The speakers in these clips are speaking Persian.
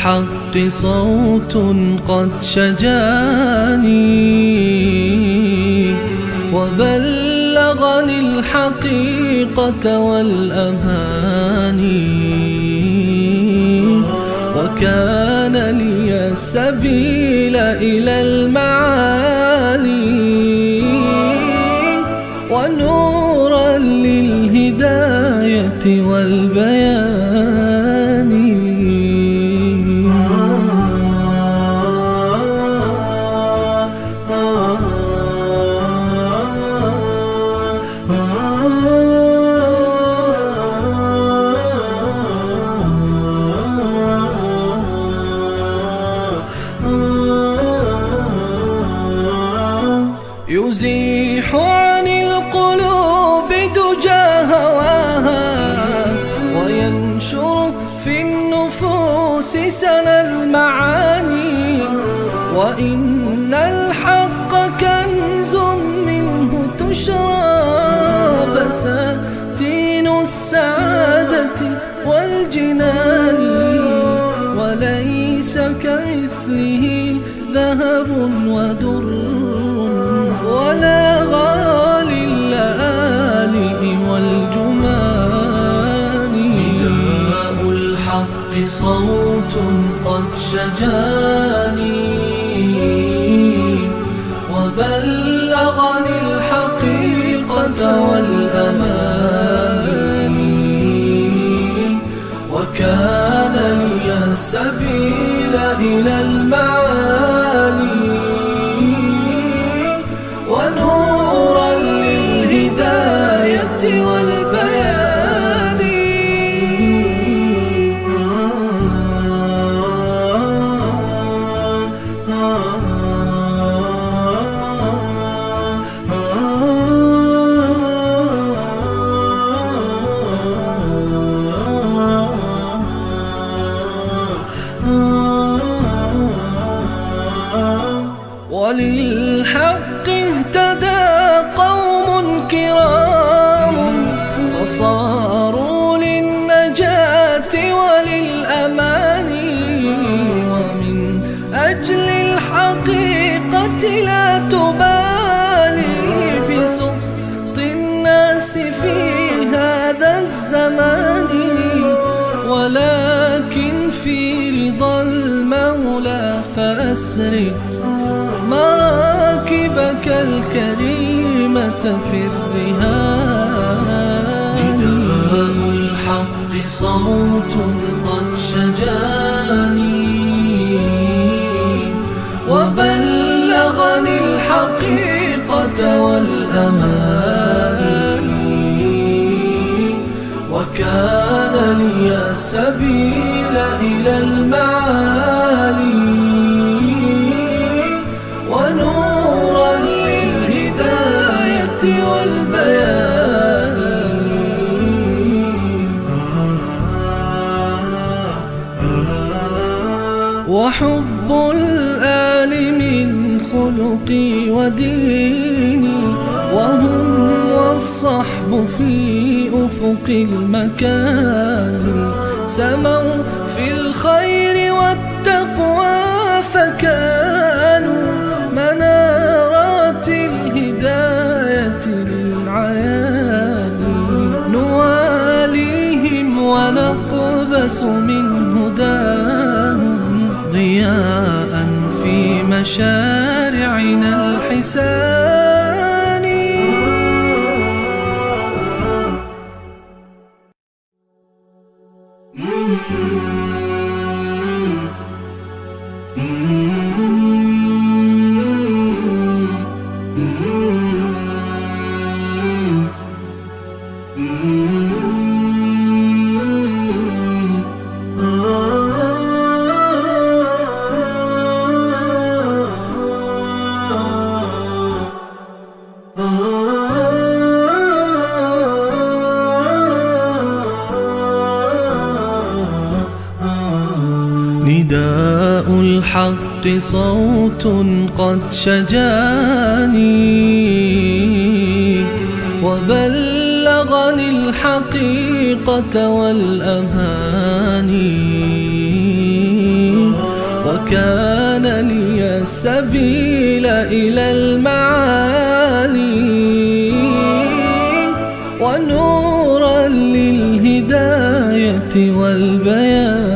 الحق صوت قد شجاني وبلغني الحقيقة والأماني، وكان لي السبيل إلى المعالي ونورا للهداية والبيان. يزيح عن القلوب دجى هواها وينشر في النفوس سنا المعاني، وإن الحق كنز منه تشرى بساتين السعادة والجنان، وليس كمثله ذهب ودر ولا غالي اللآلئ والجمان. نداء الحق صوت قد شجاني وبلغني الحقيقة والأماني، وكان لي السبيل إلى المعالي ونورا للهداية والبيان. وللحق اهتدى قوم كرام فصاروا للنجاة وللأمان، ومن أجل الحقيقة لا تبالي بسخط الناس في هذا الزمان، ولكن في رضا المولى فأسرف مراكبك الكريمة في الرهان. نداء الحق صوت قد شجاني وبلغني الحقيقة والأماني، وكان لي السبيل إلى المعالي ونورا للهداية والبيان. وحب الآل من خلقي وديني، وهم والصحب في أفق المكان، سموا في الخير والتقوى فكانوا منارات الهداية للعيان، نواليهم ونقبس من هداهم ضياء في مشارعنا الحسان. نداء الحق صوت قد شجاني وبلغني الحقيقة والأماني، كان لي السبيل إلى المعالي ونورا للهداية والبيان.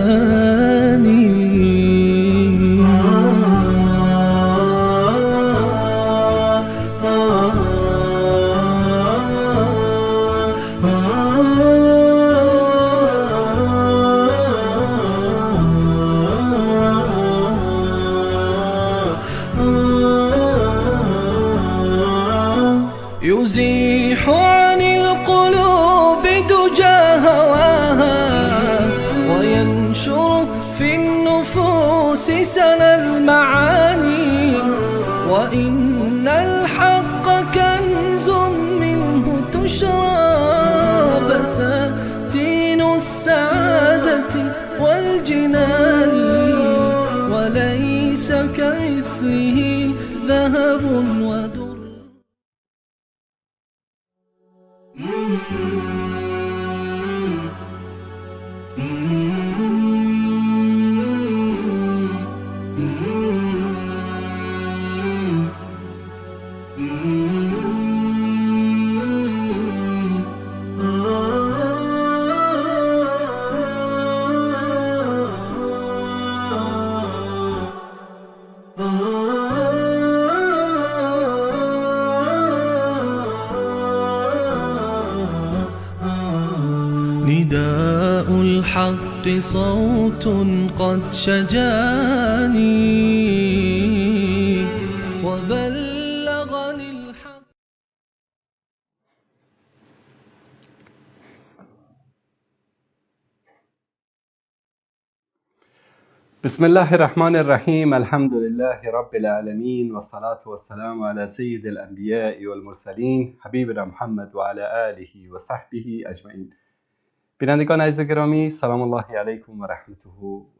يزيح عن القلوب دجى هواها وينشر في النفوس سنا المعاني، وإن الحق كنز منه تشرى بساتين السعادة والجنان، وليس كمثله ذهب ودر. نداء الحق صوت قد شجاني وبلغني الحق. بسم الله الرحمن الرحیم. الحمد لله رب العالمین و الصلاة والسلام على سید الانبیاء والمرسلین حبیبنا محمد و علی آله و صحبه اجمعین. بینندگان عزیز و گرامی، سلام الله علیکم و رحمته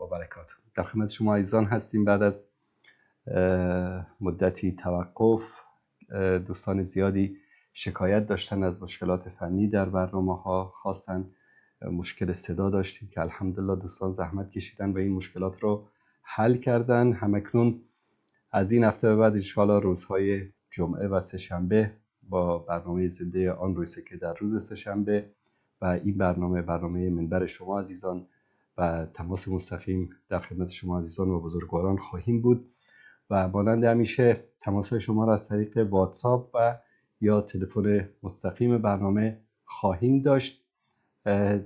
و برکاته. در خدمت شما عزیزان هستیم. بعد از مدتی توقف دوستان زیادی شکایت داشتن از مشکلات فنی در برنامه ها، خواستن مشکل صدا داشتیم که الحمدلله دوستان زحمت کشیدن و این مشکلات رو حل کردن. همکنون از این هفته به بعد انشاءالله روزهای جمعه و سه‌شنبه با برنامه زنده آن روی سکه در روز سه‌شنبه و این برنامه منبر شما عزیزان و تماس مستقیم در خدمت شما عزیزان و بزرگواران خواهیم بود و مانند همیشه تماس‌های شما را از طریق واتساپ و یا تلفن مستقیم برنامه خواهیم داشت.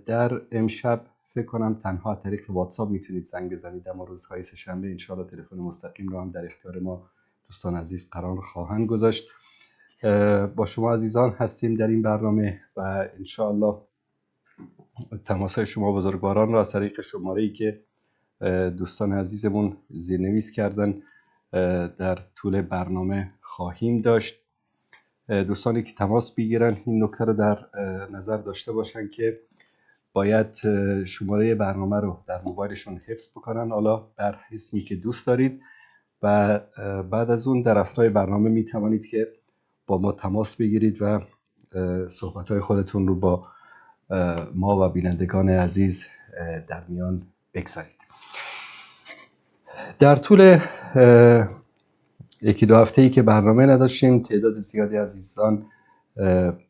در امشب فکر کنم تنها طریق واتساپ میتونید زنگ بزنید، اما روزهای سه‌شنبه انشاءالله تلفن مستقیم رو هم در اختیار ما دوستان عزیز قرار خواهند گذاشت. با شما عزیزان هستیم در این برنامه و انشاءالله تماس‌های شما بزرگواران را از طریق شماره‌ای که دوستان عزیزمون زیرنویس کردن در طول برنامه خواهیم داشت. دوستانی که تماس بگیرن این نکته رو در نظر داشته باشن که باید شماره برنامه رو در موبایلشون حفظ بکنن، حالا بر اسمی که دوست دارید، و بعد از اون در اثنای برنامه می توانید که با ما تماس بگیرید و صحبت‌های خودتون رو با ما و بینندگان عزیز در میان بگذارید. در طول یکی دو هفته‌ای که برنامه نداشتیم تعداد زیادی از عزیزان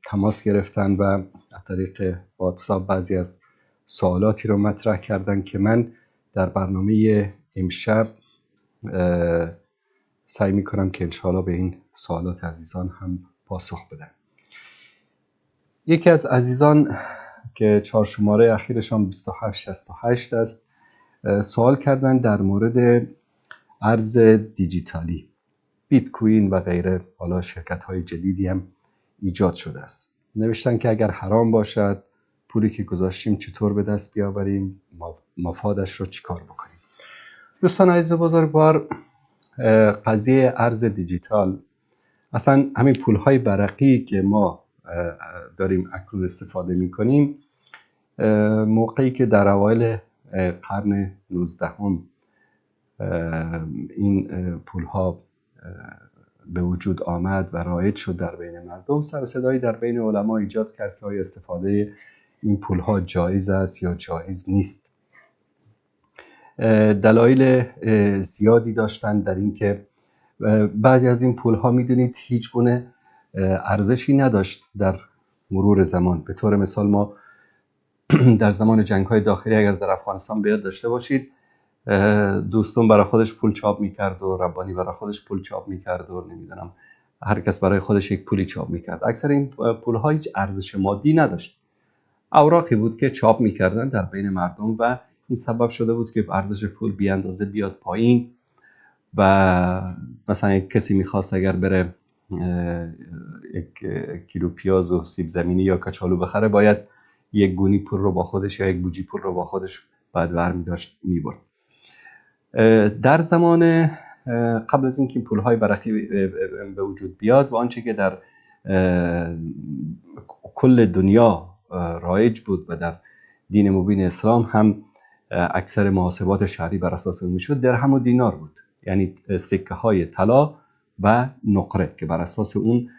تماس گرفتن و از طریق واتساپ بعضی از سوالاتی رو مطرح کردن که من در برنامه امشب سعی میکنم که انشاءالله به این سوالات عزیزان هم پاسخ بدم. یکی از عزیزان که 4 شماره اخیرشان 2768 است سوال کردن در مورد ارز دیجیتالی، بیت کوین و غیره. حالا شرکت های جدیدی هم ایجاد شده است. نوشتن که اگر حرام باشد پولی که گذاشتیم چطور به دست بیاوریم، مفادش رو چیکار بکنیم. دوستان عزیز بزرگوار، قضیه ارز دیجیتال، اصلا همین پولهای برقی که ما داریم اکنون استفاده میکنیم، موقعی که در اوایل قرن 19 این پولها به وجود آمد و رایج شد در بین مردم، سر و صدایی در بین علما ایجاد کرد که آیا استفاده این پولها جایز است یا جایز نیست. دلایل زیادی داشتن در این که بعضی از این پولها میدونید هیچ گونه ارزشی نداشت در مرور زمان. به طور مثال ما در زمان جنگ‌های داخلی اگر در افغانستان بیاد داشته باشید، دوستون برای خودش پول چاپ میکرد و ربانی برای خودش پول چاپ میکرد و نمیدونم هر کس برای خودش یک پولی چاپ میکرد. اکثر این پولها هیچ ارزش مادی نداشت، اوراقی بود که چاپ میکردن در بین مردم و این سبب شده بود که ارزش پول بی اندازه بیاد پایین و مثلا یک کسی میخواست اگر بره یک کیلو پیاز و سیب زمینی یا کچالو بخره، باید یک گونی پول رو با خودش یا یک بوجی پول رو با خودش باید ورمی داشت میبرد. در زمان قبل از اینکه پولهای ورقی به وجود بیاد و آنچه که در کل دنیا رایج بود و در دین مبین اسلام هم اکثر محاسبات شهری بر اساس اون میشد، درهم و دینار بود، یعنی سکه های طلا و نقره که بر اساس اون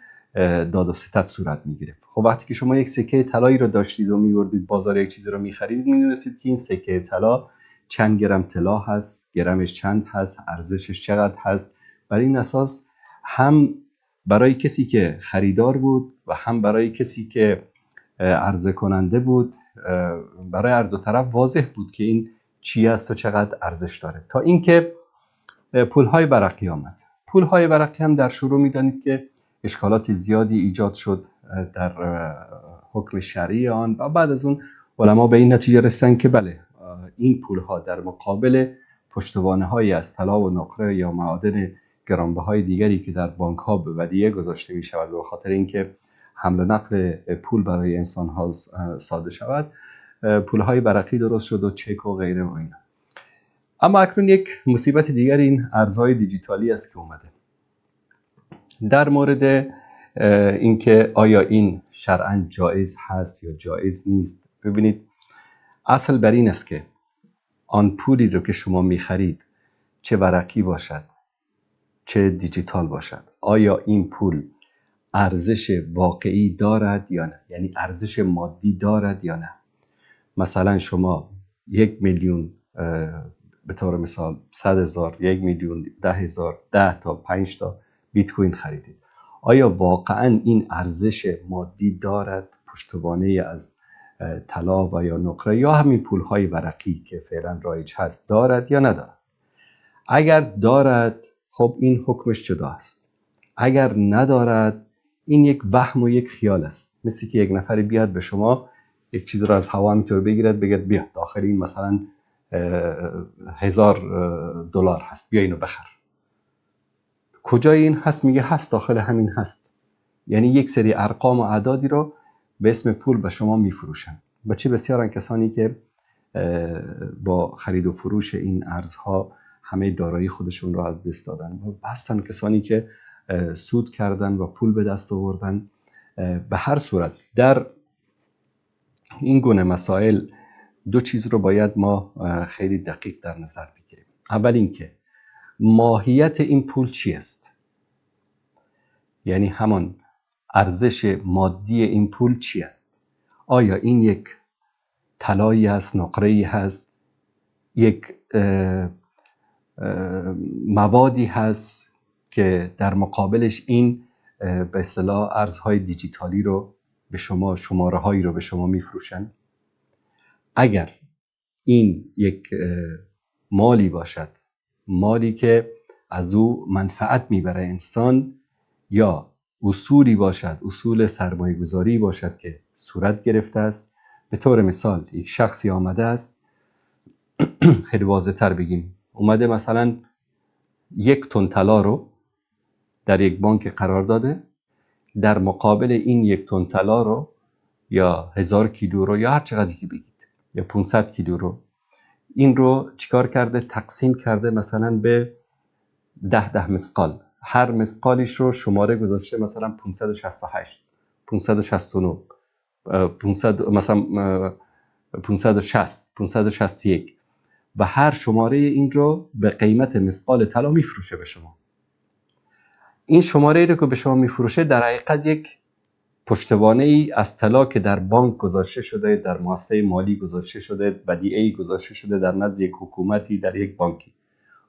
داد و ستد صورت میگیره. خب وقتی که شما یک سکه طلایی رو داشتید و میوردید بازار یک چیزی رو میخرید، میدونستید که این سکه طلا چند گرم طلا هست، گرمش چند هست، ارزشش چقدر هست. برای این اساس هم برای کسی که خریدار بود و هم برای کسی که عرضه کننده بود، برای هر دو طرف واضح بود که این چی است و چقدر ارزش داره. تا اینکه پولهای ورقی آمد. پولهای ورقی هم در شروع میدانید که اشکالات زیادی ایجاد شد در حکم شرعی آن و بعد از اون علما به این نتیجه رسیدن که بله، این پولها در مقابل پشتوانه‌هایی از طلا و نقره یا معادن گرانبهای دیگری که در بانک‌ها به ودیعه گذاشته می‌شود به خاطر اینکه حمل و نقل پول برای انسان‌ها ساده شود، پولهای ورقی درست شد و چک و غیره و اینا. اما اکنون یک مصیبت دیگر این ارزهای دیجیتالی است که اومده. در مورد اینکه آیا این شرعاً جایز هست یا جایز نیست، ببینید اصل بر این است که آن پولی رو که شما می‌خرید، چه ورقی باشد چه دیجیتال باشد، آیا این پول ارزش واقعی دارد یا نه، یعنی ارزش مادی دارد یا نه. مثلا شما 1,000,000 به طور مثال 100,000 1,000,000 10,000 10 تا 5 تا بیت کوین خریدید، آیا واقعا این ارزش مادی دارد، پشتوانه از طلا و یا نقره یا همین پولهای ورقی که فعلا رایج هست دارد یا ندارد؟ اگر دارد خب این حکمش جدا است، اگر ندارد این یک وهم و یک خیال است. مثل که یک نفر بیاد به شما یک چیز رو از هوا همینطور بگیرد بگید بیا داخل این مثلا 1000 دلار هست، بیا اینو بخر. کجای این هست؟ میگه هست داخل همین هست. یعنی یک سری ارقام و اعدادی رو به اسم پول به شما میفروشن. بچه بسیارن کسانی که با خرید و فروش این ارزها همه دارایی خودشون رو از دست دادن و هستن کسانی که سود کردن و پول به دست آوردن. به هر صورت در این گونه مسائل دو چیز رو باید ما خیلی دقیق در نظر بگیریم. اول اینکه ماهیت این پول چی است، یعنی همان ارزش مادی این پول چی است. آیا این یک طلایی است، نقره‌ای هست، یک موادی هست که در مقابلش این به اصطلاح ارزهای دیجیتالی رو به شما، شماره هایی رو به شما میفروشن؟ اگر این یک مالی باشد، مالی که از او منفعت میبره انسان، یا اصولی باشد، اصول سرمایه گذاری باشد که صورت گرفته است، به طور مثال یک شخصی آمده است، خیلی واضح تر بگیم، اومده مثلا 1 تن طلا رو در یک بانک قرار داده، در مقابل این 1 تن طلا رو یا 1000 کیلو رو یا هر چقدر که بگید یا 500 کیلو رو، این رو چیکار کرده؟ تقسیم کرده مثلا به 10 مثقال. هر مثقالیش رو شماره گذاشته مثلا 568 569 500 مثلا 560 561 و هر شماره این رو به قیمت مثقال طلا میفروشه به شما. این شماره رو که به شما میفروشه در حقیقت یک پشتوانه ای از طلا که در بانک گذاشته شده، در مؤسسه مالی گذاشته شده، ودیعه‌ای گذاشته شده در نزد یک حکومتی، در یک بانکی،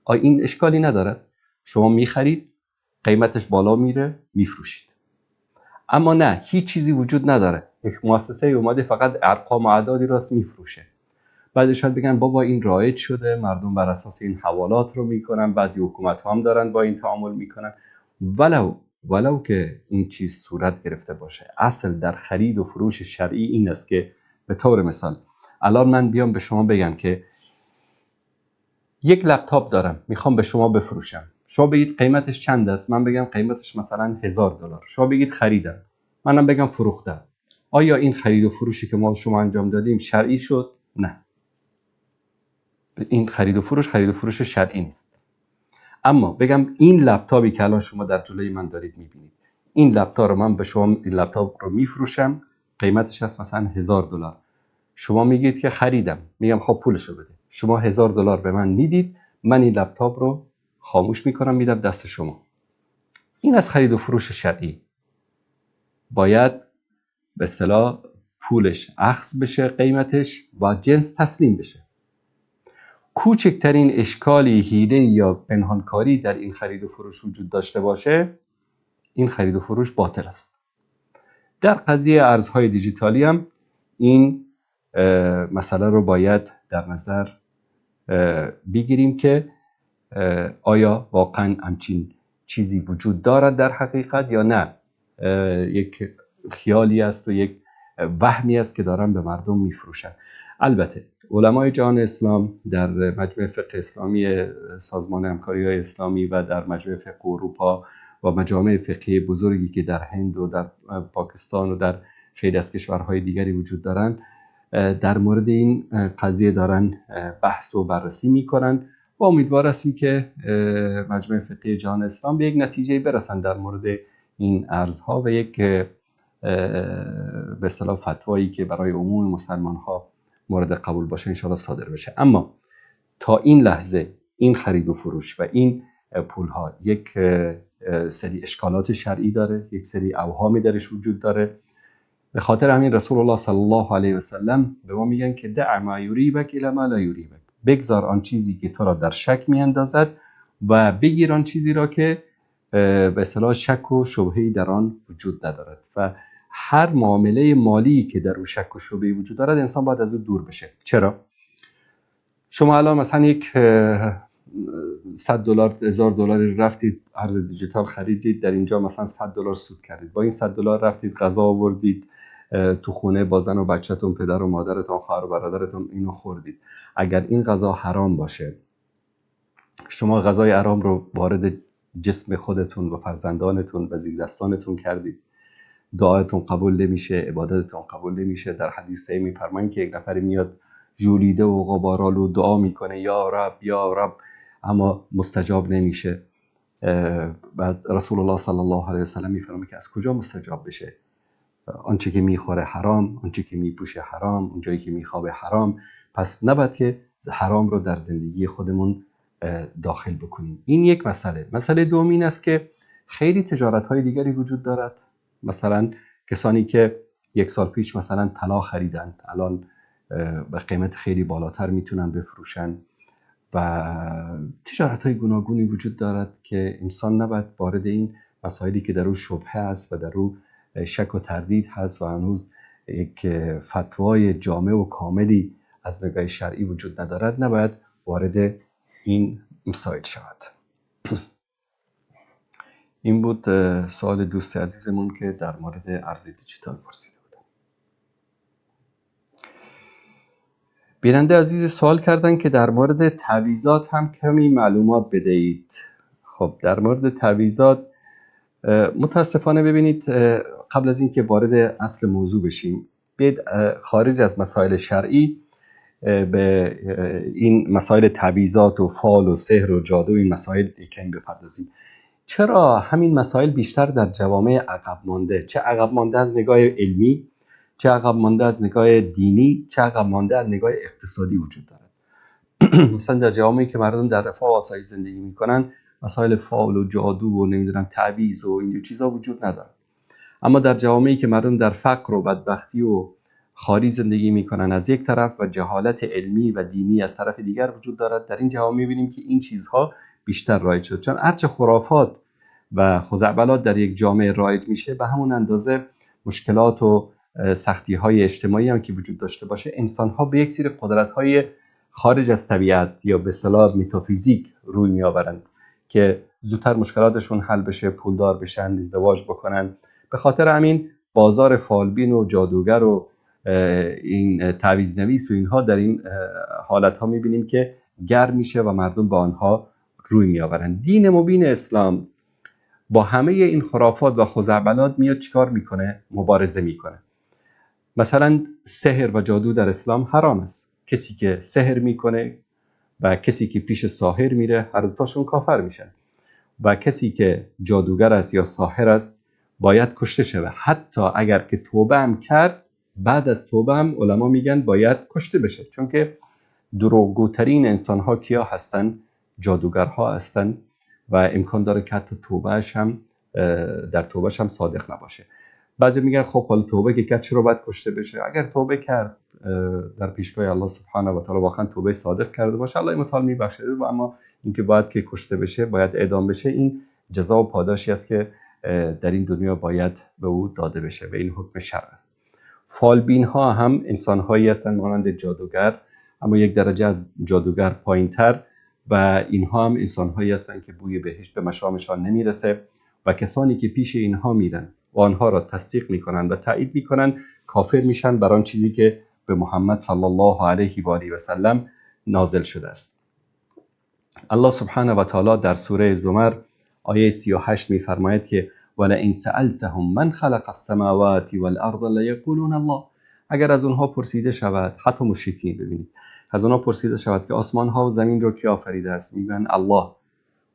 آیا این اشکالی ندارد؟ شما میخرید، قیمتش بالا میره، میفروشید. اما نه، هیچ چیزی وجود نداره، یک مؤسسه اومده فقط ارقام و اعدادی راست میفروشه. بعدش شاید بگن بابا این رایج شده، مردم بر اساس این حوالات رو میکنن، بعضی حکومت ها هم دارن با این تعامل میکنن. ولو که این چیز صورت گرفته باشه، اصل در خرید و فروش شرعی این است که به طور مثال الان من بیام به شما بگم که یک لپتاپ دارم، میخوام به شما بفروشم. شما بگید قیمتش چند است، من بگم قیمتش مثلا $1000. شما بگید خریدم، منم بگم فروختم. آیا این خرید و فروشی که ما شما انجام دادیم شرعی شد؟ نه. این خرید و فروش شرعی نیست. اما بگم این لپتاپی که الان شما در جلوی من دارید میبینید، این لپتاپ رو من به شما این لپتاپ رو میفروشم، قیمتش هست مثلا $1000. شما میگید که خریدم، میگم خب پولشو بده. شما $1000 به من میدید، من این لپتاپ رو خاموش میکنم، میدم دست شما. این از خرید و فروش شرعی. باید به اصطلاح پولش اخذ بشه، قیمتش و جنس تسلیم بشه. کوچکترین اشکالی، حیله یا پنهانکاری در این خرید و فروش وجود داشته باشه، این خرید و فروش باطل است. در قضیه ارزهای دیجیتالی هم این مسئله رو باید در نظر بگیریم که آیا واقعا همچین چیزی وجود دارد در حقیقت یا نه، یک خیالی است و یک وهمی است که دارن به مردم میفروشن. البته علمای جهان اسلام در مجمع فقه اسلامی سازمان همکاری‌های اسلامی و در مجمع فقه اروپا و مجامع فقهی بزرگی که در هند و در پاکستان و در خیلی از کشورهای دیگری وجود دارن، در مورد این قضیه دارن بحث و بررسی میکنن و امیدوار هستیم که مجمع فقهی جهان اسلام به یک نتیجه برسن در مورد این ارزها و یک به اصطلاح فتوایی که برای عموم مسلمان ها مورد قبول باشه انشاءالله صادر بشه. اما تا این لحظه این خرید و فروش و این پول ها یک سری اشکالات شرعی داره، یک سری اوهامی درش وجود داره. به خاطر همین رسول الله صلی الله علیه و سلم به ما میگن که دع ما یریبک الی ما لا یریبک، بگذار آن چیزی که تو را در شک میاندازد و بگیر آن چیزی را که به اصطلاح شک و شبهه‌ای در آن وجود ندارد. و هر معامله مالی که در او شک و شبهه‌ای وجود دارد انسان باید از او دور بشه. چرا؟ شما الان مثلا یک $100 $1000 رفتید ارز دیجیتال خریدید، در اینجا مثلا $100 سود کردید. با این $100 رفتید غذا آوردید تو خونه با زن و بچه‌تون، پدر و مادرتون، خواهر و برادرتون اینو خوردید. اگر این غذا حرام باشه، شما غذای حرام رو وارد جسم خودتون و فرزندانتون و زیردستانتون کردید، دعایتون قبول نمیشه، عبادتتون قبول نمیشه. در حدیث میفرمایند که یک نفر میاد جولیده و غبارآلود دعا میکنه یا رب یا رب، اما مستجاب نمیشه. بعد رسول الله صلی الله علیه و سلم میفرمایند که از کجا مستجاب بشه؟ آنچه که میخوره حرام، آنچه که میپوشه حرام، اونجایی که میخوابه حرام. پس نباید که حرام رو در زندگی خودمون داخل بکنیم. این یک مسئله. مسئله دوم این است که خیلی تجارت‌های دیگری وجود دارد. مثلا کسانی که یک سال پیش مثلا طلا خریدن، الان به قیمت خیلی بالاتر میتونن بفروشن و تجارت‌های گوناگونی وجود دارد که انسان نباید وارد این مسائلی که در او شبهه است و در او شک و تردید هست و هنوز یک فتوای جامع و کاملی از نگاه شرعی وجود ندارد، نباید وارد این مسائل شود. این بود سوال دوست عزیزمون که در مورد ارز دیجیتال پرسیده بود. بیننده عزیز سوال کردن که در مورد تعویضات هم کمی معلومات بدهید. خب در مورد تعویضات متاسفانه ببینید، قبل از اینکه وارد اصل موضوع بشیم، بیاید خارج از مسائل شرعی به این مسائل تعویضات و فال و سحر و جادو این مسائل کمی بپردازیم. چرا همین مسائل بیشتر در جوامع عقب مانده، چه عقب مانده از نگاه علمی، چه عقب مانده از نگاه دینی، چه عقب مانده از نگاه اقتصادی وجود دارد. مثلا در جوامعی که مردم در رفاه و آسایش زندگی میکنن، مسائل فال و جادو و نمیدونم تعویض و این چیزا وجود نداره. اما در جوامعی که مردم در فقر و بدبختی و خاری زندگی میکنن از یک طرف و جهالت علمی و دینی از طرف دیگر وجود دارد، در این جوامع میبینیم که این چیزها بیشتر رایج شد. چون هرچه خرافات و خزعبلات در یک جامعه رایج میشه، به همون اندازه مشکلات و سختی های اجتماعی هم که وجود داشته باشه، انسان ها به یک سری قدرت های خارج از طبیعت یا به اصطلاح متافیزیک روی می آورند که زودتر مشکلاتشون حل بشه، پولدار بشن، ازدواج بکنن. به خاطر همین بازار فالبین و جادوگر و این تعویض نویس و اینها در این حالت ها میبینیم که گرم میشه و مردم با آنها روی می آورند. دین مبین اسلام با همه این خرافات و خزعبلات میاد چیکار میکنه؟ مبارزه میکنه. مثلا سحر و جادو در اسلام حرام است. کسی که سحر میکنه و کسی که پیش ساحر میره، هر دوتاشون کافر میشن. و کسی که جادوگر است یا ساحر است باید کشته شود. حتی اگر که توبه هم کرد، بعد از توبه هم علما میگن باید کشته بشه، چون که دروغگوترین انسان ها کیا هستن؟ جادوگرها هستن و امکان داره که حتی توبهش هم در توبهش هم صادق نباشه. بعضی میگن خب حالا توبه که کرد چرا باید کشته بشه؟ اگر توبه کرد در پیشگاه الله سبحانه و تعالی واقعا توبه صادق کرده باشه، الله متعال میبخشه. و اما اینکه باید که کشته بشه، باید اعدام بشه، این جزا و پاداشی است که در این دنیا باید به او داده بشه و این حکم شرع است. فالبین ها هم انسان هایی هستند مانند جادوگر، اما یک درجه جادوگر پایینتر، و اینها هم انسان هایی هستند که بوی بهشت به مشامشان نمیرسه و کسانی که پیش اینها میرن و آنها را تصدیق میکنن و تایید میکنن کافر میشن بر آن چیزی که به محمد صلی الله علیه و آله و سلم نازل شده است. الله سبحانه و تعالی در سوره زمر آیه 38 میفرماید که ولئن سألتهم من خلق السماوات والارض لیقولون الله. اگر از اونها پرسیده شود، حتی مشرکین، ببینید، از اونها پرسیده شود که آسمان ها و زمین رو کی آفریده است، میگن الله.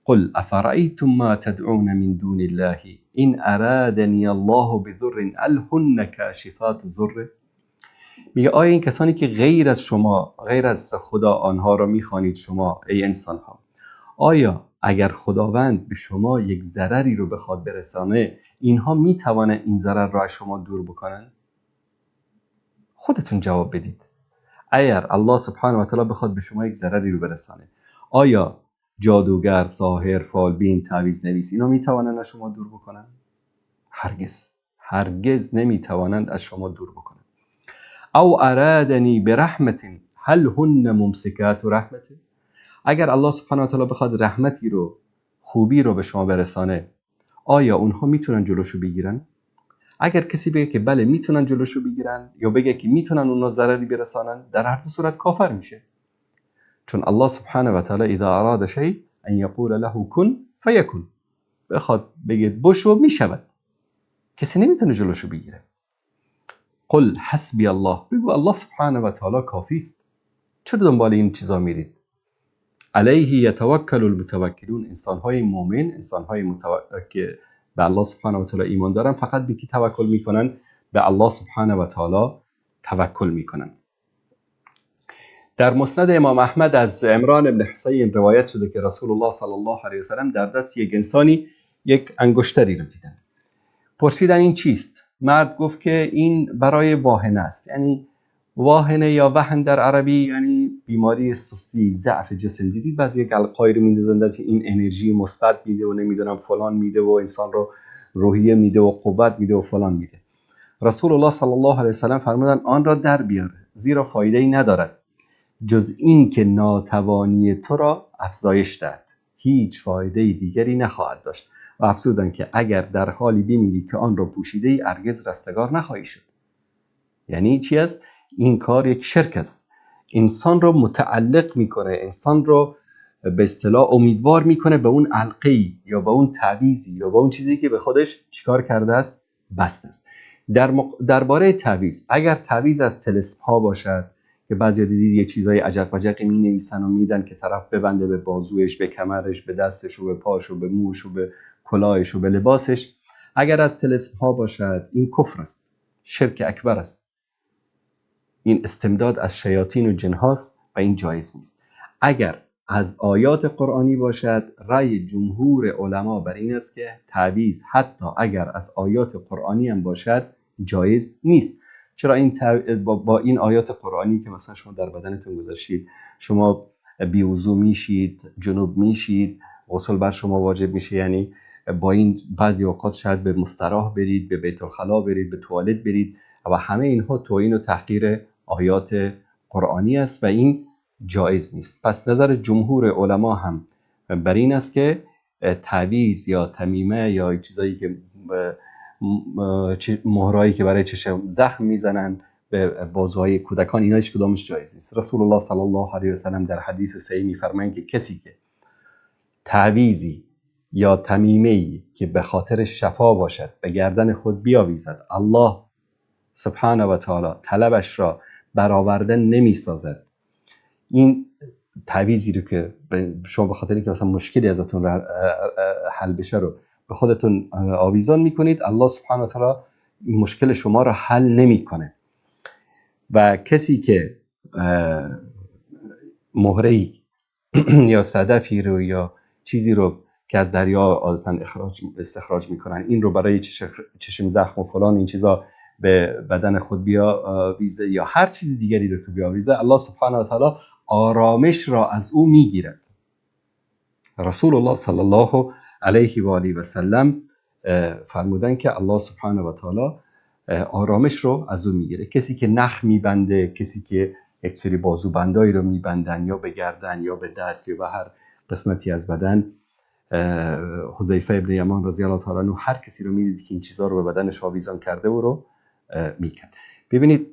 قل افرأيتم ما تدعون من دون الله ان ارادني الله بضر هل هن كاشفات ضره. میگه آیا این کسانی که غیر از شما، غیر از خدا آنها را میخوانید شما ای انسان ها، آیا اگر خداوند به شما یک ضرری رو بخواد برسانه، اینها میتوانند این ضرر را از شما دور بکنن؟ خودتون جواب بدید. اگر الله سبحانه و تعالی بخواد به شما یک ضرری رو برسانه، آیا جادوگر، ساحر، فالبین، تعویض نویس اینا میتوانند از شما دور بکنن؟ هرگز نمیتوانند از شما دور بکنن. او ارادنی برحمت هل هن ممسکات رحمته. اگر الله سبحانه و تعالی بخواد رحمتی رو، خوبی رو به شما برسانه، آیا اونها میتونن جلوشو بگیرن؟ اگر کسی بگه که بله میتونن جلوشو بگیرن، یا بگه که میتونن اونها ضرری برسانن، در هر دو صورت کافر میشه. چون الله سبحانه و تعالی اذا اراد شیء ان یقول له کن فیکون، بخواد بگه بشو میشود، کسی نمیتونه جلوشو بگیره. قل حسبی الله، بگو الله سبحانه و تعالی کافی است. چرا دنبال این چیزا میرید؟ علیه یتوکل المتوکلون. انسان‌های مؤمن، انسان‌های که به الله سبحانه و تعالی ایمان دارن، فقط به کی توکل میکنن؟ به الله سبحانه و تعالی توکل میکنن. در مسند امام احمد از عمران بن حسین روایت شده که رسول الله صلی الله علیه و سلم در دست یک انسانی یک انگشتری رو دیدن. پرسیدن این چیست؟ مرد گفت که این برای واهنه است. یعنی واهنه یا وهن در عربی یعنی بیماری سستی، ضعف جسم. دیدید بعضی قلقایی رو میندازن که این انرژی مثبت میده و نمیدونم فلان میده و انسان رو روحیه میده و قوت میده و فلان میده. رسول الله صلی الله علیه و سلم فرمودن آن را در بیار، زیرا فایده ای ندارد جز این که ناتوانی تو را افزایش دهد، هیچ فایده دیگری نخواهد داشت. و افزودن که اگر در حالی بمیری که آن را پوشیده ای، هرگز رستگار نخواهی شد. یعنی چی است؟ این کار یک شرک است. انسان رو متعلق میکنه، انسان رو به اصطلاح امیدوار میکنه به اون علقه‌ای یا به اون تعویضی یا به اون چیزی که به خودش چیکار کرده است؟ بسته است. درباره تعویض، اگر تعویض از طلسم ها باشد که بعضی دیدید یه چیزای عجب وجقی می نویسن و میدن که طرف ببنده به بازوش، به کمرش، به دستش و به پاش و به موش و به کلاهش و به لباسش، اگر از طلسم ها باشد، این کفر است، شرک اکبر است. این استمداد از شیاطین و جن هاست و این جایز نیست. اگر از آیات قرآنی باشد، رأی جمهور علما بر این است که تعویض حتی اگر از آیات قرآنی هم باشد جایز نیست. چرا؟ این با این آیات قرآنی که مثلا شما در بدنتون گذاشتید، شما بیوضو میشید، جنوب میشید، غسل بر شما واجب میشه، یعنی با این بعضی اوقات شاید به مستراح برید، به بیت الخلا برید، به توالت برید و همه اینها توهین و تحقیر آیات قرآنی است و این جایز نیست. پس نظر جمهور علما هم بر این است که تعویض یا تمیمه یا چیزایی که مهرایی که برای چشم زخم میزنن به بازوهای کودکان، اینا هیچ کدامش جایز نیست. رسول الله صلی الله علیه و سلم در حدیث صحیح میفرمایند که کسی که تعویضی یا تمیمه‌ای که به خاطر شفا باشد به گردن خود بیاویزد، الله سبحانه و تعالی طلبش را برآورده نمیسازد. این تعویضی رو که شما به خاطر اینکه مثلا مشکلی ازتون حل بشه رو به خودتون آویزان میکنید، الله سبحانه و تعالی این مشکل شما رو حل نمیکنه. و کسی که مهره‌ای یا صدفی رو یا چیزی رو که از دریا عادتا استخراج میکنن، این رو برای چشم زخم و فلان این چیزا به بدن خود بیاویزه یا هر چیز دیگری رو که بیاویزه، الله سبحانه و تعالی آرامش را از او میگیرد. رسول الله صلی الله علیه و آله و سلم فرمودن که الله سبحانه و تعالی آرامش رو از او میگیره. کسی که نخ میبنده، کسی که یک سری بازوبندایی رو میبندن یا به گردن یا به دست یا به هر قسمتی از بدن، حذیفه ابن یمان رضی الله تعالی عنه هر کسی رو میدید که این چیزا رو به بدنش آویزان کرده و رو میکرد. ببینید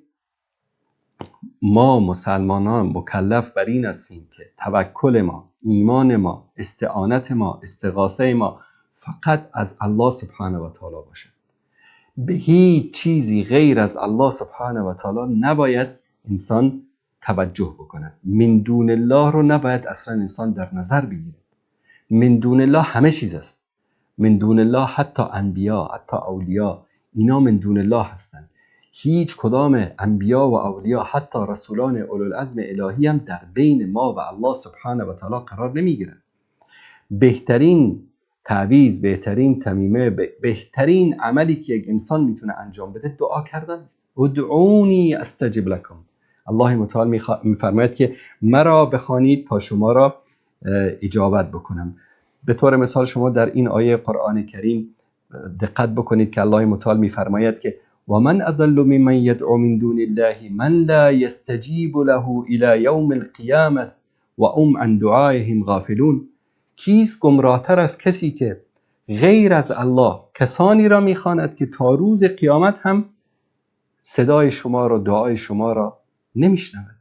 ما مسلمانان مکلف بر این هستیم که توکل ما، ایمان ما، استعانت ما، استغاثه ما فقط از الله سبحانه و تعالی باشه. به هیچ چیزی غیر از الله سبحانه و تعالی نباید انسان توجه بکنه. من دون الله رو نباید اصلا انسان در نظر بگیره. من دون الله همه چیز است. من دون الله حتی انبیا، حتی اولیاء، اینا من دون الله هستن. هیچ کدام انبیا و اولیاء، حتی رسولان اولوالعزم الهی هم در بین ما و الله سبحانه و تعالی قرار نمیگیرن. بهترین تعویض، بهترین تمیمه، بهترین عملی که یک انسان میتونه انجام بده دعا کردن است. ادعونی استجب لکم. الله متعال میفرماید که مرا بخوانید تا شما را اجابت بکنم. به طور مثال شما در این آیه قرآن کریم دقت بکنید که الله متعال میفرماید که و من اضل ممن یدعو من دون الله من لا یستجیب له الی یوم القیامه و عن دعایهم غافلون. کیست گمراهتر از کسی که غیر از الله کسانی را میخواند که تا روز قیامت هم صدای شما را، دعای شما را نمیشنود.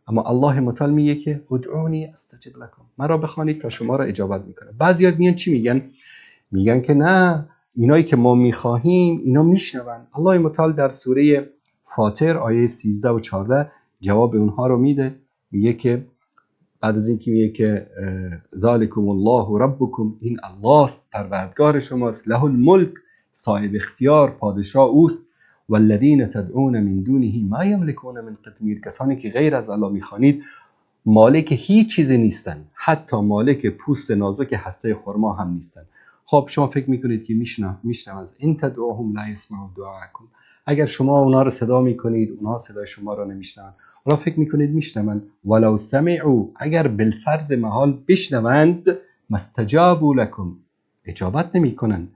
اما الله متعال میگه که ادعونی استجب لکم، مرا بخوانید تا شما را اجابت میکنه. بعضیا میان چی میگن؟ میگن که نه، اینایی که ما میخواهیم اینا میشنون. الله متعال در سوره فاطر آیه 13 و 14 جواب اونها رو میده. میگه که بعد از اینکه میگه که ذالکم الله ربکم، این الله است، پروردگار شماست، له الملک، صاحب اختیار، پادشاه اوست، والذین تدعون من دونه ما یملکون من قطمیر. کسانی که غیر از الله میخوانید مالک هیچ چیزی نیستن، حتی مالک پوست نازک هسته خرما هم نیستن. خب شما فکر میکنید که میشنوند؟ این تدعوهم لا یسمعوا دعاءکم. اگر شما اونا رو صدا میکنید اونها صدای شما رو نمیشنوند. اونا فکر میکنید میشنوند؟ ولو سمعوا، اگر بالفرض محال بشنوند، مستجابوا لکم، اجابت نمیکنن.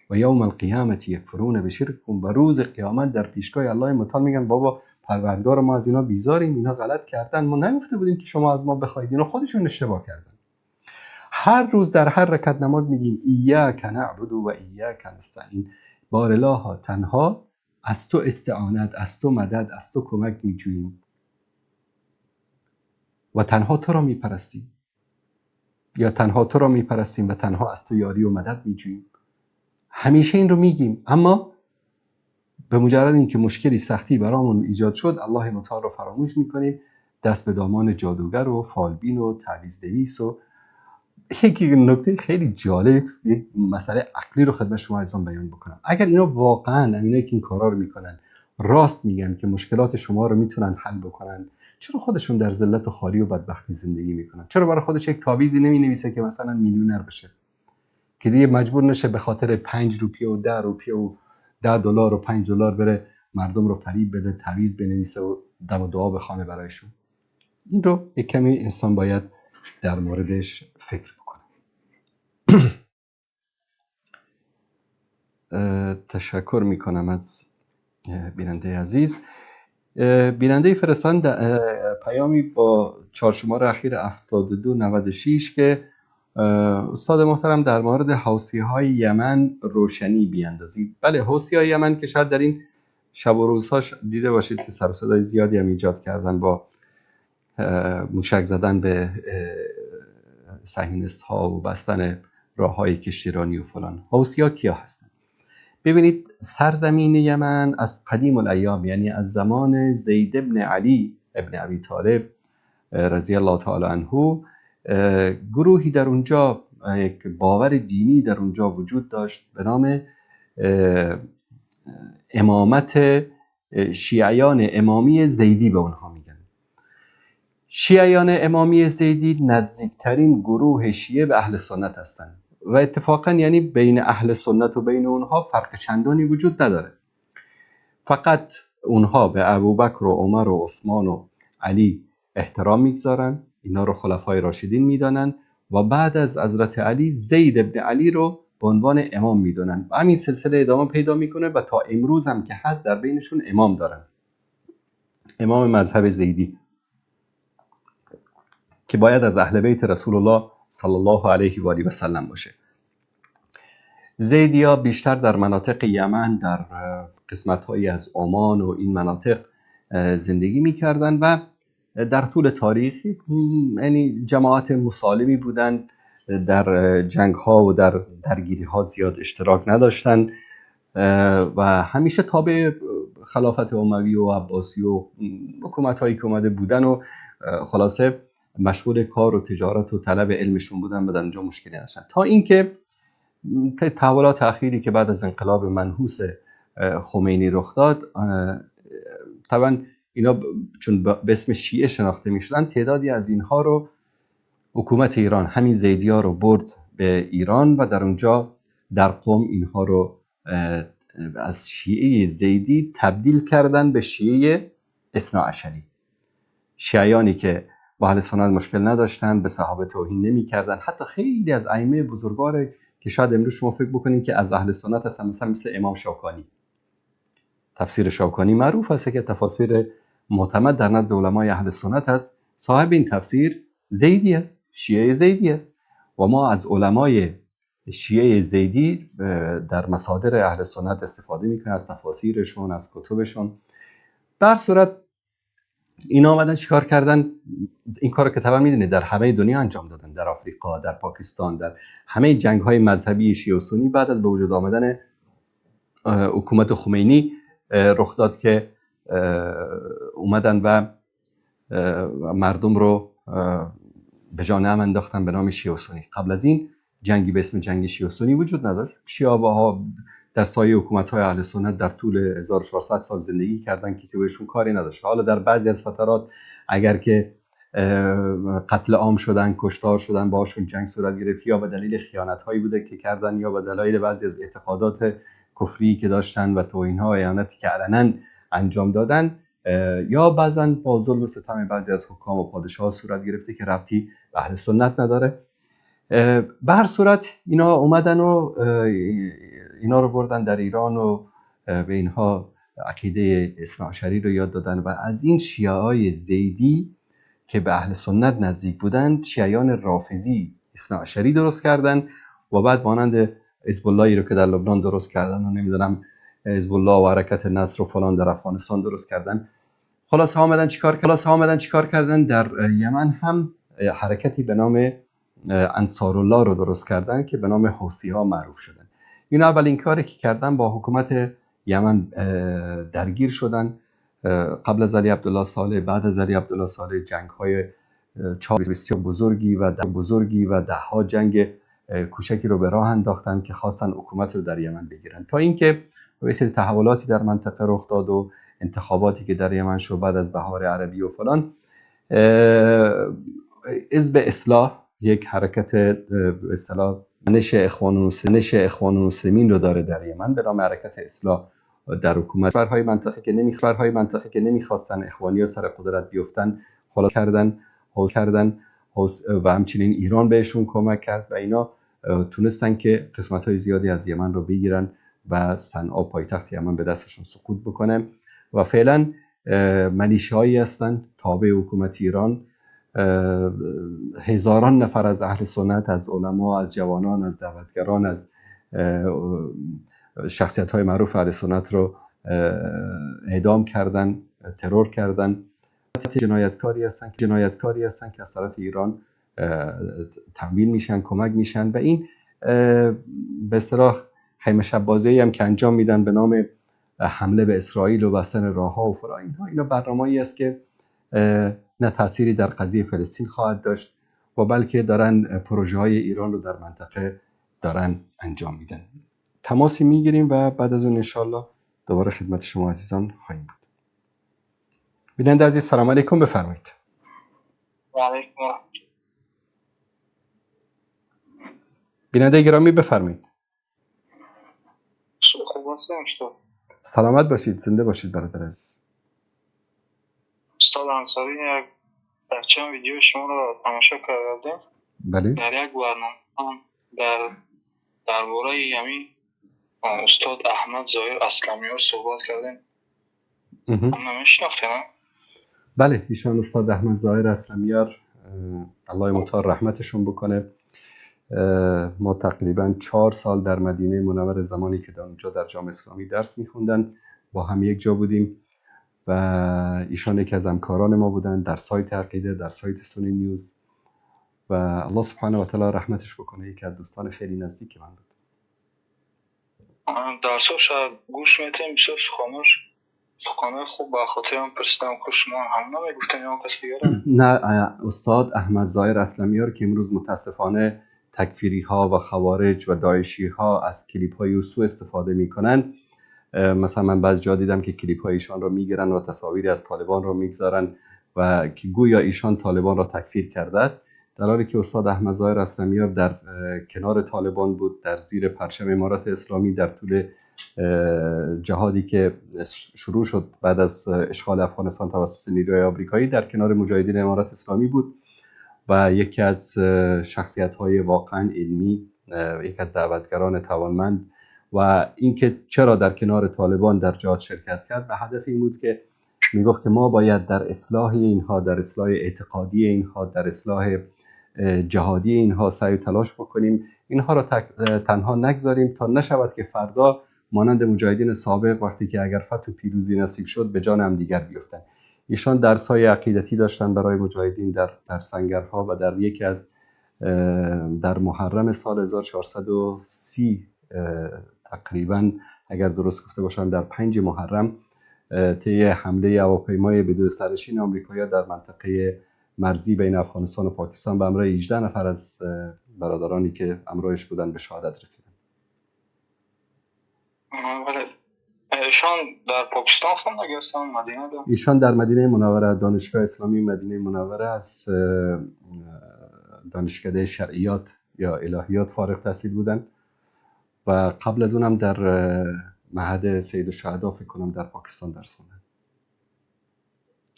و یوم القیامت یکفرون بشرککم، و روز قیامت در پیشگاه الله متعال میگن بابا پروردگار ما از اینا بیزاریم، اینا غلط کردن، ما نگفته بودیم که شما از ما بخواید، اینا خودشون اشتباه کردن. هر روز در هر رکعت نماز میگیم ایاک نعبد و ایاک نستعین، بار الله تنها از تو استعانت، از تو مدد، از تو کمک میجوییم و تنها تو را میپرستیم، یا تنها تو را میپرستیم و تنها از تو یاری و مدد میجوییم. همیشه این رو میگیم، اما به مجرد اینکه مشکلی، سختی برامون ایجاد شد، الله متعال رو فراموش میکنیم، دست به دامان جادوگر و فالبین و تعویض نویس. و یک نکته خیلی جالب، یک مسئله عقلی رو خدمت شما عزیزان بیان بکنم. اگر اینا واقعا، اینایی که این کارا رو میکنن راست میگن که مشکلات شما رو میتونن حل بکنن، چرا خودشون در ذلت و خواری و بدبختی زندگی میکنن؟ چرا برای خودش یک تعویضی نمینویسه که مثلا میلیونر بشه، که دیگه مجبور نشه به خاطر 5 روپیه و 10 روپیه و $10 و $5 بره مردم رو فریب بده، تعویض بنویسه و دم و دعا بخونه برایشون؟ این رو یک کمی انسان باید در موردش فکر بکنه. تشکر میکنم از بیننده عزیز. بیننده فرستان پیامی با چهارشماره اخیر 7296 که استاد محترم در مورد حوثی‌های یمن روشنی بیاندازید. بله، حوثی‌های یمن که شاید در این شب و روزهاش دیده باشید که سر و صدای زیادی هم ایجاد کردن با موشک زدن به صهیونیست‌ها و بستن راه‌های کشتیرانی و فلان. حوثی‌ها کیا هستن؟ ببینید، سرزمین یمن از قدیم الایام، یعنی از زمان زید ابن علی ابن ابی طالب رضی الله تعالی عنه، گروهی در اونجا، یک باور دینی در اونجا وجود داشت به نام امامت شیعیان امامی زیدی به اونها میگن. شیعیان امامی زیدی نزدیکترین گروه شیعه به اهل سنت هستند و اتفاقا یعنی بین اهل سنت و بین اونها فرق چندانی وجود نداره. فقط اونها به ابوبکر و عمر و عثمان و علی احترام میگذارن، اینا رو خلفای راشدین میدانن و بعد از حضرت علی زید ابن علی رو به عنوان امام میدونن و همین سلسله ادامه پیدا میکنه و تا امروز هم که هست در بینشون امام دارن، امام مذهب زیدی که باید از اهل بیت رسول الله صلی الله علیه و آله و سلم باشه. زیدیا بیشتر در مناطق یمن، در قسمت‌هایی از عمان و این مناطق زندگی می‌کردند و در طول تاریخ یعنی جماعت مسالمی بودند، در جنگ‌ها و در درگیری‌ها زیاد اشتراک نداشتند و همیشه تابع خلافت اموی و عباسی و حکومت‌هایی که اومده بودن و خلاصه مشغول کار و تجارت و طلب علمشون بودن و در اونجا مشکلی نداشتن، تا اینکه تحولات اخیری که بعد از انقلاب منحوس خمینی رخ داد، طبعا اینا چون به اسم شیعه شناخته میشدن، تعدادی از اینها رو حکومت ایران، همین زیدی‌ها رو برد به ایران و در اونجا در قم اینها رو از شیعه زیدی تبدیل کردن به شیعه اثناعشری. شیعیانی که با اهل سنت مشکل نداشتن، به صحابه توهین نمی‌کردن. حتی خیلی از ائمه بزرگوار که شاید امروز شما فکر بکنید که از اهل سنت هستن، مثل امام شوکانی. تفسیر شوکانی معروف است که تفاسیر معتمد در نزد علمای اهل سنت است. صاحب این تفسیر زیدی است، شیعه زیدی است و ما از علمای شیعه زیدی در مصادر اهل سنت استفاده میکنیم، از تفاسیرشون، از کتبشون. در صورت اینا آمدن چیکار کردن؟ این کارو که طبعا میدونید در همه دنیا انجام دادن، در آفریقا، در پاکستان، در همه جنگ‌های مذهبی شیعه و سنی بعد از به وجود آمدن حکومت خمینی رخ داد که اومدن و مردم رو به جان هم انداختن به نام شیعه و سنی. قبل از این جنگی به اسم جنگ شیعه و سنی وجود نداشت. شیعه‌ها در سایه حکومت‌های اهل سنت در طول 1400 سال زندگی کردن، کسی بهشون کاری نداشت. حالا در بعضی از فترات اگر که قتل عام شدن، کشتار شدن، باهاشون جنگ صورت گرفت، یا به دلیل خیانت‌هایی بوده که کردن یا به دلایل بعضی از اعتقادات کفری که داشتن و توهین‌ها و اهانتی که علنا انجام دادن، یا بعضا با ظلم و ستم بعضی از حکام و پادشاه‌ها صورت گرفته که ربطی به اهل سنت نداره. به هر صورت اینا اومدن و اینا رو بردن در ایران و به اینها عقیده اثناعشری رو یاد دادن و از این شیعه‌های زیدی که به اهل سنت نزدیک بودند، شیعیان رافضی اثناعشری درست کردن و بعد مانند حزب اللهی رو که در لبنان درست کردن و نمیدونم حزب الله و حرکت نصر و فلان در افغانستان درست کردن. خلاصه آمدن چیکار کردن؟ در یمن هم حرکتی به نام انصار الله رو درست کردن که به نام حوثی‌ها معروف شدن. این اولین کاری که کردن، با حکومت یمن درگیر شدن. قبل از علی عبدالله صالح، بعد از علی عبدالله صالح جنگ‌های بسیار بزرگی و ده‌ها جنگ کوچکی رو به راه انداختن که خواستن حکومت رو در یمن بگیرن، تا اینکه یه سری تحولاتی در منطقه رخ داد و انتخاباتی که در یمن شد بعد از بهار عربی و فلان، حزب اصلاح یک حرکت به اصطلاح منش اخوان المسلمین رو داره در یمن به نام حرکت اصلاح در حکومت. کشورهای منطقه که نمیخواستن اخوانی‌ها سر قدرت بیفتن حالا کردن و همچنین ایران بهشون کمک کرد و اینا تونستن که قسمت‌های زیادی از یمن رو بگیرن و صنعا پایتخت یمن به دستشون سقوط بکنه و فعلا ملیشه‌هایی هستن تابع حکومت ایران. هزاران نفر از اهل سنت، از علما، از جوانان، از دعوتگران، از شخصیت‌های معروف اهل سنت رو اعدام کردن، ترور کردن. جنایتکاری هستن که از طرف ایران تمویل میشن، کمک میشن و این به اصطلاح خیمه شب بازی هم که انجام میدن به نام حمله به اسرائیل و بستن راه‌ها و فلان. اینا برنامه‌ای است که نه تأثیری در قضیه فلسطین خواهد داشت و بلکه دارن پروژه‌های ایران رو در منطقه دارن انجام میدن. تماسی میگیریم و بعد از اون انشالله دوباره خدمت شما عزیزان خواهیم بود. بیننده عزیز سلام علیکم، بفرمایید. و علیکم. بیننده گرامی بفرمایید. خوب هستم استاد. سلامت باشید، زنده باشید برادر عزیز. استاد انصاری، یک بچه‌ام ویدیو شما رو تماشا کردم. بله. در یک برنامه درباره همین استاد احمد ظاهر اسلامیار صحبت کردیم. نمیشناختین؟ بله، ایشان استاد احمد ظاهر اسلامیار الله متعال رحمتشون بکنه. ما تقریبا 4 سال در مدینه منوره زمانی که اونجا در جامعه اسلامی درس میخوندن با هم یک جا بودیم و ایشان یکی از همکاران ما بودن در سایت عقیده، در سایت سنی نیوز و الله سبحانه و تعالی رحمتش بکنه. یکی از دوستان خیلی نزدیک من بود. درسو شاید گوش میتیم بسیار سخنه خوب با خاطرم پرسیدم که شما هم نمیگفتن یا کسی دیگه؟ نه، استاد احمد ظاهر اسلامیار که امروز متاسفانه تکفیری ها و خوارج و داعشی ها از کلیپ های او سوء استفاده میکنن. مثلا من بعض جا دیدم که کلیپ های ایشان رو میگیرن و تصاویری از طالبان رو میگذارن و که گویا ایشان طالبان را تکفیر کرده است، در حالی که استاد احمد ظاهر اسلامیار در کنار طالبان بود، در زیر پرچم امارات اسلامی در طول جهادی که شروع شد بعد از اشغال افغانستان توسط نیروهای آمریکایی، در کنار مجاهدین امارات اسلامی بود و یکی از شخصیت‌های واقعا علمی، یکی از دعوتگران توانمند و اینکه چرا در کنار طالبان در جهاد شرکت کرد به هدف این بود که میگفت که ما باید در اصلاح اینها، در اصلاح اعتقادی اینها، در اصلاح جهادی اینها سعی و تلاش بکنیم، اینها را تنها نگذاریم تا نشود که فردا مانند مجاهدین سابق وقتی که اگر فتح و پیروزی نصیب شد به جان هم دیگر بیفتن. ایشان درس‌های عقیدتی داشتن برای مجاهدین در سنگرها و در یکی از در محرم سال 1430 تقریبا اگر درست گفته باشم در 5 محرم طی حمله هواپیمای بدون سرنشین آمریکایی‌ها در منطقه مرزی بین افغانستان و پاکستان به همراه 18 نفر از برادرانی که همراهش بودن به شهادت رسیدن. ایشان در پاکستان خوندن یا مدینه دارن؟ ایشان در مدینه منوره، دانشگاه اسلامی مدینه منوره از دانشکده شرعیات یا الهیات فارغ التحصیل بودن و قبل از اونم در معهد سید الشهدا فکر کنم در پاکستان درس خوندن.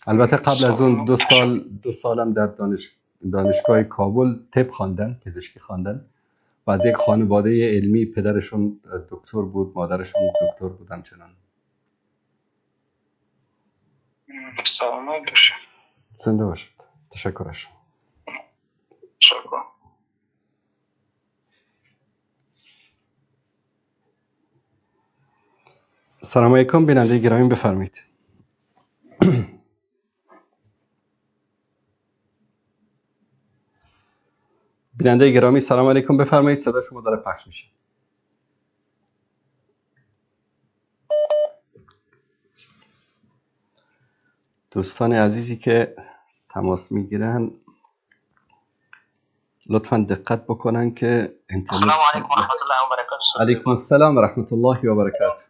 البته قبل از اون 2 سالم در دانشگاه کابل طب خواندن، پزشکی خواندن و از یک خانواده علمی، پدرشون دکتر بود، مادرشون دکتر بودن. چنان سلامت باشید. زنده باشید. تشکر شما. شکر. سلام علیکم بیننده گرامی، بفرمایید. بیننده گرامی سلام علیکم، بفرمایید. صدا شما داره پخش میشه. دوستان عزیزی که تماس میگیرن لطفاً دقت بکنن که اینترنت. سلام علیکم و رحمت الله و برکاته. علیکم السلام و رحمت الله و برکاته.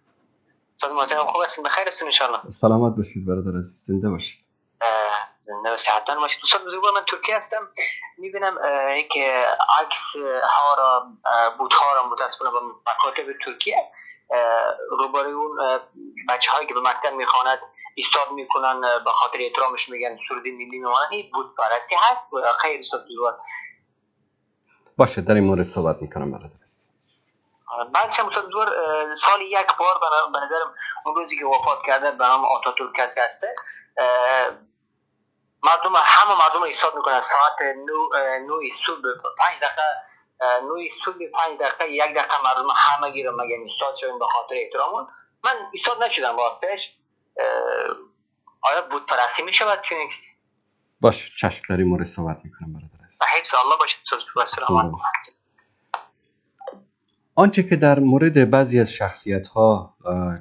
استاد محترم خوب هستین؟ بخیر هستین ان شاء الله؟ سلامت باشید برادر عزیز، زنده باشید. نصیحتان باشه. دوستان بزرگوار، من ترکیه هستم. میبینم که عکس ها را بوت ها را متاسفانه به مکاتب ترکیه روبروی اون بچه هایی که به مکتب میخواند ایستاد میکنن، به خاطر احترامش میگن سرود ملی میمانن. این بوت پرستی هست خیر دوستان بزرگوار؟ باشه، در این مورد صحبت میکنم برادر عزیز. بعدش هم استاد بزرگ سال یک بار به نظرم اون روزی که وفات کرده به نام آتاتورک کسی هسته، همه مردم ایستاد میکنن ساعت 9 صبح 5 دقیقه 9 صبح 5 دقیقه 1 دقیقه مردم همه گیرم مگن ایستاد شدن به خاطر احترامون. من ایستاد نشدم واسش. آیا بود پرستی میشود چنین؟ باشه، چشم، در این مورد صحبت میکنم برادر عزیز. حفظ الله باشه استاد. آنچه که در مورد بعضی از شخصیت‌ها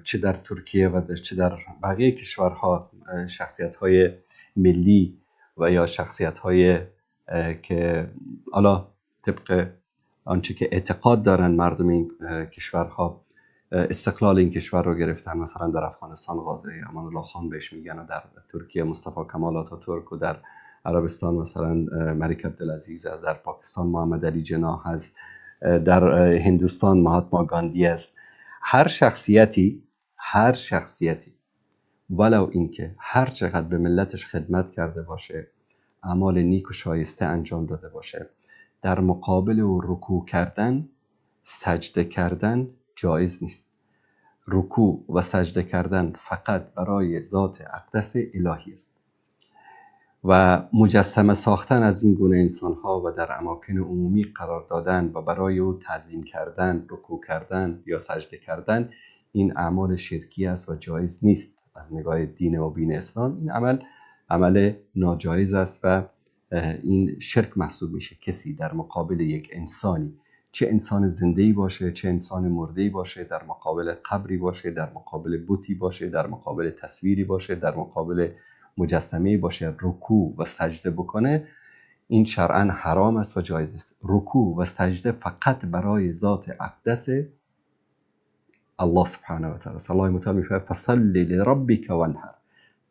چه در ترکیه و چه در بقیه کشورها شخصیت‌های ملی و یا شخصیت‌های که حالا طبق آنچه که اعتقاد دارن مردم این کشورها استقلال این کشور رو گرفتن، مثلا در افغانستان امان الله خان بهش میگن و در ترکیه مصطفی کمال آتاتورک و در عربستان مثلا ملک عبدالعزیز، در پاکستان محمد علی جناح هست، در هندوستان مهاتما گاندی است. هر شخصیتی ولو اینکه هر چقدر به ملتش خدمت کرده باشه، اعمال نیک و شایسته انجام داده باشه، در مقابل او رکوع کردن، سجده کردن جایز نیست. رکوع و سجده کردن فقط برای ذات اقدس الهی است و مجسمه ساختن از این گونه انسان‌ها و در اماکن عمومی قرار دادن و برای او تعظیم کردن، رکوع کردن یا سجده کردن، این اعمال شرکی است و جایز نیست از نگاه دین و بین اسلام. این عمل ناجایز است و این شرک محسوب میشه. کسی در مقابل یک انسانی، چه انسان زنده‌ای باشه چه انسان مرده‌ای باشه، در مقابل قبری باشه، در مقابل بتی باشه، در مقابل تصویری باشه، در مقابل مجسمه‌ای باشه، رکوع و سجده بکنه، این شرعاً حرام است و جایز است. رکوع و سجده فقط برای ذات اقدس الله سبحانه و تعالی. الله متعال میفرماید فصلی لربک وانحر،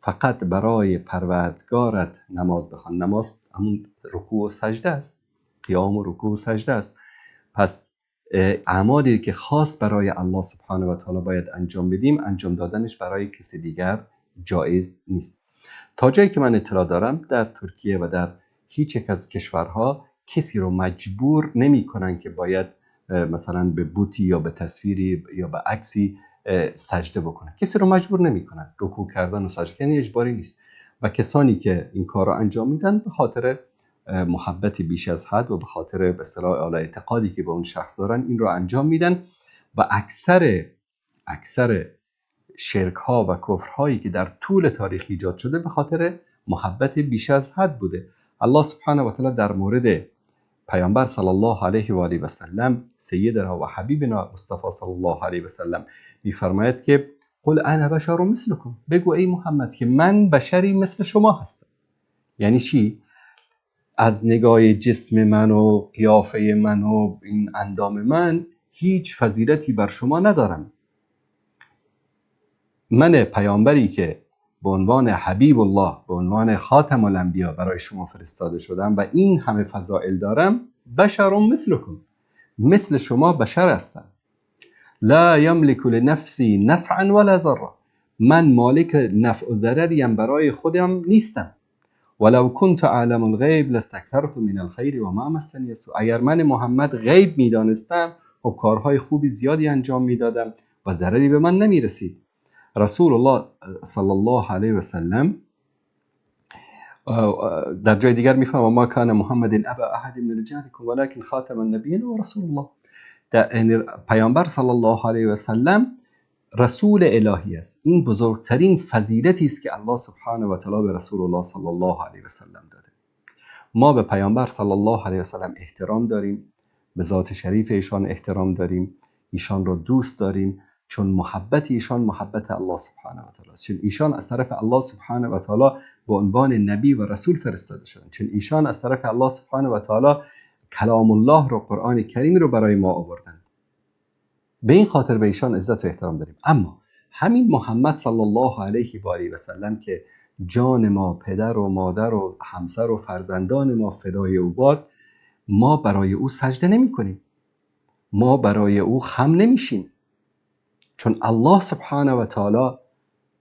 فقط برای پروردگارت نماز بخوان. نماز همون رکوع و سجده است، قیام و رکوع و سجده است. پس اعمالی که خاص برای الله سبحانه و تعالی باید انجام بدیم، انجام دادنش برای کسی دیگر جایز نیست. تا جایی که من اطلاع دارم در ترکیه و در هیچ یک از کشورها کسی رو مجبور نمی کنن که باید مثلا به بوتی یا به تصویری یا به عکسی سجده بکنه. کسی رو مجبور نمی کنن. رکوع کردن و سجده کردن اجباری نیست و کسانی که این کار رو انجام میدن به خاطر محبت بیش از حد و به خاطر به اصطلاح اعلی اعتقادی که به اون شخص دارن این رو انجام میدن و اکثر شرک ها و کفر هایی که در طول تاریخ ایجاد شده به خاطر محبت بیش از حد بوده. الله سبحانه و تعالی در مورد پیامبر صلی الله علیه و آله و سلم، سیدنا و حبیبنا مصطفی صلی الله علیه و سلم میفرماید که قل انا بشر مثلکم، بگو ای محمد که من بشری مثل شما هستم. یعنی چی؟ از نگاه جسم من و قیافه من و این اندام من هیچ فضیلتی بر شما ندارم. من پیامبری که به عنوان حبیب الله، به عنوان خاتم الانبیا برای شما فرستاده شدم و این همه فضائل دارم، بشر مثلکم، مثل شما بشر هستم. لا یملک لنفسی نفعا ولا ضرا، من مالک نفع و ضرریم برای خودم نیستم. ولو كنت اعلم الغیب لاستكثرت من الخیر و ما مسنی السوء، اگر من محمد غیب میدانستم خب کارهای خوبی زیادی انجام میدادم و ضرری به من نمیرسید. رسول الله صلی الله علیه و سلم در جای دیگر میفهمه ما کان محمد ابا احد من رجالکم ولكن خاتم النبیین و رسول الله. پیامبر صلی الله علیه و سلم رسول الهی است. این بزرگترین فضیلتی است که الله سبحانه و تعالی به رسول الله صلی الله علیه و سلم داده. ما به پیامبر صلی الله علیه و سلم احترام داریم، به ذات شریف ایشان احترام داریم، ایشان را دوست داریم، چون محبت ایشان محبت الله سبحانه و تعالی است. چون ایشان از طرف الله سبحانه و تعالی به عنوان نبی و رسول فرستاده شدند. چون ایشان از طرف الله سبحانه و تعالی کلام الله رو، قرآن کریم رو برای ما آوردن. به این خاطر به ایشان عزت و احترام داریم. اما همین محمد صلی الله علیه و آله و سلم که جان ما، پدر و مادر و همسر و فرزندان ما فدای او باد، ما برای او سجده نمی کنیم، ما برای او خم نمیشیم، چون الله سبحانه و تعالی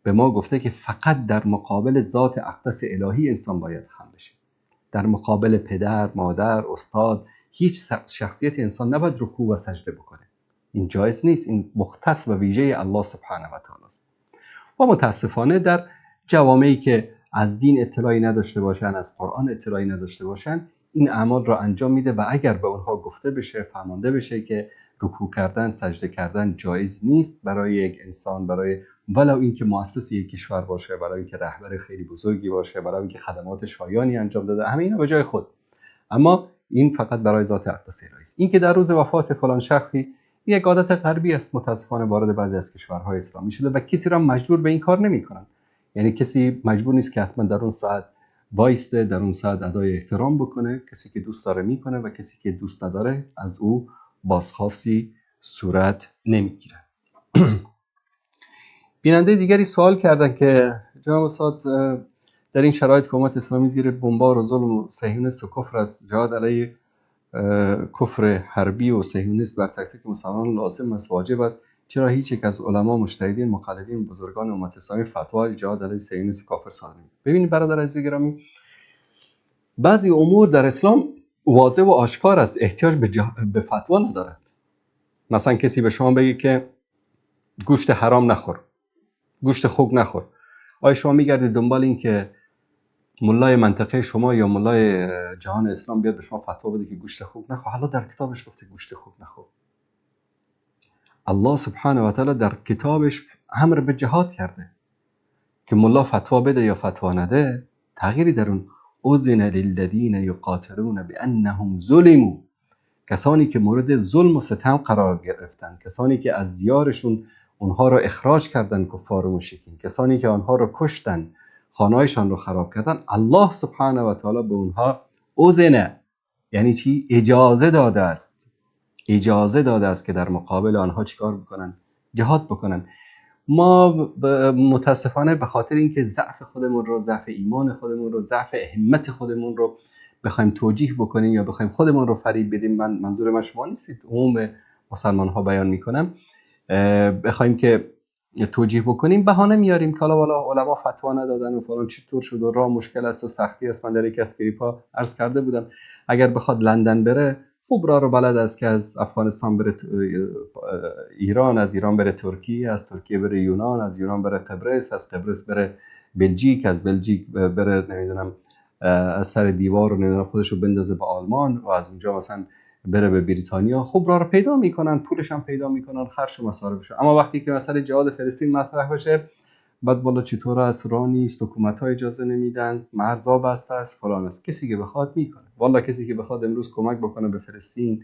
به ما گفته که فقط در مقابل ذات اقدس الهی انسان باید خم بشه. در مقابل پدر، مادر، استاد، هیچ شخصیت انسان نباید رکوع و سجده بکنه. این جایز نیست، این مختص و ویژه الله سبحانه و تعالی است. و متاسفانه در جوامعی که از دین اطلاعی نداشته باشن، از قرآن اطلاعی نداشته باشن، این اعمال را انجام میده و اگر به اونها گفته بشه، فرمانده بشه که رکوع کردن، سجده کردن جایز نیست برای یک انسان، برای ولو اینکه مؤسس یک کشور باشه، برای اینکه رهبر خیلی بزرگی باشه، برای اینکه خدمات شایانی انجام داده، همه اینا به جای خود، اما این فقط برای ذات اقدس الهی است. این که در روز وفات فلان شخصی، یک عادت غربی است، متاسفانه وارد بعضی از کشورهای اسلامی شده و کسی را مجبور به این کار نمی‌کنن. یعنی کسی مجبور نیست که حتما در اون ساعت وایسته، در اون ساعت ادای احترام بکنه. کسی که دوست داره میکنه و کسی که دوست نداره از او بازخواستی صورت نمیگیره. بیننده دیگری سوال کردن که جناب استاد، در این شرایط که امت اسلامی زیر بمبار و ظلم و صهیونیست و کفر است، جهاد علیه کفر حربی و صهیونیست بر تک تک مسلمانان لازم است، واجب است، چرا هیچ یک از علما، مجتهدین، مقلدین، بزرگان امت اسلامی فتوا جهاد علیه صهیونیست کافر صادر نمی‌کنند؟ ببینید برادر عزیز گرامی، بعضی امور در اسلام واضح و آشکار است، احتیاج به فتوا ندارد. مثلا کسی به شما بگه که گوشت حرام نخور، گوشت خوک نخور، آیا شما میگردید دنبال این که ملای منطقه شما یا ملای جهان اسلام بیاد به شما فتوا بده که گوشت خوک نخور؟ حالا در کتابش گفته گوشت خوک نخور. الله سبحانه و تعالی در کتابش امر به جهاد کرده که ملا فتوا بده یا فتوا نده تغییری در اون. اذن للذین یقاتلون بانهم ظلموا، کسانی که مورد ظلم و ستم قرار گرفتن، کسانی که از دیارشون اونها رو اخراج کردن کفار و مشرکین، کسانی که آنها رو کشتن، خانه‌هایشان رو خراب کردن، الله سبحانه و تعالی به اونها اذن، یعنی چی؟ اجازه داده است، اجازه داده است که در مقابل آنها چیکار بکنن؟ جهاد بکنن. ما متاسفانه به خاطر اینکه ضعف خودمون رو، ضعف ایمان خودمون رو، ضعف همت خودمون رو بخوایم توجیه بکنیم یا بخوایم خودمون رو فریب بدیم، منظور من شما نیستید، عموم مسلمان ها بیان میکنم، بخوایم که توجیه بکنیم، بهانه میاریم که حالا علما فتوا ندادن و فلان چطور شد و راه مشکل است و سختی است. من در یک از کلیپ‌ها عرض کرده بودم اگر بخواد لندن بره خوب راه رو بلد است که از افغانستان بره ایران، از ایران بره ترکیه، از ترکیه بره یونان، از یونان بره قبرس، از قبرس بره بلژیک، از بلژیک بره نمیدونم از سر دیوار رو نمیدونم خودش رو بندازه به آلمان و از اونجا مثلا بره به بریتانیا. خوب راه رو پیدا میکنن، پولش هم پیدا میکنن، خرج و مصارفش. اما وقتی که مثلا جهاد فلسطین مطرح بشه، بعد بالا چطور است، راه نیست، حکومت‌ها اجازه نمیدن، مرزها بسته است، فلان است. کسی که بخواد میکنه، والله کسی که بخواد امروز کمک بکنه به فلسطین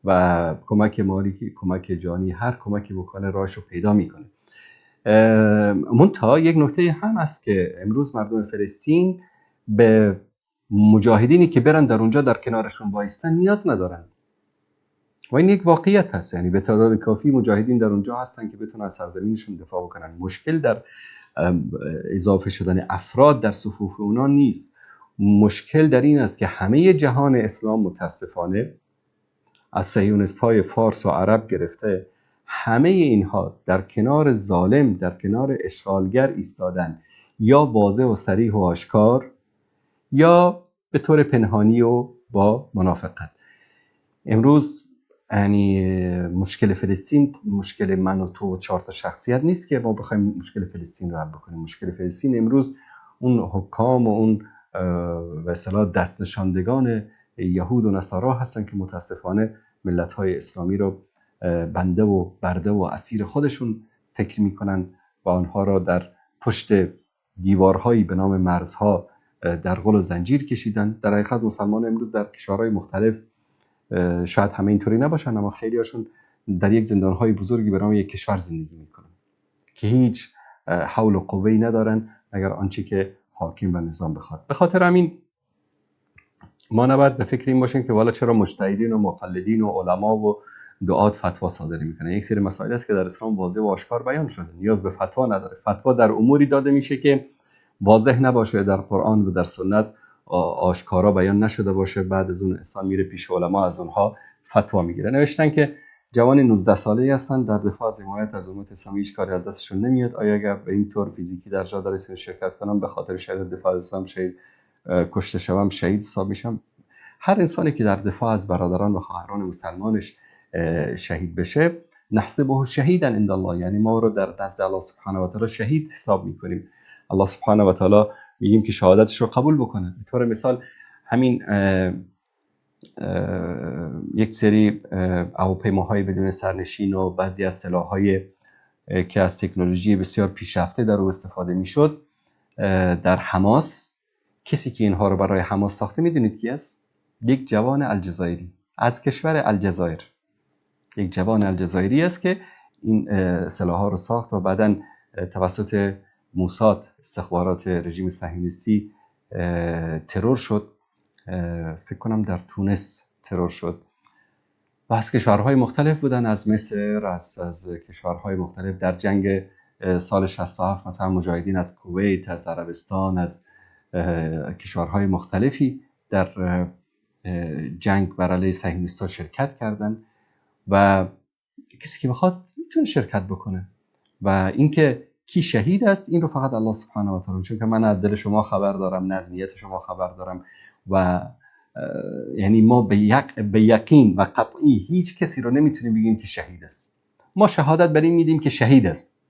و کمک مالی، کمک جانی، هر کمکی بکنه راهش رو پیدا میکنه. منتها یک نکته هم است که امروز مردم فلسطین به مجاهدینی که برن در اونجا در کنارشون وایستن نیاز ندارن و این یک واقعیت هست. یعنی به تعداد کافی مجاهدین در اونجا هستن که بتونن از سرزمینشون دفاع بکنن. مشکل در اضافه شدن افراد در صفوف اونا نیست، مشکل در این است که همه جهان اسلام متاسفانه از صهیونیست های فارس و عرب گرفته، همه اینها در کنار ظالم، در کنار اشغالگر ایستادن، یا واضح و صریح و آشکار یا به طور پنهانی و با منافقت. امروز یعنی مشکل فلسطین مشکل من و تو و 4 تا شخصیت نیست که ما بخوایم مشکل فلسطین رو حل بکنیم. مشکل فلسطین امروز اون حکام و اون به اصطلاح دست نشاندگان یهود و نصارا هستن که متاسفانه ملت‌های اسلامی رو بنده و برده و اسیر خودشون فکر میکنن و آنها را در پشت دیوارهایی به نام مرزها در غل و زنجیر کشیدن. در حقیقت مسلمان امروز در کشورهای مختلف، شاید همه اینطوری نباشن، اما خیلی هاشون در یک زندانهای بزرگی به نام یک کشور زندگی میکنن که هیچ حول و قوه‌ای ندارن مگر آنچه که حاکم و نظام بخواد. به خاطر همین ما نباید به فکر این باشیم که والا چرا مجتهدین و مقلدین و علما و دعات فتوا صادر میکنن. یک سری مسائل است که در اسلام واضح و آشکار بیان شده، نیاز به فتوا نداره. فتوا در اموری داده میشه که واضح نباشه، در قرآن و در سنت آشکارا بیان نشده باشه، بعد از اون انسان میره پیش علما از اونها فتوا میگیره. نوشتن که جوان 19 ساله‌ای هستن، در دفاع از حمایت از امت اسلامی هیچ کاری از دستشون نمیاد. آیا اگر به این طور فیزیکی در جا درس شرکت کنم به خاطر شهادت دفاع از اسلام شهید کشته شوم شهید حساب میشم؟ هر انسانی که در دفاع از برادران و خواهران مسلمانش شهید بشه، نحسبه شهیدا عند الله، یعنی ما رو در نزد الله سبحانه و تعالی شهید حساب میکنیم. الله سبحانه و تعالی میگیم که شهادتش رو قبول بکنه. به طور مثال همین یک سری هواپیماهای بدون سرنشین و بعضی از سلاح‌های که از تکنولوژی بسیار پیشرفته در او استفاده میشد در حماس، کسی که اینها رو برای حماس ساخته میدونید کی است؟ یک جوان الجزایری از کشور الجزایر. یک جوان الجزایری است که این سلاح‌ها رو ساخت و بعداً توسط موساد استخبارات رژیم صهیونیستی ترور شد. فکر کنم در تونس ترور شد و از کشورهای مختلف بودن، از مصر، از کشورهای مختلف. در جنگ سال 67 مثلا مجاهدین از کویت، از عربستان، از کشورهای مختلفی در جنگ بر علیه صهیونیست‌ها شرکت کردن و کسی که بخواد میتونه شرکت بکنه. و اینکه کی شهید است این رو فقط الله سبحانه و تعالی، چون که من از دل شما خبر دارم، نه از نیت شما خبر دارم و یعنی ما به یقین و قطعی هیچ کسی رو نمیتونیم بگیم که شهید است. ما شهادت بر این میدیم که شهید است،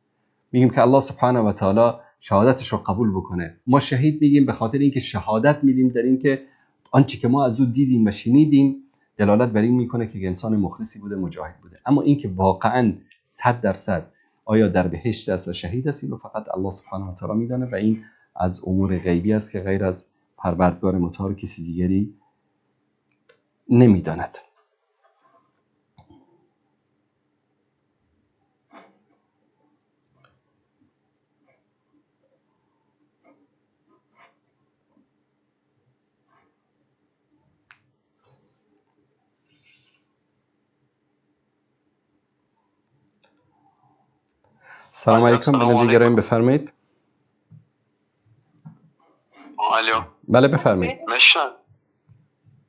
میگیم که الله سبحانه و تعالی شهادتش رو قبول بکنه. ما شهید میگیم به خاطر اینکه شهادت میدیم در این که آنچه که ما از او دیدیم و شنیدیم دلالت بر این میکنه که انسان مخلصی بوده، مجاهد بوده. اما اینکه واقعا 100% آیا در بهشت است و شهید است، این رو فقط الله سبحانه و تعالی میدونه و این از امور غیبی است که غیر از پروردگار متعال کسی دیگری نمیداند. سلام علیکم، بیننده گرامی بفرمایید. الو. بله بفرمایید. میشن.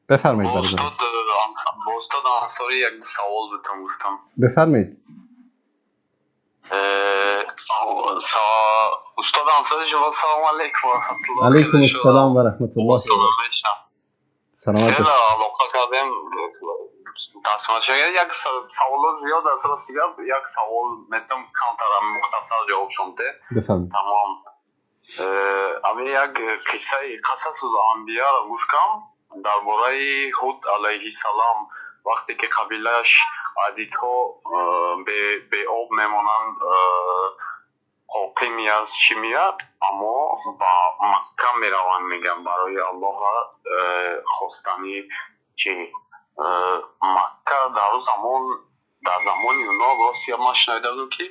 بفرمایید برادر. استاد انصاری یک سوال بهتون گفتم. بفرمایید. استاد انصاری جواب سلام علیکم و رحمت الله. علیکم السلام و رحمت الله. سلامت خیلی علاقه کردم تصمیم شد یک سوال زیاد است، راست یک سوال میتونم کامتر مختصر جواب شده. بفرمایید. تمام. اما یک قصص الانبیا را گفتم درباره هود علیه السلام، وقتی که قبیله‌اش عادی‌ها به آب میمانند، حاکمی از چی میاد، اما با مکه میروند، میگن برای الله خواستنی چی مکه در زمان اونا راستی ما شنیده بودم که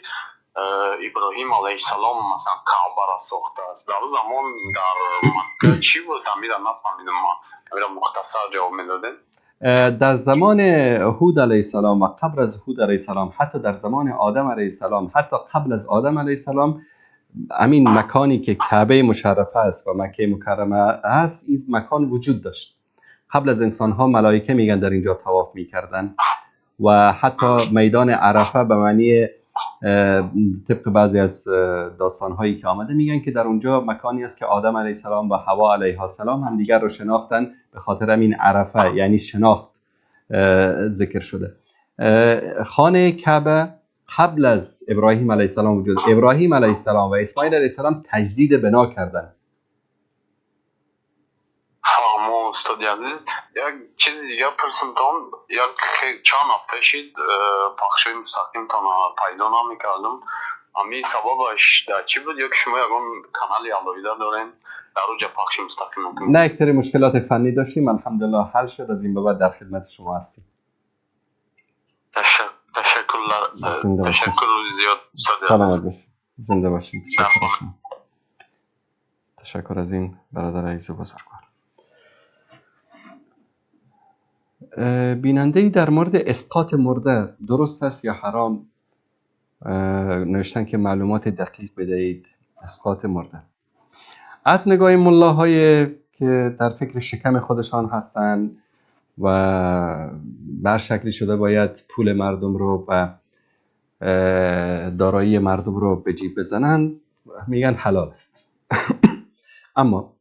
ابراهیم علیه السلام مثلا کعبه را ساخته است. در زمان در مکه چی بود امیرا نفهمیدم، ما امیرا مختصر جواب میدادن. در زمان هود علیه السلام و قبل از هود علیه السلام، حتی در زمان آدم علیه السلام، حتی قبل از آدم علیه السلام، همین مکانی که کعبه مشرفه است و مکه مکرمه است، این مکان وجود داشت. قبل از انسان ها ملائکه میگن در اینجا طواف میکردن و حتی میدان عرفه به معنی طبق بعضی از داستان هایی که آمده میگن که در اونجا مکانی است که آدم علیه السلام و حوا علیها السلام هم دیگر رو شناختن، به خاطر همین عرفه یعنی شناخت ذکر شده. خانه کعبه قبل از ابراهیم علیه السلام وجود. ابراهیم علیه السلام و اسماعیل علیه السلام تجدید بنا کردن. اما استاد عزیز یک چیز دیگه پرسنتان، یک چند هفته شد پخش مستقیم تا پیدا نمیکردم. امی سببش در چی بود؟ یک شما یکون کانالی علایده دارین در اوجه پخش مستقیم ممکن؟ نه، یک سری مشکلات فنی داشتیم، الحمدلله حل شد. از این به بعد در خدمت شما هستیم. تشکر زیاد. سلامت باشید. زنده باشید. تشکر از این برادر عزیز و بزرگوار. بیننده‌ای در مورد اسقاط مرده درست است یا حرام نوشتن که معلومات دقیق بدهید. اسقاط مرده، از نگاه ملاهای که در فکر شکم خودشان هستن و بر شکلی شده باید پول مردم رو و دارایی مردم رو به جیب بزنن، میگن حلال است. اما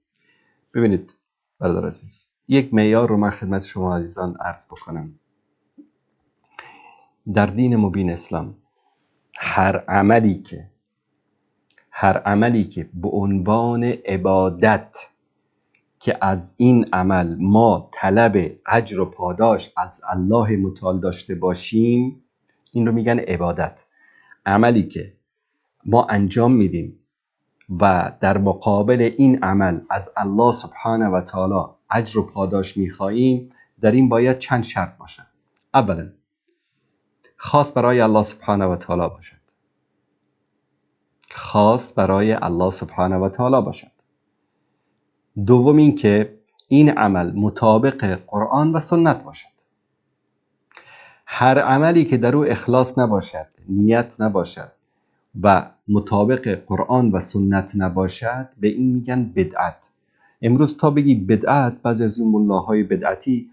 ببینید برادر عزیز، یک معیار رو من خدمت شما عزیزان عرض بکنم. در دین مبین اسلام هر عملی که به عنوان عبادت که از این عمل ما طلب اجر و پاداش از الله متعال داشته باشیم، این رو میگن عبادت. عملی که ما انجام میدیم و در مقابل این عمل از الله سبحانه و تعالی اجر و پاداش میخواییم، در این باید چند شرط باشد. اولا خاص برای الله سبحانه و تعالی باشد. دوم این که این عمل مطابق قرآن و سنت باشد. هر عملی که در او اخلاص نباشد، نیت نباشد و مطابق قرآن و سنت نباشد، به این میگن بدعت. امروز تا بگی بدعت، بعضی از این ملاهای بدعتی،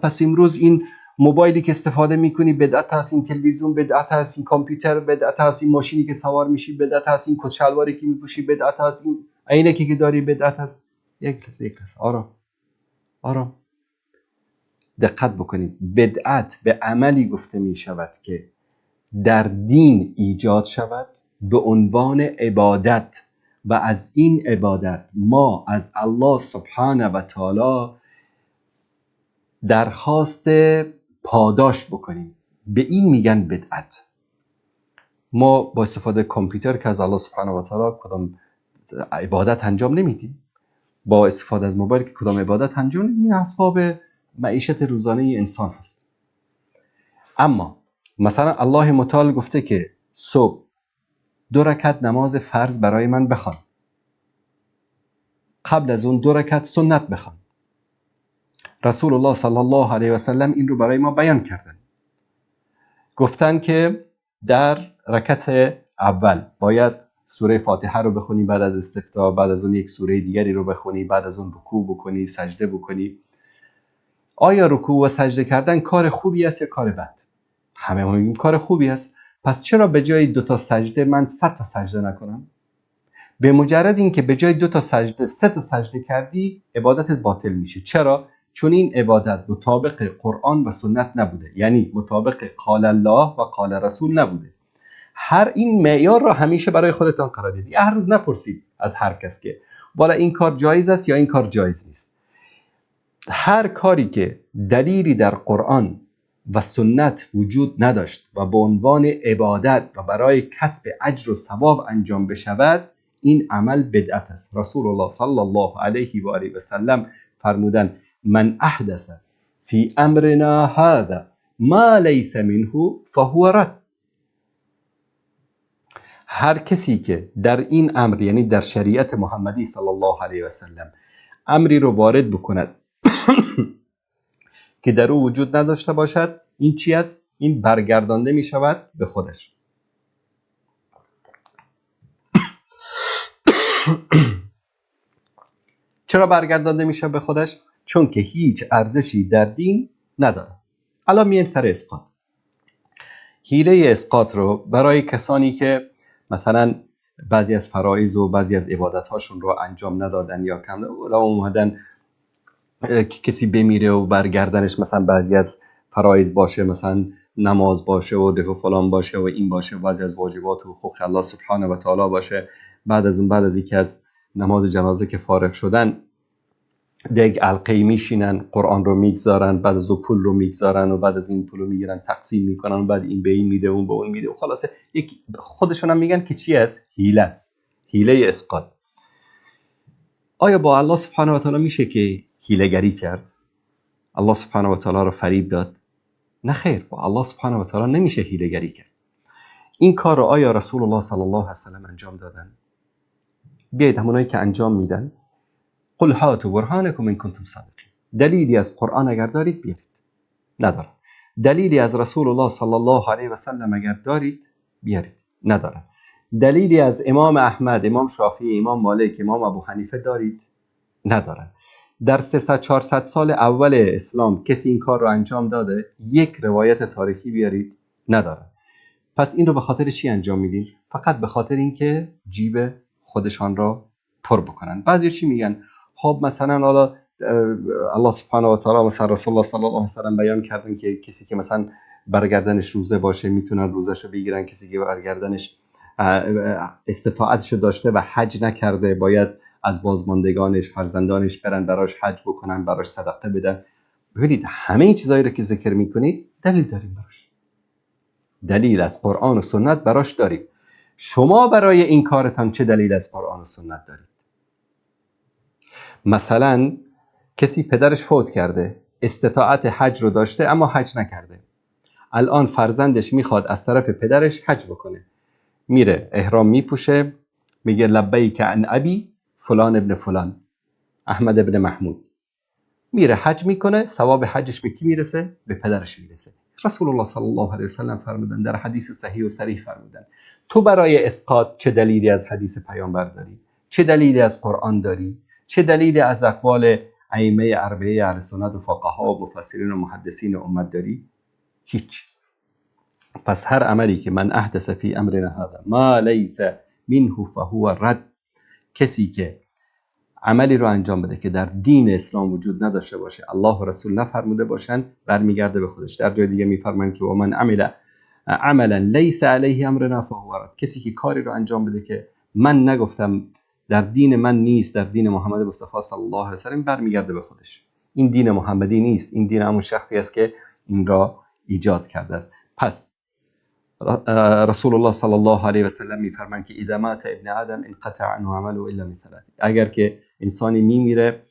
پس امروز این موبایلی که استفاده میکنی بدعت هست، این تلویزیون بدعت هست، این کامپیوتر بدعت هست، این ماشینی که سوار میشی بدعت هست، این کت شلواری که میپوشی بدعت هست، این عینکی که داری بدعت هست. یک لحظه آرام دقت بکنید. بدعت به عملی گفته میشود که در دین ایجاد شود به عنوان عبادت و از این عبادت ما از الله سبحانه و تعالی درخواست پاداش بکنیم، به این میگن بدعت. ما با استفاده کامپیوتر که از الله سبحانه و تعالی کدام عبادت انجام نمیدیم، با استفاده از موبایل که کدام عبادت انجام نمیدیم، این اسباب معیشت روزانه انسان هست. اما مثلا الله متعال گفته که صبح 2 رکعت نماز فرض برای من بخوان، قبل از اون 2 رکعت سنت بخوان. رسول الله صلی الله علیه و سلم این رو برای ما بیان کردن. گفتن که در رکعت اول باید سوره فاتحه رو بخونی، بعد از استفتاح، بعد از اون یک سوره دیگری رو بخونی، بعد از اون رکوع بکنی، سجده بکنی. آیا رکوع و سجده کردن کار خوبی است یا کار بد؟ همه ما میگیم کار خوبی است. پس چرا به جای 2 تا سجده من 100 تا سجده نکنم؟ به مجرد این که به جای 2 تا سجده 3 تا سجده کردی، عبادتت باطل میشه. چرا؟ چون این عبادت مطابق قرآن و سنت نبوده، یعنی مطابق قال الله و قال رسول نبوده. هر این معیار را همیشه برای خودتان قرار بدید. هر روز نپرسید از هر کس که والا این کار جایز است یا این کار جایز نیست. هر کاری که دلیلی در قرآن و سنت وجود نداشت و به عنوان عبادت و برای کسب اجر و ثواب انجام بشود، این عمل بدعت است. رسول الله صلی الله علیه و آله و سلم فرمودن من احدث فی امرنا هذا ما لیس منه فهو رد. هر کسی که در این امر، یعنی در شریعت محمدی صلی الله علیه و سلم، امری رو وارد بکند که در او وجود نداشته باشد، این چی است؟ این برگردانده می شود به خودش. چرا برگردانده می شود به خودش؟ چون که هیچ ارزشی در دین نداره. الان میایم سر اسقاط. حیله اسقاط رو برای کسانی که مثلا بعضی از فرایض و بعضی از عبادت هاشون رو انجام ندادن یا کم اومدن کسی بمیره و برگردنش مثلا بعضی از فرایض باشه، مثلا نماز باشه و ده و فلان باشه و این باشه، بعضی از واجبات و حقوق الله سبحانه و تعالی باشه. بعد از اینکه از نماز جنازه که فارغ شدن دیگه علقه میشینن، قرآن رو میگذارن، بعد از اون پول رو میگذارن و بعد از این پول رو میگیرن تقسیم میکنن و بعد این به این میده اون به اون میده و خلاصه یک خودشون هم میگن که چی است؟ حیله است، حیله اسقاط. آیا با الله سبحانه و تعالی میشه که حیله‌گری کرد؟ الله سبحانه و تعالی رو فریب داد؟ نه خیر، با الله سبحانه و تعالی نمیشه حیله‌گری کرد. این کار رو آیا رسول الله صلی الله علیه و سلم انجام دادن؟ بیایید همونایی که انجام میدن، قل هاتوا برهانکم ان کنتم صادقین. دلیلی از قرآن اگر دارید بیارید. نداره. دلیلی از رسول الله صلی الله علیه و سلم اگر دارید بیارید. نداره. دلیلی از امام احمد، امام شافعی، امام مالک، امام ابو حنیفه دارید؟ ندارن. در 300-400 سال اول اسلام کسی این کار رو انجام داده؟ یک روایت تاریخی بیارید؟ ندارن. پس این رو به خاطر چی انجام میدین؟ فقط به خاطر اینکه جیب خودشان را پر بکنن. بعضی چی میگن؟ خب مثلا حالا الله سبحانه و تعالی مثلا رسول الله صلی الله علیه و سلم بیان کردن که کسی که مثلا برگردنش روزه باشه میتونن روزهشو بگیرن، کسی که برگردنش استطاعتشو داشته و حج نکرده باید از بازماندگانش، فرزندانش برن براش حج بکنن، براش صدقه بدن. ببینید همه این چیزایی رو که ذکر میکنید دلیل داریم براش، دلیل از قرآن و سنت براش داریم. شما برای این کارتان چه دلیل از قرآن و سنت دارید؟ مثلا کسی پدرش فوت کرده، استطاعت حج رو داشته اما حج نکرده، الان فرزندش میخواد از طرف پدرش حج بکنه، میره احرام میپوشه، میگه لبیک عن ابی فلان ابن فلان، احمد ابن محمود، میره حج میکنه، ثواب حجش به کی میرسه؟ به پدرش میرسه. رسول الله صلی الله علیه و سلم فرمودن، در حدیث صحیح و صریح فرمودن، تو برای اسقاط چه دلیلی از حدیث پیامبر داری؟ چه دلیلی از قرآن داری؟ چه دلیلی از اقوال ائمه اربعه اهل سنت و فقها و مفسرین و محدثین امت داری؟ هیچ. پس هر عملی که من احدث فی امرنا هذا ما لیس منه فهو رد، کسی که عملی رو انجام بده که در دین اسلام وجود نداشته باشه، الله و رسول نفرموده باشن، برمیگرده به خودش. در جای دیگه میفرمان که و من عمل عملا لیس علیه امرنا فهو رد، کسی که کاری رو انجام بده که من نگفتم، در دین من نیست، در دین محمد مصطفی صلی الله علیه و سلم، برمیگرده به خودش. این دین محمدی نیست، این دین همون شخصی است که این را ایجاد کرده است. پس رسول الله صلی الله علیه و سلم میفرمان که اذا مات ابن آدم انقطع عنه عمله الا من ثلاث، اگر که انسانی میمیره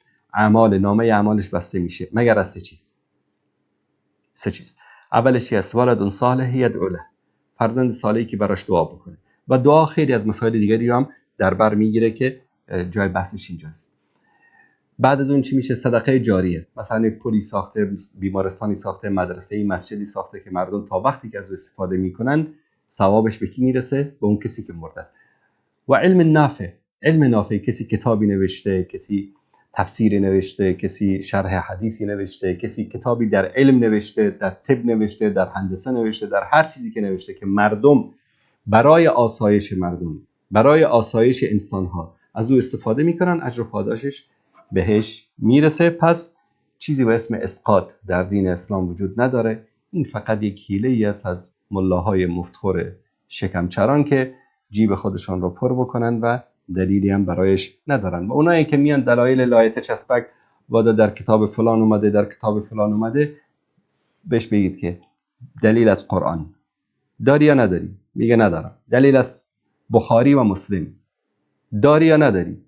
نامه اعمالش بسته میشه مگر از سه چیز. اولش است ولد صالح یدعو له، فرزند صالحی که براش دعا بکنه، و دعا خیلی از مسائل دیگری رو هم در بر میگیره که جای بحثش اینجاست. بعد از اون چی میشه؟ صدقه جاریه، مثلا پلی ساخته، بیمارستانی ساخته، مدرسه‌ای، مسجدی ساخته که مردم تا وقتی که از استفاده میکنن ثوابش به کی میرسه؟ به اون کسی که مرده است. و علم نافع، کسی کتابی نوشته، کسی تفسیری نوشته، کسی شرح حدیثی نوشته، کسی کتابی در علم نوشته، در طب نوشته، در هندسه نوشته، در هر چیزی که نوشته که مردم برای آسایش مردم، برای آسایش انسانها از او استفاده میکنن، اجر و پاداشش بهش میرسه. پس چیزی به اسم اسقاط در دین اسلام وجود نداره. این فقط یک حیله‌ای است از ملاهای مفتخور شکمچران که جیب خودشان رو پر بکنن و دلیلی هم برایش ندارن. و اونایی که میان دلایل لایت چسبک وادا در کتاب فلان اومده، در کتاب فلان اومده، بهش بگید که دلیل از قرآن داری یا نداری؟ میگه ندارم. دلیل از بخاری و مسلم داری یا نداری؟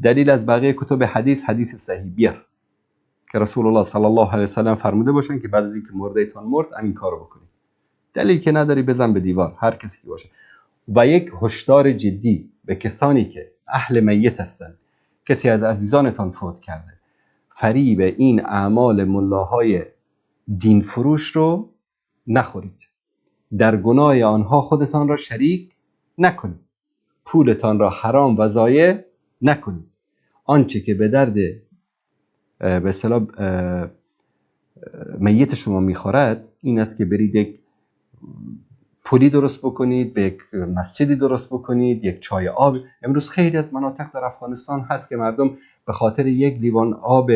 دلیل از بقیه کتب حدیث صحیح بیار که رسول الله صلی الله علیه و سلم فرموده باشن که بعد از اینکه مرده‌تان مرد همین کارو بکنید. دلیل که نداری بزن به دیوار، هر کسی که باشه. و یک هشدار جدی به کسانی که اهل میت هستند، کسی از عزیزانتان فوت کرده، فریب این اعمال ملاهای دین فروش رو نخورید، در گناه آنها خودتان را شریک نکنید، پولتان را حرام و ضایع نکنید. آنچه که به درد به اصطلاح میت شما میخورد این است که برید یک پلی درست بکنید، به یک مسجدی درست بکنید، یک چای آب. امروز خیلی از مناطق در افغانستان هست که مردم به خاطر یک لیوان آب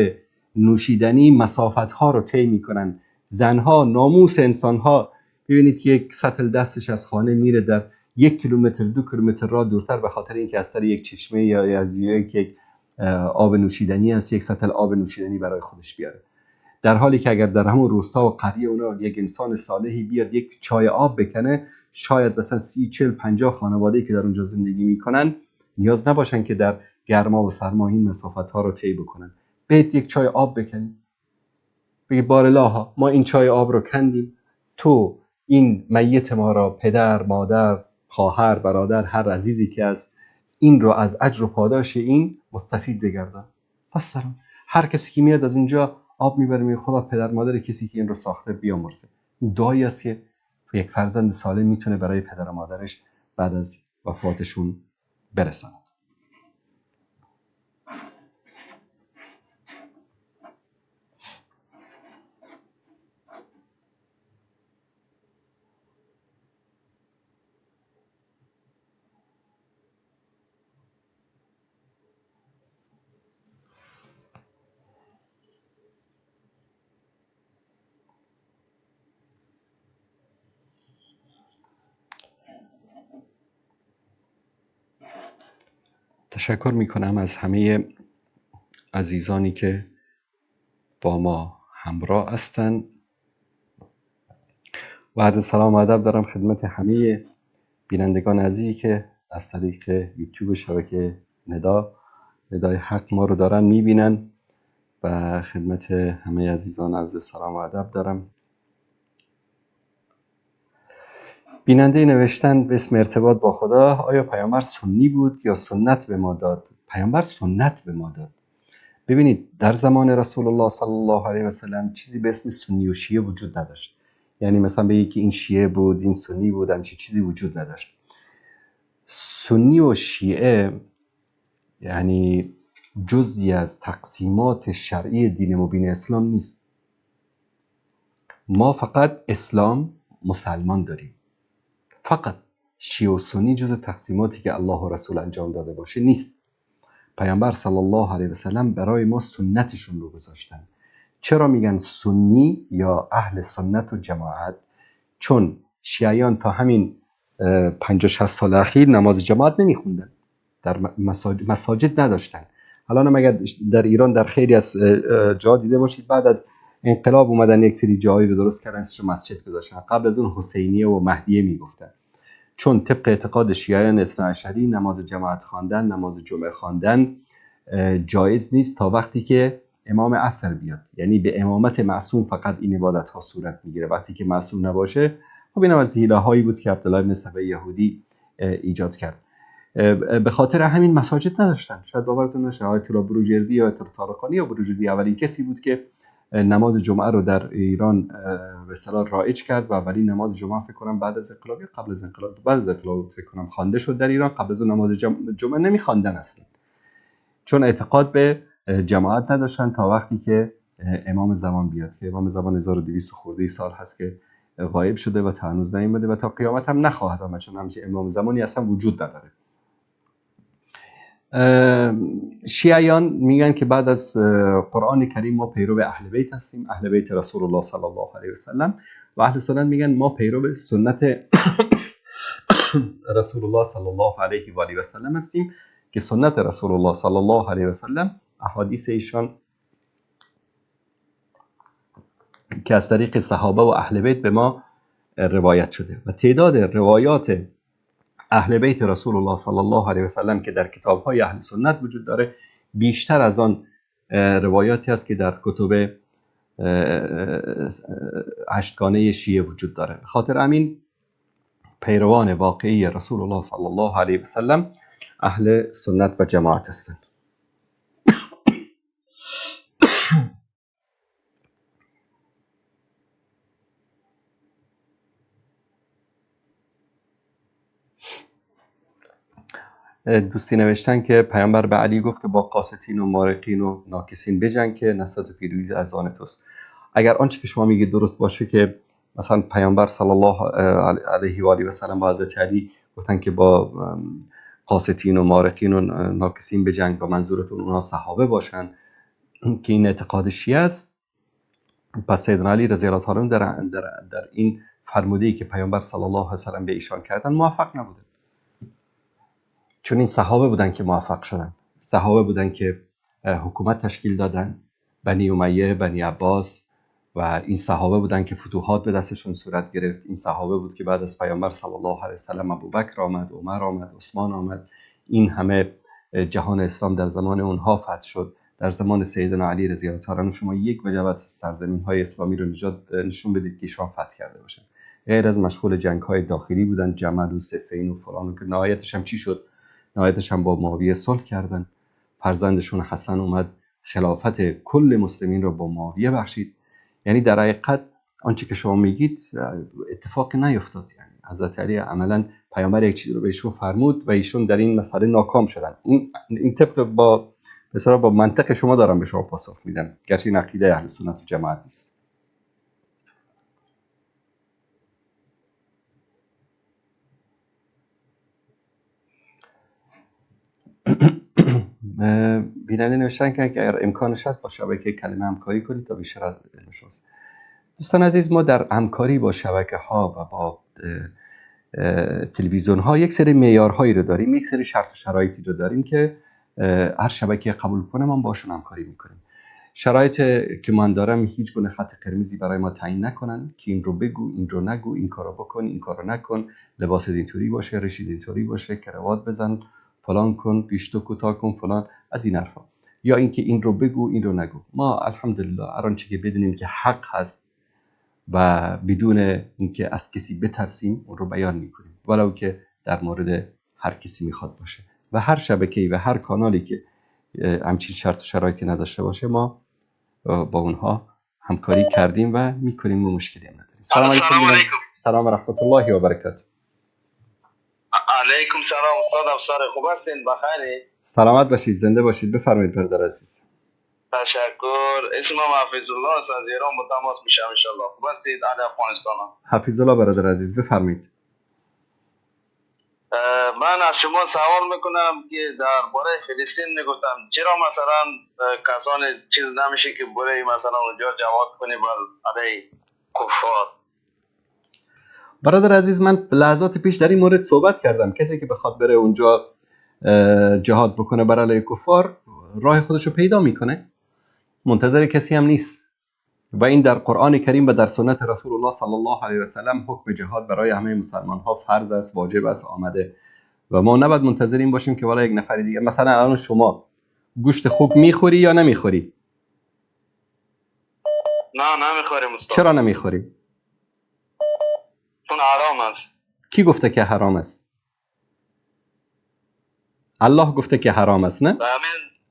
نوشیدنی مسافت‌ها رو طی میکنن. زنها، ناموس انسانها، ببینید که یک سطل دستش از خانه میره در 1 کیلومتر 2 کیلومتر راه دورتر به خاطر اینکه از سر یک چشمه یا از یک آب نوشیدنی است یک سطل آب نوشیدنی برای خودش بیاره، در حالی که اگر در همون روستا و قریه اونا یک انسان صالحی بیاد یک چای آب بکنه، شاید مثلا 30 40 50 خانواده‌ای که در اونجا زندگی میکنن نیاز نباشن که در گرما و سرما این مسافت‌ها رو طی بکنن. بیت یک چای آب بکنید، بگی بارالله ما این چای آب رو کندیم، تو این میت ما را، پدر، مادر، خواهر، برادر، هر عزیزی که از این رو از اجر و پاداش این مستفید بگردن. پس سلام، هر کسی که میاد از اونجا آب میبره، میگه خدا پدر مادر کسی که این رو ساخته بیامرزه. این دعایی است که یک فرزند سالم میتونه برای پدر و مادرش بعد از وفاتشون برساند. تشکر میکنم از همه عزیزانی که با ما همراه هستند و عرض سلام و ادب دارم خدمت همه بینندگان عزیزی که از طریق یوتیوب شبکه ندای حق ما رو دارن میبینن و خدمت همه عزیزان عرض سلام و ادب دارم. بیننده نوشتن به اسم ارتباط با خدا: آیا پیامبر سنی بود یا سنت به ما داد؟ پیامبر سنت به ما داد. ببینید در زمان رسول الله صلی الله علیه و سلم چیزی به اسم سنی و شیعه وجود نداشت. یعنی مثلا بگی که این شیعه بود این سنی بود، همچین چیزی وجود نداشت. سنی و شیعه یعنی جزئی از تقسیمات شرعی دین مبین اسلام نیست. ما فقط اسلام مسلمان داریم. فقط شیعه و سنی جز تقسیماتی که الله و رسول انجام داده باشه نیست. پیامبر صلی الله علیه و سلم برای ما سنتشون رو گذاشتن. چرا میگن سنی یا اهل سنت و جماعت؟ چون شیعیان تا همین 50-60 سال اخیر نماز جماعت نمیخوندن، در مساجد نداشتن. الان اگر در ایران در خیلی از جا دیده باشید بعد از انقلاب اومدن یک سری جایی رو درست کردن اسمش مسجد گذاشتن. قبل از اون حسینیه و مهدیه میگفتن، چون طبق اعتقاد شیعیان اثناعشری نماز جماعت خواندن، نماز جمعه خواندن جایز نیست تا وقتی که امام عصر بیاد. یعنی به امامت معصوم فقط این عبادت ها صورت میگیره. وقتی که معصوم نباشه، خب این از حیله هایی بود که عبدالله بن سبع یهودی ایجاد کرد. به خاطر همین مساجد نداشتن. شاید باورتون نشه آیت الله بروجردی یا آیت الله طارقانی یا بروجردی اولین کسی بود که نماز جمعه رو در ایران به اصطلاح رایج کرد و اولین نماز جمعه فکر کنم بعد از انقلاب یا قبل از انقلاب، بعد از انقلاب فکر کنم خوانده شد در ایران. قبل از اون نماز جمعه نمی‌خواندن اصلا، چون اعتقاد به جماعت نداشتن تا وقتی که امام زمان بیاد، که امام زمان 1200 خورده سال هست که غایب شده و تا هنوز نیامده و تا قیامت هم نخواهد آمد، چون همچین امام زمانی اصلا وجود نداره. شیعیان میگن که بعد از قرآن کریم ما پیرو اهل بیت هستیم، اهل بیت رسول الله صلی الله علیه و سلم، و اهل سنت میگن ما پیرو سنت رسول الله صلی الله علیه و آله و سلم هستیم، که سنت رسول الله صلی الله علیه و سلم احادیث ایشان که از طریق صحابه و اهل بیت به ما روایت شده و تعداد روایات اهل بیت رسول الله صلی الله علیه و سلم که در کتاب‌های اهل سنت وجود داره بیشتر از آن روایاتی است که در کتب هشتگانه شیعه وجود داره. به خاطر همین پیروان واقعی رسول الله صلی الله علیه و سلم اهل سنت و جماعت هستند. دوستی نوشتن که پیامبر به علی گفت که با قاسطین و مارقین و ناکسین بجنگ که نصرت و پیروزی از آن توست. اگر آنچه که شما میگید درست باشه که مثلا پیامبر صلی الله علیه و آله و سلم با حضرت علی گفتن که با قاسطین و مارقین و ناکسین بجنگ و منظورتون اونها صحابه باشن، که این اعتقاد شیعه است، پس سیدنا علی رضی الله عنه در این فرموده‌ای که پیامبر صلی الله علیه و سلم به ایشان کردن موفق نبوده، چون این صحابه بودن که موفق شدن، صحابه بودن که حکومت تشکیل دادن، بنی امیه، بنی عباس، و این صحابه بودن که فتوحات به دستشون صورت گرفت. این صحابه بود که بعد از پیامبر صلی الله علیه و سلم ابوبکر آمد، عمر آمد، عثمان آمد. این همه جهان اسلام در زمان اونها فتح شد. در زمان سیدنا علی رضی الله عنه شما یک وجبت سرزمین‌های اسلامی رو نشون بدید که ایشان فتح کرده باشن، غیر از مشغول جنگ‌های داخلی بودن، جمل و صفین و فلان، که نهایتش هم چی شد؟ نهایتش هم با معاویه صلح کردن. فرزندشون حسن اومد خلافت کل مسلمین رو با معاویه بخشید. یعنی در حقیقت آنچه که شما میگید اتفاقی نیفتاد. یعنی حضرت علی عملا پیامبر یک چیز رو بهشون فرمود و ایشون در این مسئله ناکام شدن. این طبق با مثلا با منطق شما دارم به شما پاسخ میدم، گرچه این عقیده اهل سنت و جماعت نیست. بیننده نوشتن که اگر امکانش هست با شبکه کلمه همکاری کنید تا بیشتر از علم شماست. دوستان عزیز، ما در همکاری با شبکه ها و با تلویزیون ها یک سری معیارهایی رو داریم، یک سری شرط و شرایطی رو داریم که هر شبکه قبول کنه ما باشون همکاری میکنیم. شرایط که من دارم هیچ گونه خط قرمزی برای ما تعیین نکنن که این رو بگو، این رو نگو، این کارو بکن، این کارو نکن، لباس اینطوری باشه، رشید اینطوری باشه، کراوات بزن، فلان کن، پیشتو کوتاه کن، فلان، از این حرفا. یا اینکه این رو بگو، این رو نگو. ما الحمدلله هر آنچه که بدونیم که حق هست و بدون اینکه از کسی بترسیم اون رو بیان میکنیم، ولو که در مورد هر کسی میخواد باشه. و هر شبکه‌ای و هر کانالی که همچین شرط و شرایطی نداشته باشه ما با اونها همکاری کردیم و میکنیم و مشکلی هم نداریم. سلام علیکم. سلام و رحمت الله و برکاته. علیکم سلام استاد افسر، خوب هستین؟ بخیری؟ سلامت باشید، زنده باشید. بفرمایید برادر عزیز. تشکر. اسمم حفیظ الله است، از ایران با تماس میشم ان شاء الله. خوب هستید؟ اهل افغانستان. حفیظ الله برادر عزیز، بفرمایید. من از شما سوال میکنم که درباره فلسطین میگفتم چرا مثلا کسان چیز نمیشه که برای مثلا اونجا جواد کنی بر علیه کفار؟ برادر عزیز، من لحظات پیش در این مورد صحبت کردم. کسی که بخواد بره اونجا جهاد بکنه بر علیه کفار راه خودشو پیدا میکنه، منتظر کسی هم نیست. و این در قرآن کریم و در سنت رسول الله صلی الله علیه و سلم حکم جهاد برای همه مسلمان ها فرض است، واجب است، آمده. و ما نباید منتظر این باشیم که والا یک نفر دیگه، مثلا الان شما گوشت خوک میخوری یا نمیخوری؟ نه نمیخوریم استاد. چرا نمیخوری؟ چون حرام است. کی گفته که حرام است؟ الله گفته که حرام است، نه؟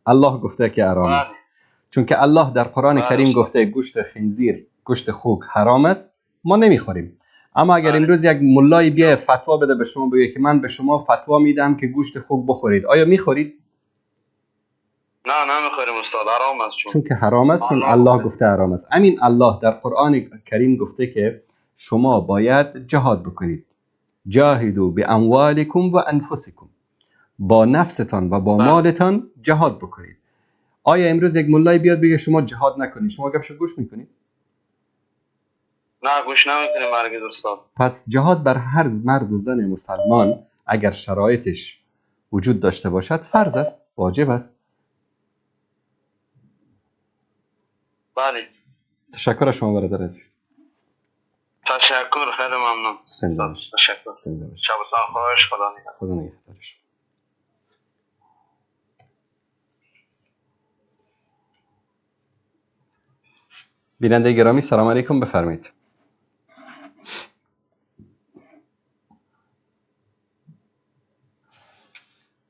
الله گفته که حرام است. چون که الله در قرآن کریم گفته گوشت خنزیر، گوشت خوک حرام است، ما نمیخوریم. اما اگر امروز یک ملای بیای فتوا بده به شما، بگه که من به شما فتوا میدم که گوشت خوک بخورید، آیا میخورید؟ نه نمیخوریم استاد، حرام است. چون که حرام است، چون الله گفته حرام است. همین الله در قرآن کریم گفته که شما باید جهاد بکنید. جاهدوا باموالکم و انفسکم، با نفستان و با مالتان جهاد بکنید. آیا امروز یک ملای بیاد بگه شما جهاد نکنید، شما گپشو گوش میکنید؟ نه گوش نمیکنیم هرگز استاد. پس جهاد بر هر مرد و زن مسلمان اگر شرایطش وجود داشته باشد فرض است، واجب است. بله. تشکر از شما برادر عزیز. تشکر، خیلی ممنون. زنده باشید. تشکر. زنده باشید. شبتان خوش. خدا نگهدار. خدا نگهدارش. بیننده گرامی سلام علیکم، بفرمایید.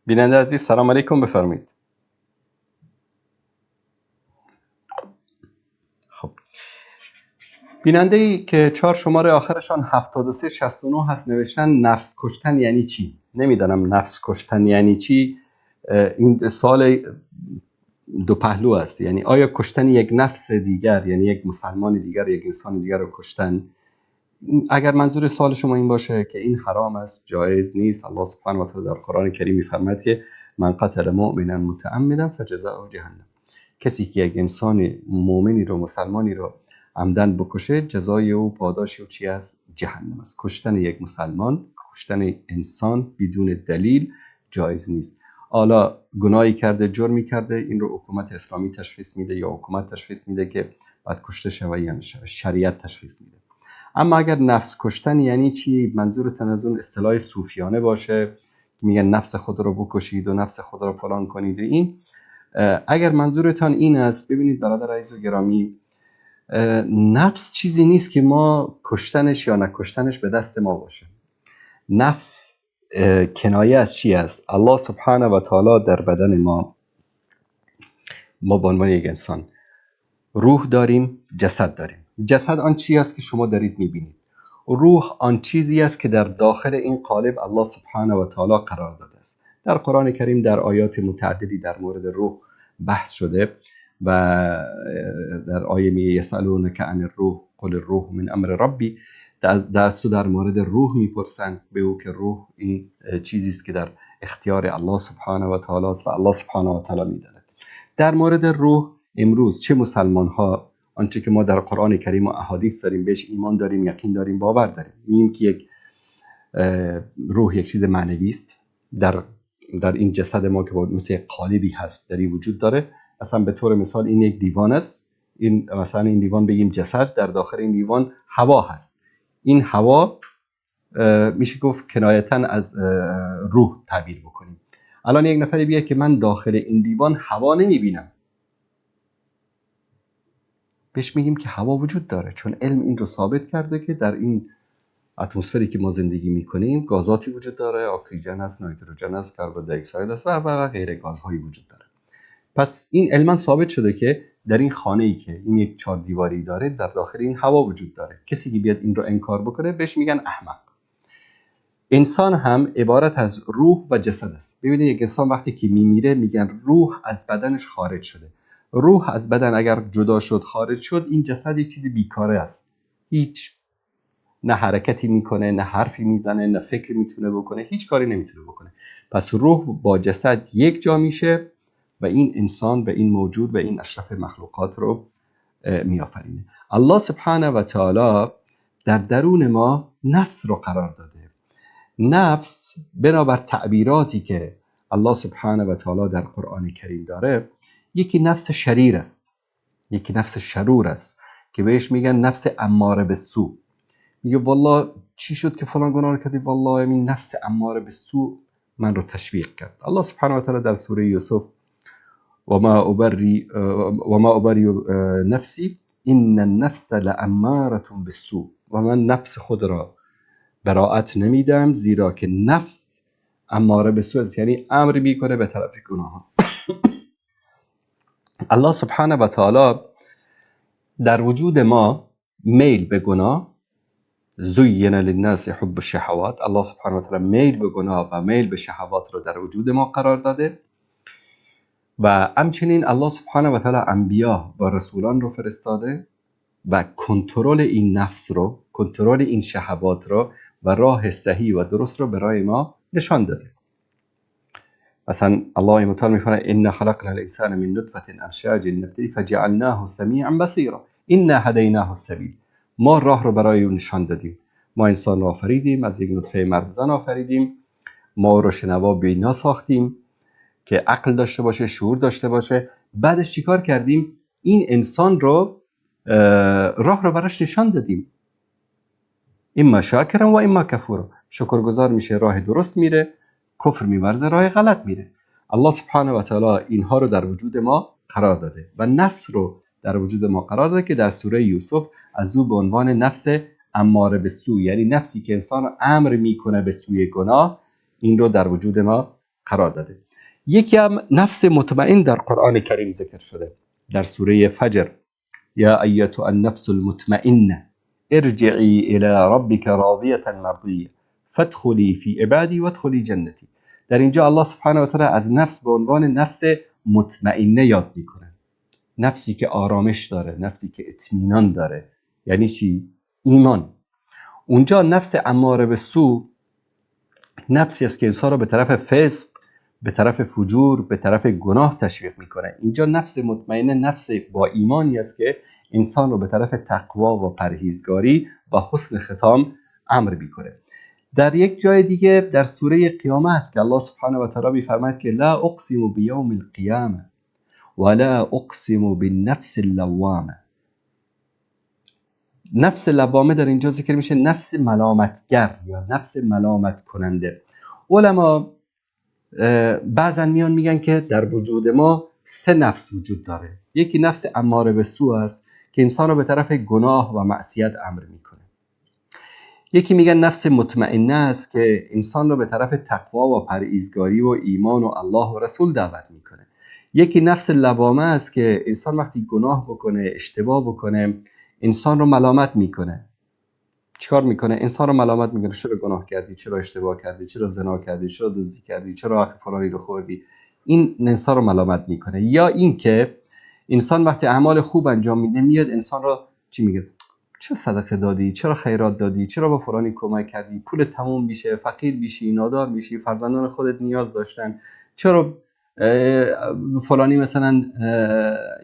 بیننده عزیز سلام علیکم، بفرمایید. خب بیننده ای که 4 شماره آخرشان 7369 هست نوشتن نفس کشتن یعنی چی؟ نمیدانم نفس کشتن یعنی چی. این سوال دو پهلو است. یعنی آیا کشتن یک نفس دیگر، یعنی یک مسلمان دیگر، یک انسان دیگر رو کشتن، اگر منظور سوال شما این باشه که این حرام است، جایز نیست، الله سبحانه و تعالی در قرآن کریم می‌فرماید که من قتل مؤمنا متعمدا فجزاؤه جهنم. کسی که یک انسان مؤمنی رو، مسلمانی رو عمدن بکشه، جزای او، پاداش او چی است؟ جهنم است. کشتن یک مسلمان، کشتن انسان بدون دلیل جایز نیست. حالا گناهی کرده، جرمی کرده، این رو حکومت اسلامی تشخیص میده یا حکومت تشخیص میده که باید کشته شود یا نشود، شریعت تشخیص میده. اما اگر نفس کشتن یعنی چی؟ منظورتون از اون اصطلاح صوفیانه باشه که میگن نفس خود رو بکشید و نفس خود رو فلان کنید و این، اگر منظورتان این است، ببینید برادر عزیز و گرامی، نفس چیزی نیست که ما کشتنش یا نکشتنش به دست ما باشه. نفس کنایه از چی است؟ الله سبحانه و تعالی در بدن ما به عنوان یک انسان روح داریم، جسد داریم. جسد آن چی است که شما دارید میبینید. روح آن چیزی است که در داخل این قالب الله سبحانه و تعالی قرار داده است. در قرآن کریم در آیات متعددی در مورد روح بحث شده و در آیه میگه یسألونک عن الروح قل الروح من امر ربی، در مورد روح میپرسند به او که روح این چیزی است که در اختیار الله سبحانه و تعالی است و الله سبحانه و تعالی میداند. در مورد روح امروز چه مسلمان ها آنچه که ما در قرآن کریم و احادیث داریم بهش ایمان داریم، یقین داریم، باور داریم، میگیم که یک روح یک چیز معنوی است در این جسد ما که مثل قالبی هست در این وجود داره. مثلا به طور مثال این یک دیوان است، این مثلا این دیوان بگیم جسد، در داخل این دیوان هوا هست. این هوا میشه گفت کنایتا از روح تعبیر بکنیم. الان یک نفری بیاد که من داخل این دیوان هوا نمیبینم، بهش میگیم که هوا وجود داره، چون علم این رو ثابت کرده که در این اتمسفری که ما زندگی میکنیم گازاتی وجود داره، اکسیژن هست، نیتروژن هست، کربن دی اکساید هست و غیره گازهایی وجود داره. پس این علما ثابت شده که در این خانه‌ای که این یک 4 دیواری داره در داخل این هوا وجود داره. کسی که بیاد این رو انکار بکنه بهش میگن احمق. انسان هم عبارت از روح و جسد است. ببینید یک انسان وقتی که میمیره میگن روح از بدنش خارج شده. روح از بدن اگر جدا شد، خارج شد، این جسد یک چیزی بیکاره است، هیچ نه حرکتی میکنه، نه حرفی میزنه، نه فکر میتونه بکنه، هیچ کاری نمیتونه بکنه. پس روح با جسد یک جا میشه و این انسان و این موجود و این اشرف مخلوقات رو میآفرینه. الله سبحانه و تعالی در درون ما نفس رو قرار داده. نفس بنابر تعبیراتی که الله سبحانه و تعالی در قرآن کریم داره، یکی نفس شریر است، یکی نفس شرور است که بهش میگن نفس اماره به سو. میگه والله چی شد که فلان گناه رو کردی؟ والله این نفس اماره به سو من رو تشویق کرد. الله سبحانه و تعالی در سوره یوسف و ما ابری نفسی ان النفس لاماره بالسوء، و من نفس خود را براءت نمیدم زیرا که نفس اماره به سوء است، یعنی امر میکنه به طرف گناه. الله سبحانه و تعالی در وجود ما میل به گناه، زین للناس حب الشهوات، الله سبحانه و تعالی میل به گناه و میل به شهوات رو در وجود ما قرار داده و همچنین الله سبحانه و تعالی انبیا و رسولان رو فرستاده و کنترل این نفس رو، کنترل این شهوات رو و راه صحیح و درست رو برای ما نشان داده. مثلا الله متعال میفرماید ان خلقنا الانسان من نطفه امشاج نبتلی فجعلناه سمیعا بصیرا انا هدیناه السبیل. ما راه رو برای اون نشان دادیم. ما انسان رو آفریدیم، از یک نطفه مرد زن آفریدیم، ما رو شنوا بینا ساختیم که عقل داشته باشه، شعور داشته باشه. بعدش چیکار کردیم؟ این انسان رو راه رو براش نشان دادیم، اما شاکرا و اما کفورا، شکرگزار میشه راه درست میره، کفر میورزه راه غلط میره. الله سبحانه و تعالی اینها رو در وجود ما قرار داده و نفس رو در وجود ما قرار داده که در سوره یوسف از او به عنوان نفس اماره به سو، یعنی نفسی که انسان رو امر میکنه به سوی گناه، این رو در وجود ما قرار داده. یکی هم نفس مطمئن در قرآن کریم ذکر شده در سوره فجر، یا ایتها النفس المطمئنه ارجعی الی ربک راضیه مرضیه فادخلی فی عبادی وادخلی جنتی. در اینجا الله سبحانه و تعالی از نفس به عنوان نفس مطمئنه یاد میکنه، نفسی که آرامش داره، نفسی که اطمینان داره. یعنی چی؟ ایمان. اونجا نفس اماره به سو نفسی است که انسان رو به طرف فسق، به طرف فجور، به طرف گناه تشویق میکنه. اینجا نفس مطمئنه نفس با ایمانی است که انسان رو به طرف تقوا و پرهیزگاری و حسن ختام امر میکنه. در یک جای دیگه در سوره قیامه است که الله سبحانه و تعالی میفرماید که لا اقسم بیوم القیامه ولا اقسم بالنفس اللوامه. نفس لوامه در اینجا ذکر میشه، نفس ملامتگر یا نفس ملامت کننده. علما بعضن میان میگن که در وجود ما 3 نفس وجود داره. یکی نفس اماره به سو است که انسان رو به طرف گناه و معصیت امر میکنه. یکی میگن نفس مطمئنه است که انسان رو به طرف تقوا و پرهیزگاری و ایمان و الله و رسول دعوت میکنه. یکی نفس لوامه است که انسان وقتی گناه بکنه، اشتباه بکنه، انسان رو ملامت میکنه چیکار میکنه؟ انسان رو ملامت میکنه، چرا گناه کردی، چرا اشتباه کردی، چرا زنا کردی، چرا دزدی کردی، چرا حق فلانی رو خوردی. این انسان رو ملامت میکنه. یا اینکه انسان وقتی اعمال خوب انجام میده میاد انسان رو چی میگه؟ چرا صدقه دادی، چرا خیرات دادی، چرا با فلانی کمک کردی، پول تموم میشه، فقیر میشی، نادار میشی، فرزندان خودت نیاز داشتن، چرا فلانی مثلا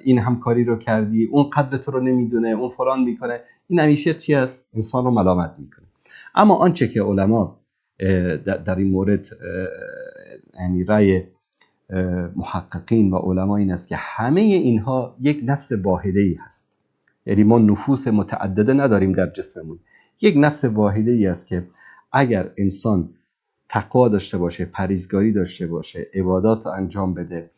این همکاری رو کردی، اون قدر تو رو نمیدونه، اون فلان میکنه. این همیشه چی است؟ انسان رو ملامت میکنه. اما آنچه که علما در این مورد یعنی رأی محققین و علما این است که همه اینها یک نفس واحده‌ای هست. یعنی ما نفوس متعدده نداریم در جسممون، یک نفس واحده‌ای است که اگر انسان تقوا داشته باشه، پرهیزگاری داشته باشه، عبادات انجام بده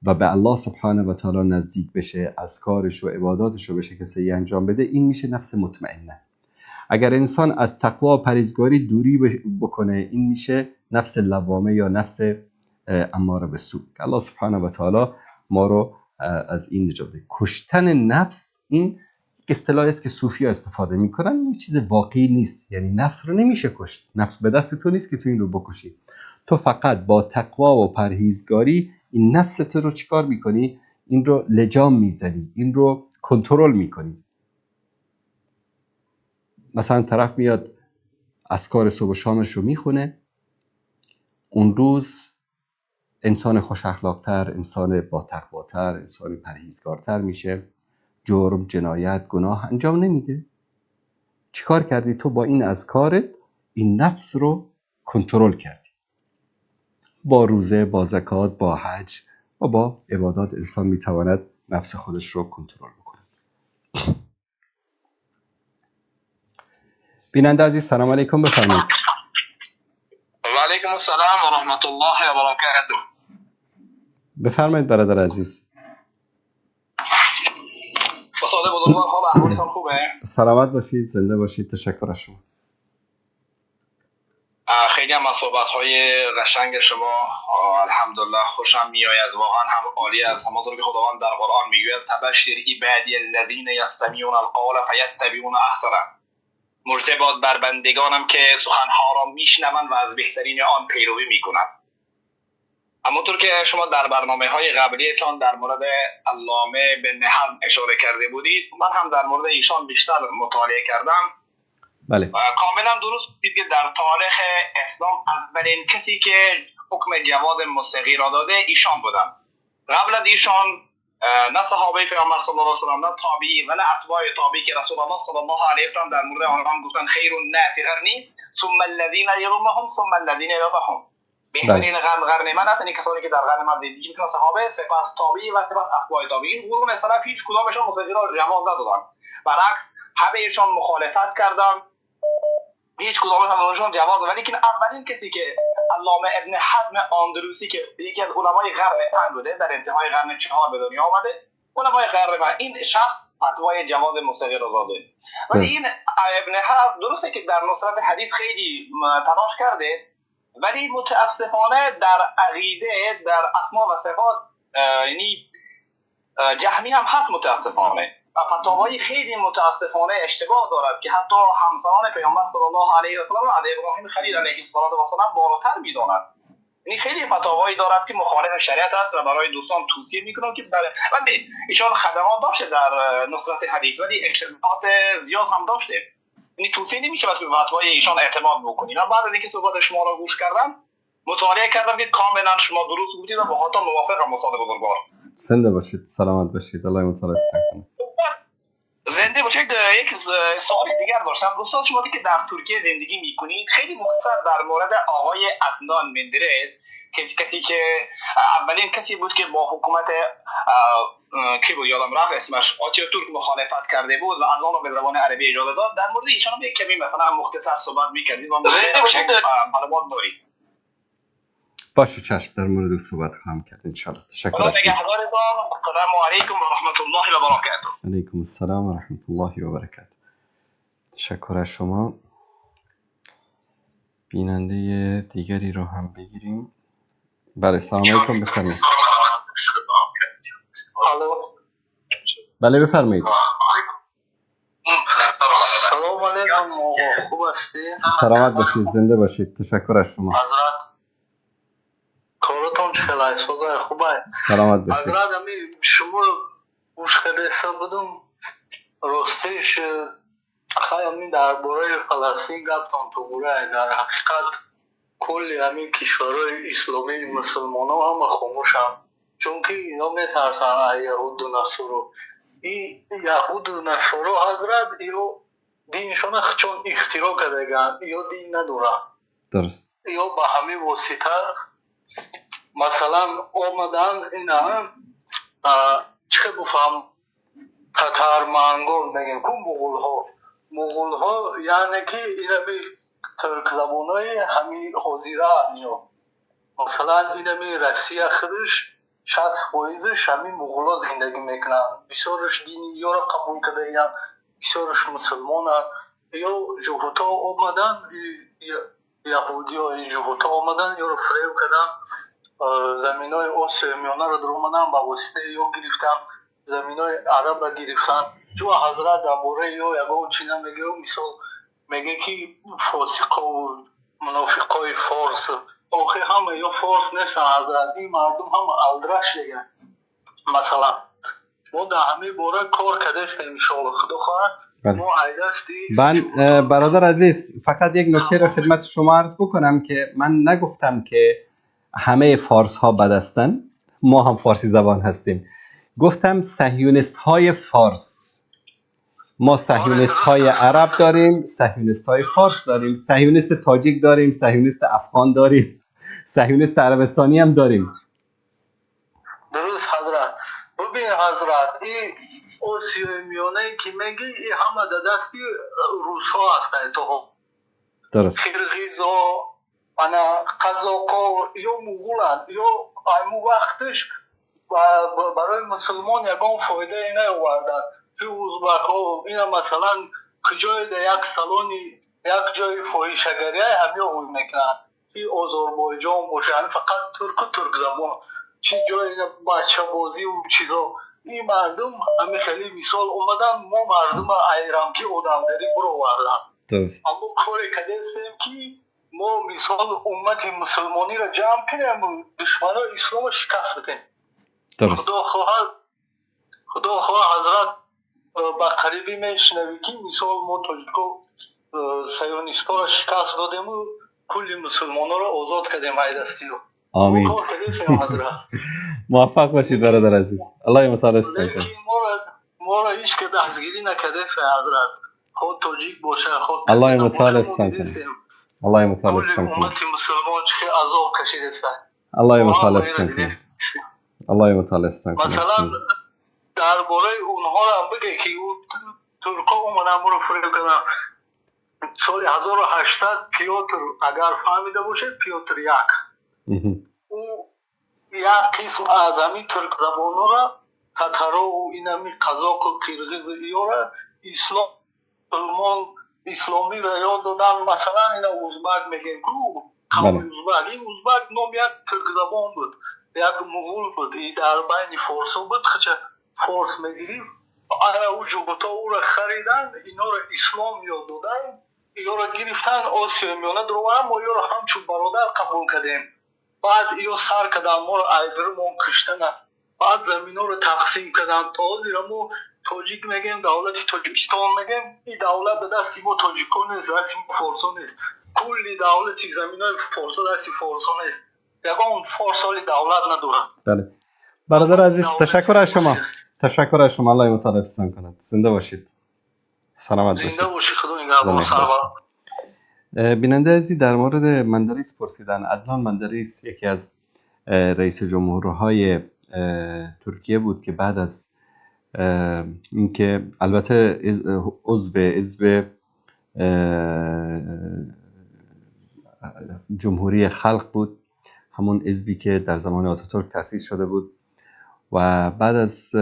و به الله سبحانه و تعالی نزدیک بشه، اذکارش و عباداتش رو به شکل صحیح انجام بده، این میشه نفس مطمئنه. اگر انسان از تقوا و پرهیزگاری دوری بکنه، این میشه نفس لوامه یا نفس اماره به سو. الله سبحانه و تعالی ما رو از این نجات بده. کشتن نفس این اصطلاحی است که صوفی‌ها استفاده میکنن، این چیز واقعی نیست. یعنی نفس رو نمیشه کشت، نفس به دست تو نیست که تو این رو بکشی. تو فقط با تقوا و پرهیزگاری این نفس تو رو چیکار میکنی؟ این رو لجام میزنی، این رو کنترل میکنی. مثلا طرف میاد اذکار صبح و شامش رو میخونه، اون روز انسان خوش اخلاق‌تر، انسان با تقواتر، انسان پرهیزگارتر میشه، جرم، جنایت، گناه انجام نمیده. چیکار کردی تو؟ با این اذکارت این نفس رو کنترل کردی. با روزه، با زکات، با حج و با عبادات انسان میتواند نفس خودش رو کنترل بکنه. بیننده عزیز سلام علیکم، بفرمایید. و علیکم السلام و رحمت الله و برکاته. بفرمایید برادر عزیز. استاد بزرگوار، خوب احوالتون خوبه؟ سلامت باشید، زنده باشید. تشکر از شما. خیلی هم از صحبت‌های قشنگ شما الحمدلله خوشم میآید، واقعا هم عالی است. همونطور که خداوند در قرآن میگوید تبشر عبادی الذین یستمعون القول فیتبعون احسنه. مژده باد بر بندگانم که سخنها را میشنوند و از بهترین آن پیروی میکنند. همونطور که شما در برنامه‌های قبلیتان در مورد علامه بن حزم اشاره کرده بودید، من هم در مورد ایشان بیشتر مطالعه کردم. بله. کاملا درست بود که در تاریخ اسلام اولین کسی که حکم جواز موسیقی را داده ایشان بودند. قبل از ایشان نه صحابه پیامبر صلی الله علیه و سلم، نه تابعی و نه اتباع تابعی که رسول الله صلی الله علیه و سلم در مورد آنها گفتن خیر الناس قرنی ثم الذين يلونهم ثم الذين يلونهم. بهترین قرن من هستند کسانی که در قرن من زندگی میکنن، صحابه، سپس تابعی و سپس اتباع تابعین. این قرون سلف هیچ کدامشان موسیقی را جواز ندادند، برعکس همهشان مخالفت کردند، هیچ کدامشان جواز. ولی که اولین کسی که علامه ابن حزم اندلسی که یکی از علمای قرن 5 بوده، در انتهای قرن 4 به دنیا آمده، علمای قرن 5، این شخص فتوای جواز موسیقی را داده. ولی این ابن حزم درسته که در نصرت حدیث خیلی تلاش کرده، ولی متاسفانه در عقیده، در اسما و صفات یعنی جهمی هم هست متاسفانه، و فتاوای خیلی متاسفانه اشتباه دارد که حتی همسران پیامبر صلی الله علیه و سلم از ابراهیم خلیل علیه السلام بالاتر می‌داند. یعنی خیلی فتاوایی دارد که مخالف شریعت است و برای دوستان توصیه می‌کنم که بله ایشان خدمات داشته در نصرت حدیث، ولی اشتباهات زیاد هم داشته. یعنی توصیه نمی‌شود که به فتوای ایشان اعتماد بکنید. من بعد از اینکه صحبت شما را گوش کردم، مطالعه کردم که کاملا شما درست گفتید و با هم موافقم. استاد بزرگوار زنده باشید، سلامت باشید، الله متعال کنه. زنده باشید. یک سوال دیگر داشتم. استاد شما که در ترکیه زندگی میکنید، خیلی مختصر در مورد آقای عدنان مندرس، کسی که اولین کسی بود که با حکومت کی بود یادم رفت اسمش، آتاتورک مخالفت کرده بود و از آن را به زبان عربی اجازه داد. در مورد ایشان یک کمی مثلا مختصر صحبت میکردید و معلومات دارید؟ باشه چشم، در مورد صحبت خواهم کرد ان شاء الله. تشکر. السلام علیکم و رحمت الله و برکاته. علیکم السلام و رحمت الله و برکاته. تشکر از شما. بیننده دیگری رو هم بگیریم. بله سلام علیکم، بفرمایید. بله بفرمایید. سلام علیکم آقا، خوب هستی؟ سلامت باشید، زنده باشید. تشکر از شما. حضرت کارتون چخلای سوزای خوبه؟ سلامت باشید. حضرت امی شما گوش کرده بودم راستش خیلی درباره فلسطین گفتم تو گوره. در حقیقت کلی همین کشورهای اسلامی مسلمان ها همه خاموشن، چون که اینا میترسن یهود و نصارا. این یهود و نصارا حضرت یا دینشون چون اختراع کردگن یا دین ندارن، درست. یا به همین واسطه مثلا آمدن اینا چه بفهم تتر منگول میگن که مغول ها یعنی که اینا می ترک زبانای همین حاضره همین مثلا اینا می روسیه خودش 60% همین مغول ها زندگی میکنن. بسیارش دینی یا را قبول کرده یا بسیارش مسلمان ها. یا جهوتا آمدن یهودی های جهوتا آمدن یا را فریب کردن زمین های آسیا میانه را در آمدن با واسطه یا گرفتن زمین های عرب را گرفتن. جو حضرت درباره یا یگان چینه میگه مثال میگه که فاسقا و منافقای فارس آخه همه یا فارس نیستن حضرت، این مردم هم الدرش دیگه. مثلا ما در همه باره کار کرده استیم انشاءالله خدا خواهد ما عیدستی. من برادر عزیز فقط یک نکته را خدمت شما عرض بکنم که من نگفتم که همه فارس ها بد هستن، ما هم فارسی زبان هستیم. گفتم صهیونیست های فارس. ما صهیونیست های عرب داریم، صهیونیست های فارس داریم، صهیونیست تاجیک داریم، صهیونیست افغان داریم، صهیونیست عربستانی هم داریم. درست حضرت. ببین حضرت این آسیای میانه که میگی این همه در دستی روس ها هستن تو. درست. کرغیزا انا قزاقا یا مغولن یا ایمو وقتش برای مسلمان یکان فایده نیاوردن. چه ازبک ها اینا مثلا کجای در یک سالونی یک جای فاحشه‌گری همه اوی میکنن. چه آذربایجان باشه همین فقط ترک زبان، چه جای بچه بازی و چیزا. این مردم همه خیلی مثال اومدن ما مردم ایران که آدمداری برو وردن. درست. اما کاری کده سیم که ما مثال امت مسلمانی را جمع کنیم دشمن اسلام شکست بدیم. درست. خدا خواه حضرت با قریبی میشنوی که مثال ما تاجیکو سیونیستا را شکست دادیم و کلی مسلمان را آزاد کردیم عیدستی رو. آمین. کار کده سیم حضرت. موفق باشید برادر عزیز. الله متعال استان کنه. ما را هیچ که دستگیری نکده سیم حضرت. خود تاجیک باشه خود الله متعال استان کنه. الله متعال استان کنه. امت مسلمان چه عذاب کشیده است. الله متعال استان کنه. الله متعال استان کنه. مثلا درباره اونها را بگه که ترکا اومدن برو فریب کردن سال 1800 پیوتر اگر فهمیده باشه پیوتر یک او یک قسم از همین ترک زبان را تترا و اینمی قزاق و قرغیز را اسلامی را یاد دادن. مثلا اینا ازبک میگن کو قوم ازبک. این ازبک نام یک ترک زبان بود، یک مغول بود، این در بین فارس بود. خچه فارس میگیریم آیا او جوبتا او را خریدن اینا را اسلام یاد دادن اینا را گرفتن آسیا میانه دروارم و اینا را همچون برادر قبول کردیم. بعد اینا سر کردن ما را ایدرمون کشتن، بعد زمین ها را تقسیم کردن. تا زیرا ما تاجیک میگیم دولت تاجیکستان میگیم این دولت به دستی ما تاجیکان نیست، دستی ما فارسان نیست. کلی دولت زمین های فارسان دستی فارسان نیست، یکان فارسالی دولت ندارن. بله برادر عزیز تشکر از شما. تشکر از شما. الله متعال استان کند. زنده باشید. سلامت باشید. زنده باشید. خدا نگهدار. سلام. بیننده عزیز در مورد مندریس پرسیدن. عدنان مندریس یکی از رئیس جمهورهای ترکیه بود که بعد از اینکه البته عضو حزب جمهوری خلق بود، همون حزبی که در زمان آتاتورک تأسیس شده بود و بعد از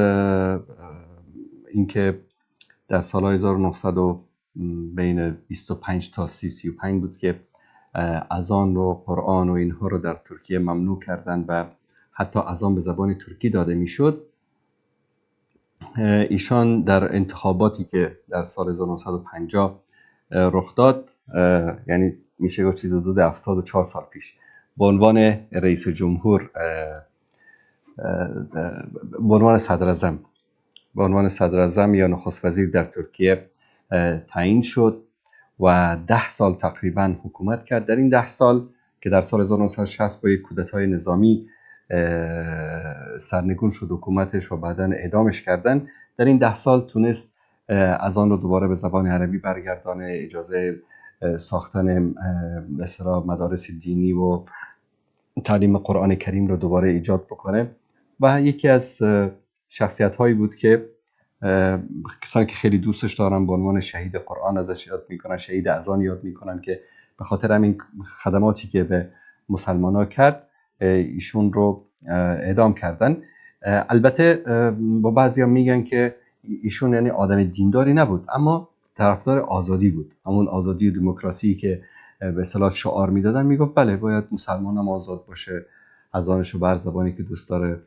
اینکه در سال 1900 بین 25 تا 35 بود که اذان و قرآن و اینها رو در ترکیه ممنوع کردن و حتی اذان به زبان ترکی داده میشد. ایشان در انتخاباتی که در سال 1950 رخ داد، یعنی میشه گفت چیز حدود 74 سال پیش، به عنوان رئیس جمهور، به عنوان صدر اعظم یا نخست وزیر در ترکیه تعیین شد و 10 سال تقریبا حکومت کرد. در این 10 سال که در سال 1960 با یک کودتای نظامی سرنگون شد حکومتش و بعداً اعدامش کردن، در این 10 سال تونست از آن رو دوباره به زبان عربی برگردانه، اجازه ساختن مثلا مدارس دینی و تعلیم قرآن کریم رو دوباره ایجاد بکنه و یکی از شخصیت هایی بود که کسانی که خیلی دوستش دارن به عنوان شهید قرآن ازش یاد میکنن، شهید اذان یاد میکنن، که به خاطر همین خدماتی که به مسلمان ها کرد ایشون رو اعدام کردن. البته با بعضی ها میگن که ایشون یعنی آدم دینداری نبود، اما طرفدار آزادی بود، همون آزادی و دموکراسی که به اصطلاح شعار میدادن. میگفت بله باید مسلمان هم آزاد باشه، اذانشو بر زبانی که دوست داره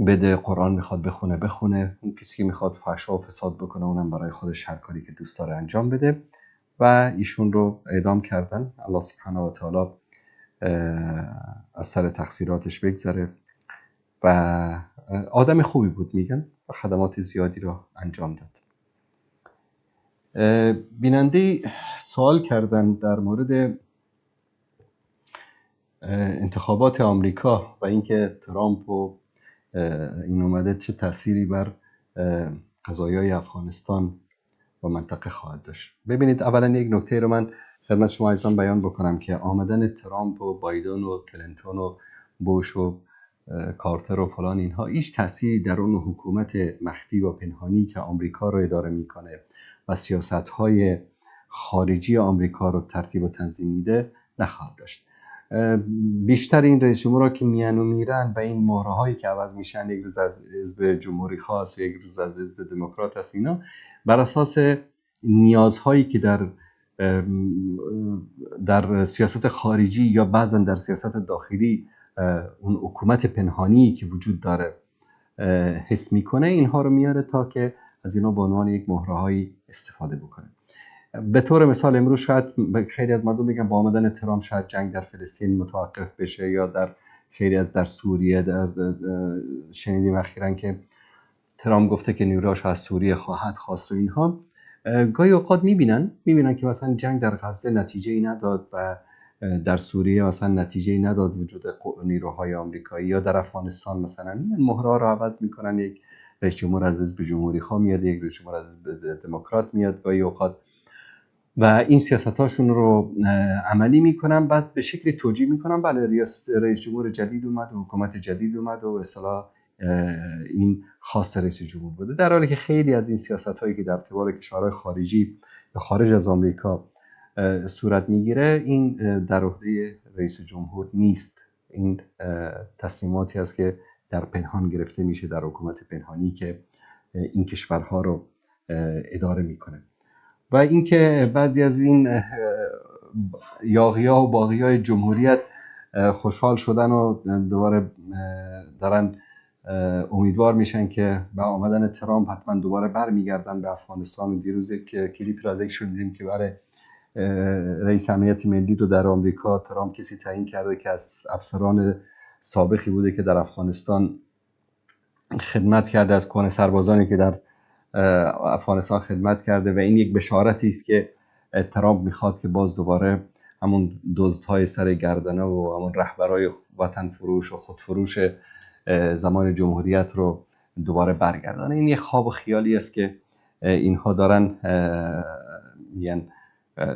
بده، قرآن میخواد بخونه، اون کسی که میخواد فحشا و فساد بکنه اونم برای خودش هر کاری که دوست داره انجام بده. و ایشون رو اعدام کردن. الله سبحانه و تعالی از سر تقصیراتش بگذره. و آدم خوبی بود میگن و خدمات زیادی رو انجام داد. بیننده سوال کردن در مورد انتخابات آمریکا و اینکه ترامپ و این اومده چه تأثیری بر قضایای افغانستان و منطقه خواهد داشت. ببینید، اولا یک نکته رو من خدمت شما عزیزان بیان بکنم که آمدن ترامپ و بایدن و کلینتون و بوش و کارتر و فلان اینها هیچ تأثیری در اون حکومت مخفی و پنهانی که آمریکا رو اداره میکنه و سیاست‌های خارجی آمریکا رو ترتیب و تنظیم میده نخواهد داشت. بیشتر این رئیس جمهورها که میان و میرن و این مهرهایی که عوض میشن، یک روز از حزب جمهوری خاص و یک روز از حزب دموکرات هست، اینا بر اساس نیازهایی که در سیاست خارجی یا بعضا در سیاست داخلی اون حکومت پنهانی که وجود داره حس میکنه، اینها رو میاره تا که از اینا به عنوان یک مهرهایی استفاده بکنه. به طور مثال امروز شاید خیلی از مردم بگن با آمدن ترامپ شاید جنگ در فلسطین متوقف بشه، یا در خیلی از در سوریه شنیدیم اخیراً که ترامپ گفته که نیروهاش از سوریه خواهد خواست و اینها. گاهی اوقات میبینن که مثلا جنگ در غزه نتیجه‌ای نداد و در سوریه مثلا نتیجه‌ای نداد وجود نیروهای آمریکایی، یا در افغانستان مثلا مهرها رو عوض میکنن، یک رئیس جمهور از حزب جمهوری خواه میاد، یک رئیس جمهور از حزب دموکرات میاد گاهی اوقات، و این سیاستاشون رو عملی میکنن، بعد به شکلی توجیه میکنن بله رئیس جمهور جدید اومد و حکومت جدید اومد و اصطلاح این خاص رئیس جمهور بوده، در حالی که خیلی از این سیاستایی که در ارتباط کشورهای خارجی یا خارج از آمریکا صورت میگیره این در عهده رئیس جمهور نیست. این تصمیماتی است که در پنهان گرفته میشه در حکومت پنهانی که این کشورها رو اداره میکنه. و اینکه بعضی از این یاغی‌ها و باغی‌های جمهوریت خوشحال شدن و دوباره دارن امیدوار میشن که با آمدن ترامپ حتما دوباره برمیگردن به افغانستان. و دیروز یک کلیپی را از یک شنیدیم که برای رئیس امنیت ملی رو در آمریکا ترامپ کسی تعیین کرده که از افسران سابقی بوده که در افغانستان خدمت کرده، از کهنه سربازانی که در افغانستان خدمت کرده، و این یک بشارتی است که ترامپ میخواد که باز دوباره همون دزدهای سر گردنه و همون رهبرای وطن فروش و خودفروش زمان جمهوریت رو دوباره برگردانه. این یک خواب و خیالی است که اینها دارن، یعنی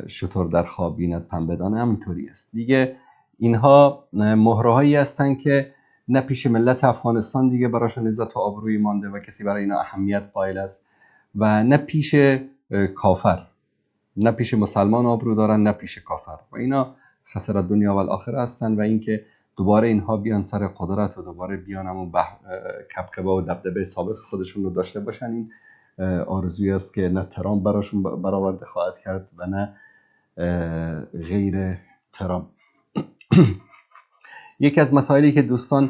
شطور در خواب بیند پنبه دانه، همینطوری است دیگه. اینها مهرهایی هستن که نه پیش ملت افغانستان دیگه براشون عزت و آبرویی مانده و کسی برای اینا اهمیت قائل است، و نه پیش کافر، نه پیش مسلمان آبرو دارن، نه پیش کافر، و اینا خسر دنیا و الاخره هستن. و اینکه دوباره اینها بیان سر قدرت و دوباره بیان همون کبکبه و دبدبه سابق خودشون رو داشته باشن، این آرزویی است که نه ترامپ براشون برآورده خواهد کرد و نه غیر ترامپ. یکی از مسائلی که دوستان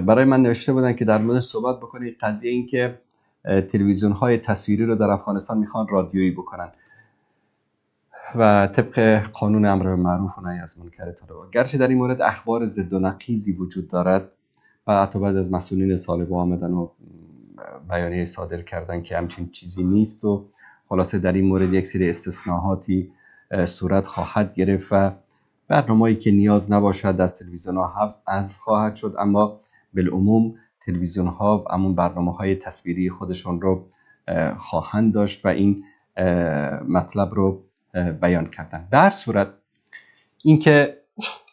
برای من نوشته بودن که در موردش صحبت بکنید، قضیه این که تلویزیون‌های تصویری رو در افغانستان میخوان رادیویی بکنن. و طبق قانون امر بالمعروف و نهی از منکر طالبان. گرچه در این مورد اخبار ضد و نقیضی وجود دارد و حتی بعد از مسئولین طالبان آمدن و بیانیه صادر کردن که همچین چیزی نیست و خلاصه در این مورد یک سری استثناءاتی صورت خواهد گرفت و برنامه‌ای که نیاز نباشد از تلویزیون‌ها حذف خواهد شد، اما بالعموم تلویزیون‌ها همون برنامه‌های تصویری خودشون رو خواهند داشت و این مطلب رو بیان کردن. در صورت اینکه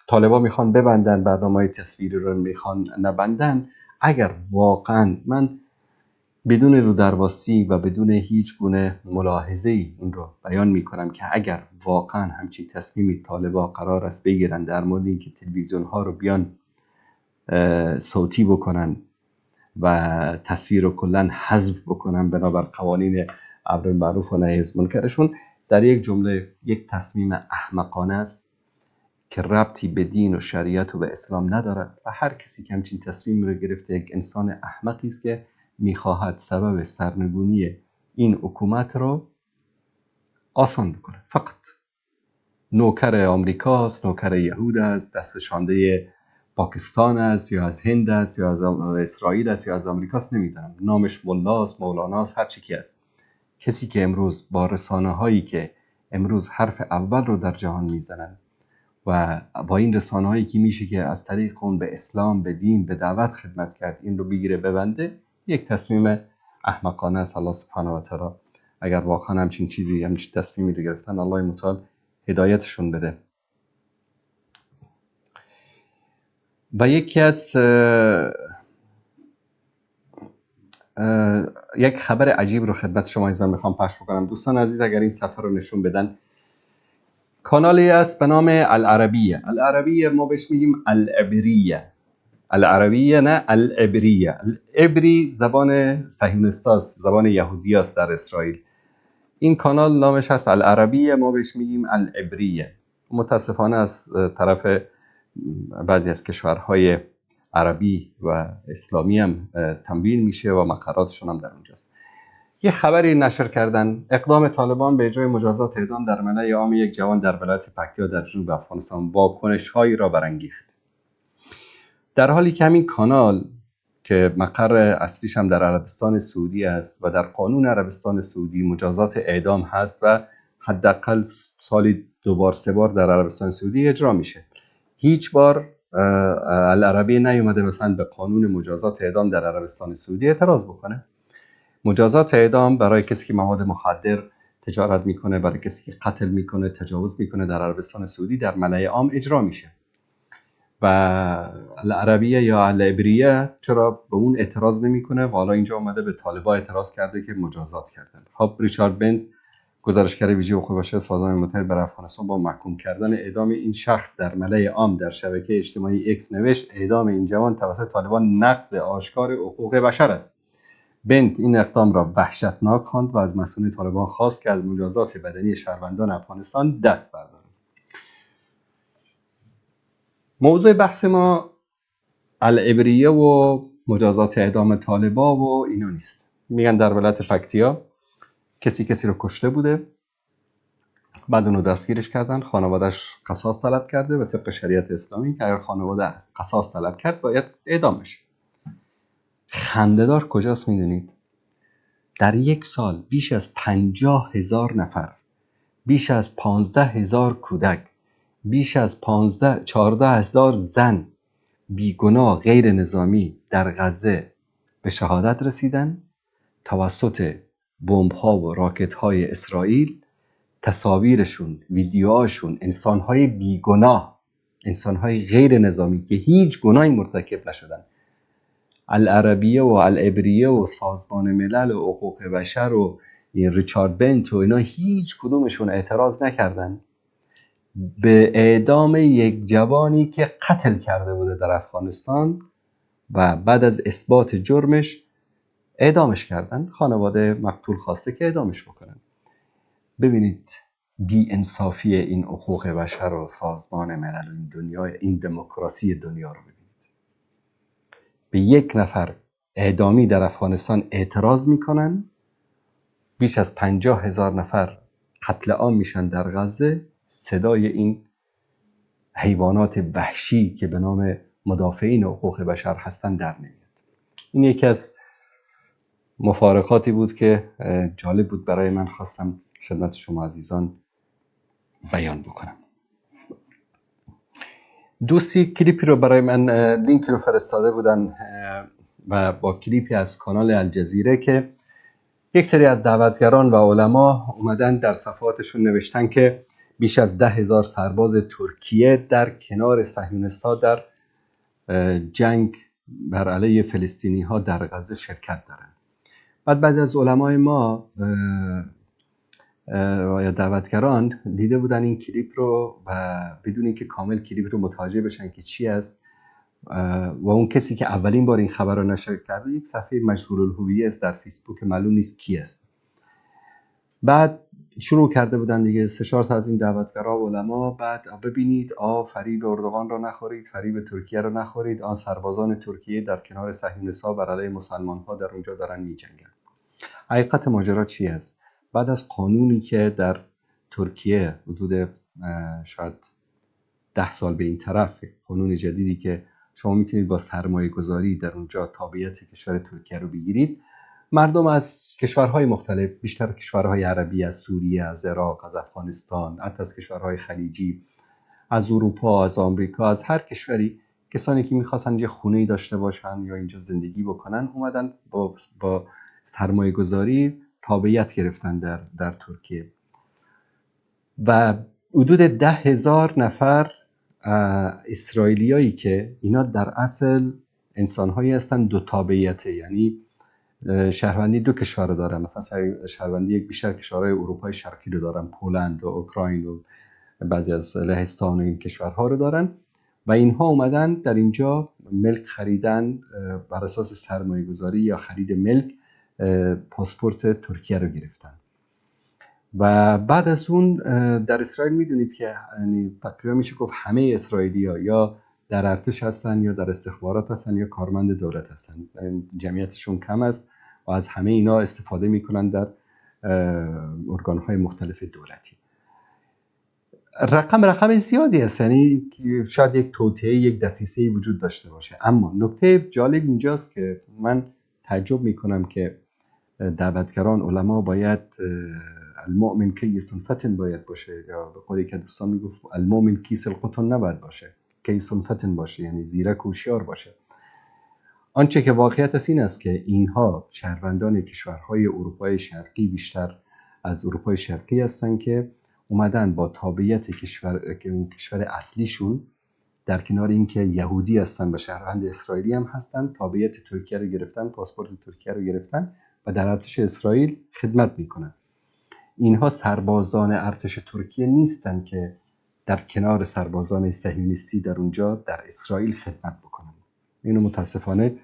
طالبان میخوان ببندن برنامه‌های تصویری رو میخوان نبندن، اگر واقعا من بدون رودرواسی و بدون هیچ گونه ملاحظه‌ای این رو بیان میکنم که اگر واقعا همچین تصمیمی طالبان قرار است بگیرن در مورد اینکه تلویزیون ها رو بیان صوتی بکنن و تصویر رو کلا حذف بکنن بنابر قوانین امر بالمعروف و نهی از منکرشون، در یک جمله یک تصمیم احمقانه است که ربطی به دین و شریعت و به اسلام ندارد و هر کسی که همچین تصمیم رو گرفته یک انسان احمقی است که میخواهد سبب سرنگونی این حکومت رو آسان بکنه. فقط نوکر آمریکاست، نوکر یهود است، دست شانده پاکستان است یا از هند است یا از اسرائیل است یا از آمریکاست، نمیدونم، نامش ملاست، مولاناست، هر چی که است. کسی که امروز با رسانه هایی که امروز حرف اول رو در جهان میزنن و با این رسانه هایی که میشه که از طریق اون به اسلام، به دین، به دعوت خدمت کرد، این رو بگیره ببنده، یک تصمیم احمقانه است. الله سبحانه و تعالی اگر واقعا همچین چیزی، همچین تصمیمی رو گرفتن، الله متعال هدایتشون بده. و یکی از یک خبر عجیب رو خدمت شما عزیزان میخوام پخش بکنم. دوستان عزیز اگر این صفحه رو نشون بدن، کانالی است به نام العربیه. العربیه ما بهش میگیم العبریه. العربیه نه العبریه. العبری زبان صهیونیستاست، زبان یهودیاست در اسرائیل. این کانال نامش هست العربیه، ما بهش میگیم العبریه. متاسفانه از طرف بعضی از کشورهای عربی و اسلامی هم تمویل میشه و مقراتشون هم در اونجاست. یه خبری نشر کردن: اقدام طالبان به اجرای مجازات اعدام در ملأ عام یک جوان در ولایت پکتیا در جنوب افغانستان واکنش‌هایی را برانگیخت. در حالی که همین کانال که مقر اصلیش هم در عربستان سعودی است و در قانون عربستان سعودی مجازات اعدام هست و حداقل سالی 2 بار 3 بار در عربستان سعودی اجرا میشه، هیچ بار العربی نیومده مثلا به قانون مجازات اعدام در عربستان سعودی اعتراض بکنه. مجازات اعدام برای کسی که مواد مخدر تجارت میکنه، برای کسی که قتل میکنه، تجاوز میکنه در عربستان سعودی در ملأ عام اجرا میشه. و العربیه یا العبریه چرا به اون اعتراض نمیکنه و حالا اینجا اومده به طالبان اعتراض کرده که مجازات کردن؟ خب ریچارد بند، گزارشگر ویژه حقوق بشر سازمان متحد برای افغانستان، با محکوم کردن اعدام این شخص در ملأ عام در شبکه اجتماعی اکس نوشت: اعدام این جوان توسط طالبان نقض آشکار حقوق بشر است. بنت این اقدام را وحشتناک خواند و از مسئولین طالبان خواست که از مجازات بدنی شهروندان افغانستان دست بردارند. موضوع بحث ما العبریه و مجازات اعدام طالبان و اینا نیست. میگن در ولایت پکتیا کسی رو کشته بوده، بعد اونو دستگیرش کردن، خانواده‌اش قصاص طلب کرده و طبق شریعت اسلامی که اگر خانواده قصاص طلب کرد باید اعدام بشه. خنده‌دار کجاست میدونید؟ در یک سال بیش از 50,000 نفر، بیش از 15,000 کودک، بیش از 14,000 زن بیگناه غیر نظامی در غزه به شهادت رسیدن توسط بمب‌ها و راکت‌های اسرائیل. تصاویرشون، ویدیوهاشون، انسان‌های بیگناه، انسان‌های غیر نظامی که هیچ گناهی مرتکب نشدن. العربیه و العبریه و سازمان ملل و حقوق بشر و این ریچارد بنت و اینا هیچ کدومشون اعتراض نکردن به اعدام یک جوانی که قتل کرده بوده در افغانستان و بعد از اثبات جرمش اعدامش کردن. خانواده مقتول خواسته که اعدامش بکنن. ببینید بی انصافی این حقوق بشر و سازمان ملل و این دنیا، این دموکراسی دنیا رو ببینید. به یک نفر اعدامی در افغانستان اعتراض میکنن، بیش از 50,000 نفر قتل عام میشن در غزه، صدای این حیوانات وحشی که به نام مدافعین حقوق بشر هستن در نمیاد. این یکی از مفارقاتی بود که جالب بود برای من، خواستم خدمت شما عزیزان بیان بکنم. دوستی کلیپی رو برای من لینک رو فرستاده بودن و با کلیپی از کانال الجزیره که یک سری از دعوتگران و علما اومدن در صفحاتشون نوشتن که بیش از 10,000 سرباز ترکیه در کنار صهیونیست‌ها در جنگ بر علیه فلسطینی ها در غزه شرکت دارن. بعد از علمای ما یا دعوتگران دیده بودن این کلیپ رو و بدون اینکه کامل کلیپ رو متوجه بشن که چی است و اون کسی که اولین بار این خبر رو نشر کرده یک صفحه مجهول الهویه است در فیسبوک، معلوم نیست کی است. بعد شروع کرده بودن دیگه 3-4 تا از این دعوتگرا و علما، بعد ببینید فریب اردوغان رو نخورید، فریب ترکیه رو نخورید، سربازان ترکیه در کنار صهیونیست‌ها بر علیه مسلمان‌ها در اونجا دارن می‌جنگن. حقیقت ماجرا چی است؟ بعد از قانونی که در ترکیه حدود شاید 10 سال به این طرف، قانون جدیدی که شما میتونید با سرمایه گذاری در اونجا تابعیت کشور ترکیه رو بگیرید، مردم از کشورهای مختلف، بیشتر کشورهای عربی، از سوریه، از عراق، از افغانستان، حتی از کشورهای خلیجی، از اروپا، از آمریکا، از هر کشوری، کسانی که میخواستن یه خونه‌ای داشته باشن یا اینجا زندگی بکنن اومدن با سرمایه گذاری تابعیت گرفتن در ترکیه و حدود 10,000 نفر اسرائیلیایی که اینا در اصل انسان‌هایی هستن دو تابعیته، یعنی شهروندی دو کشور رو دارن، مثلا شهروندی بیشتر کشورهای اروپای شرقی رو دارن، پولند و اوکراین و بعضی از لهستان و این کشورها رو دارن و اینها اومدن در اینجا ملک خریدن بر اساس سرمایه گذاری یا خرید ملک، پاسپورت ترکیه رو گرفتن و بعد از اون در اسرائیل میدونید که یعنی تقریبا میشه گفت همه اسرائیلی‌ها یا در ارتش هستن یا در استخبارات هستن یا کارمند دولت هستن، جمعیتشون کم است و از همه اینا استفاده میکنن در ارگان‌های مختلف دولتی. رقم زیادی است، یعنی شاید یک توطئه، یک دسیسه‌ای وجود داشته باشه. اما نکته جالب اینجاست که من تعجب میکنم که دعوتگران، علما باید المؤمن کیس فتن باید باشه، یا به قولی که دوستان میگفت المؤمن کیس القطن نباید باشه، کیس فتن باشه، یعنی زیرک و هوشیار باشه. آنچه که واقعیت است این است که اینها شهروندان کشورهای اروپای شرقی، بیشتر از اروپای شرقی هستند که اومدن با تابعیت کشور اصلیشون در کنار اینکه یهودی هستن و شهروند اسرائیلی هم هستن، تابعیت ترکیه رو گرفتن، پاسپورت ترکیه رو گرفتن و در ارتش اسرائیل خدمت میکنن. اینها سربازان ارتش ترکیه نیستن که در کنار سربازان صهیونیستی در اونجا در اسرائیل خدمت بکنن. اینو متاسفانه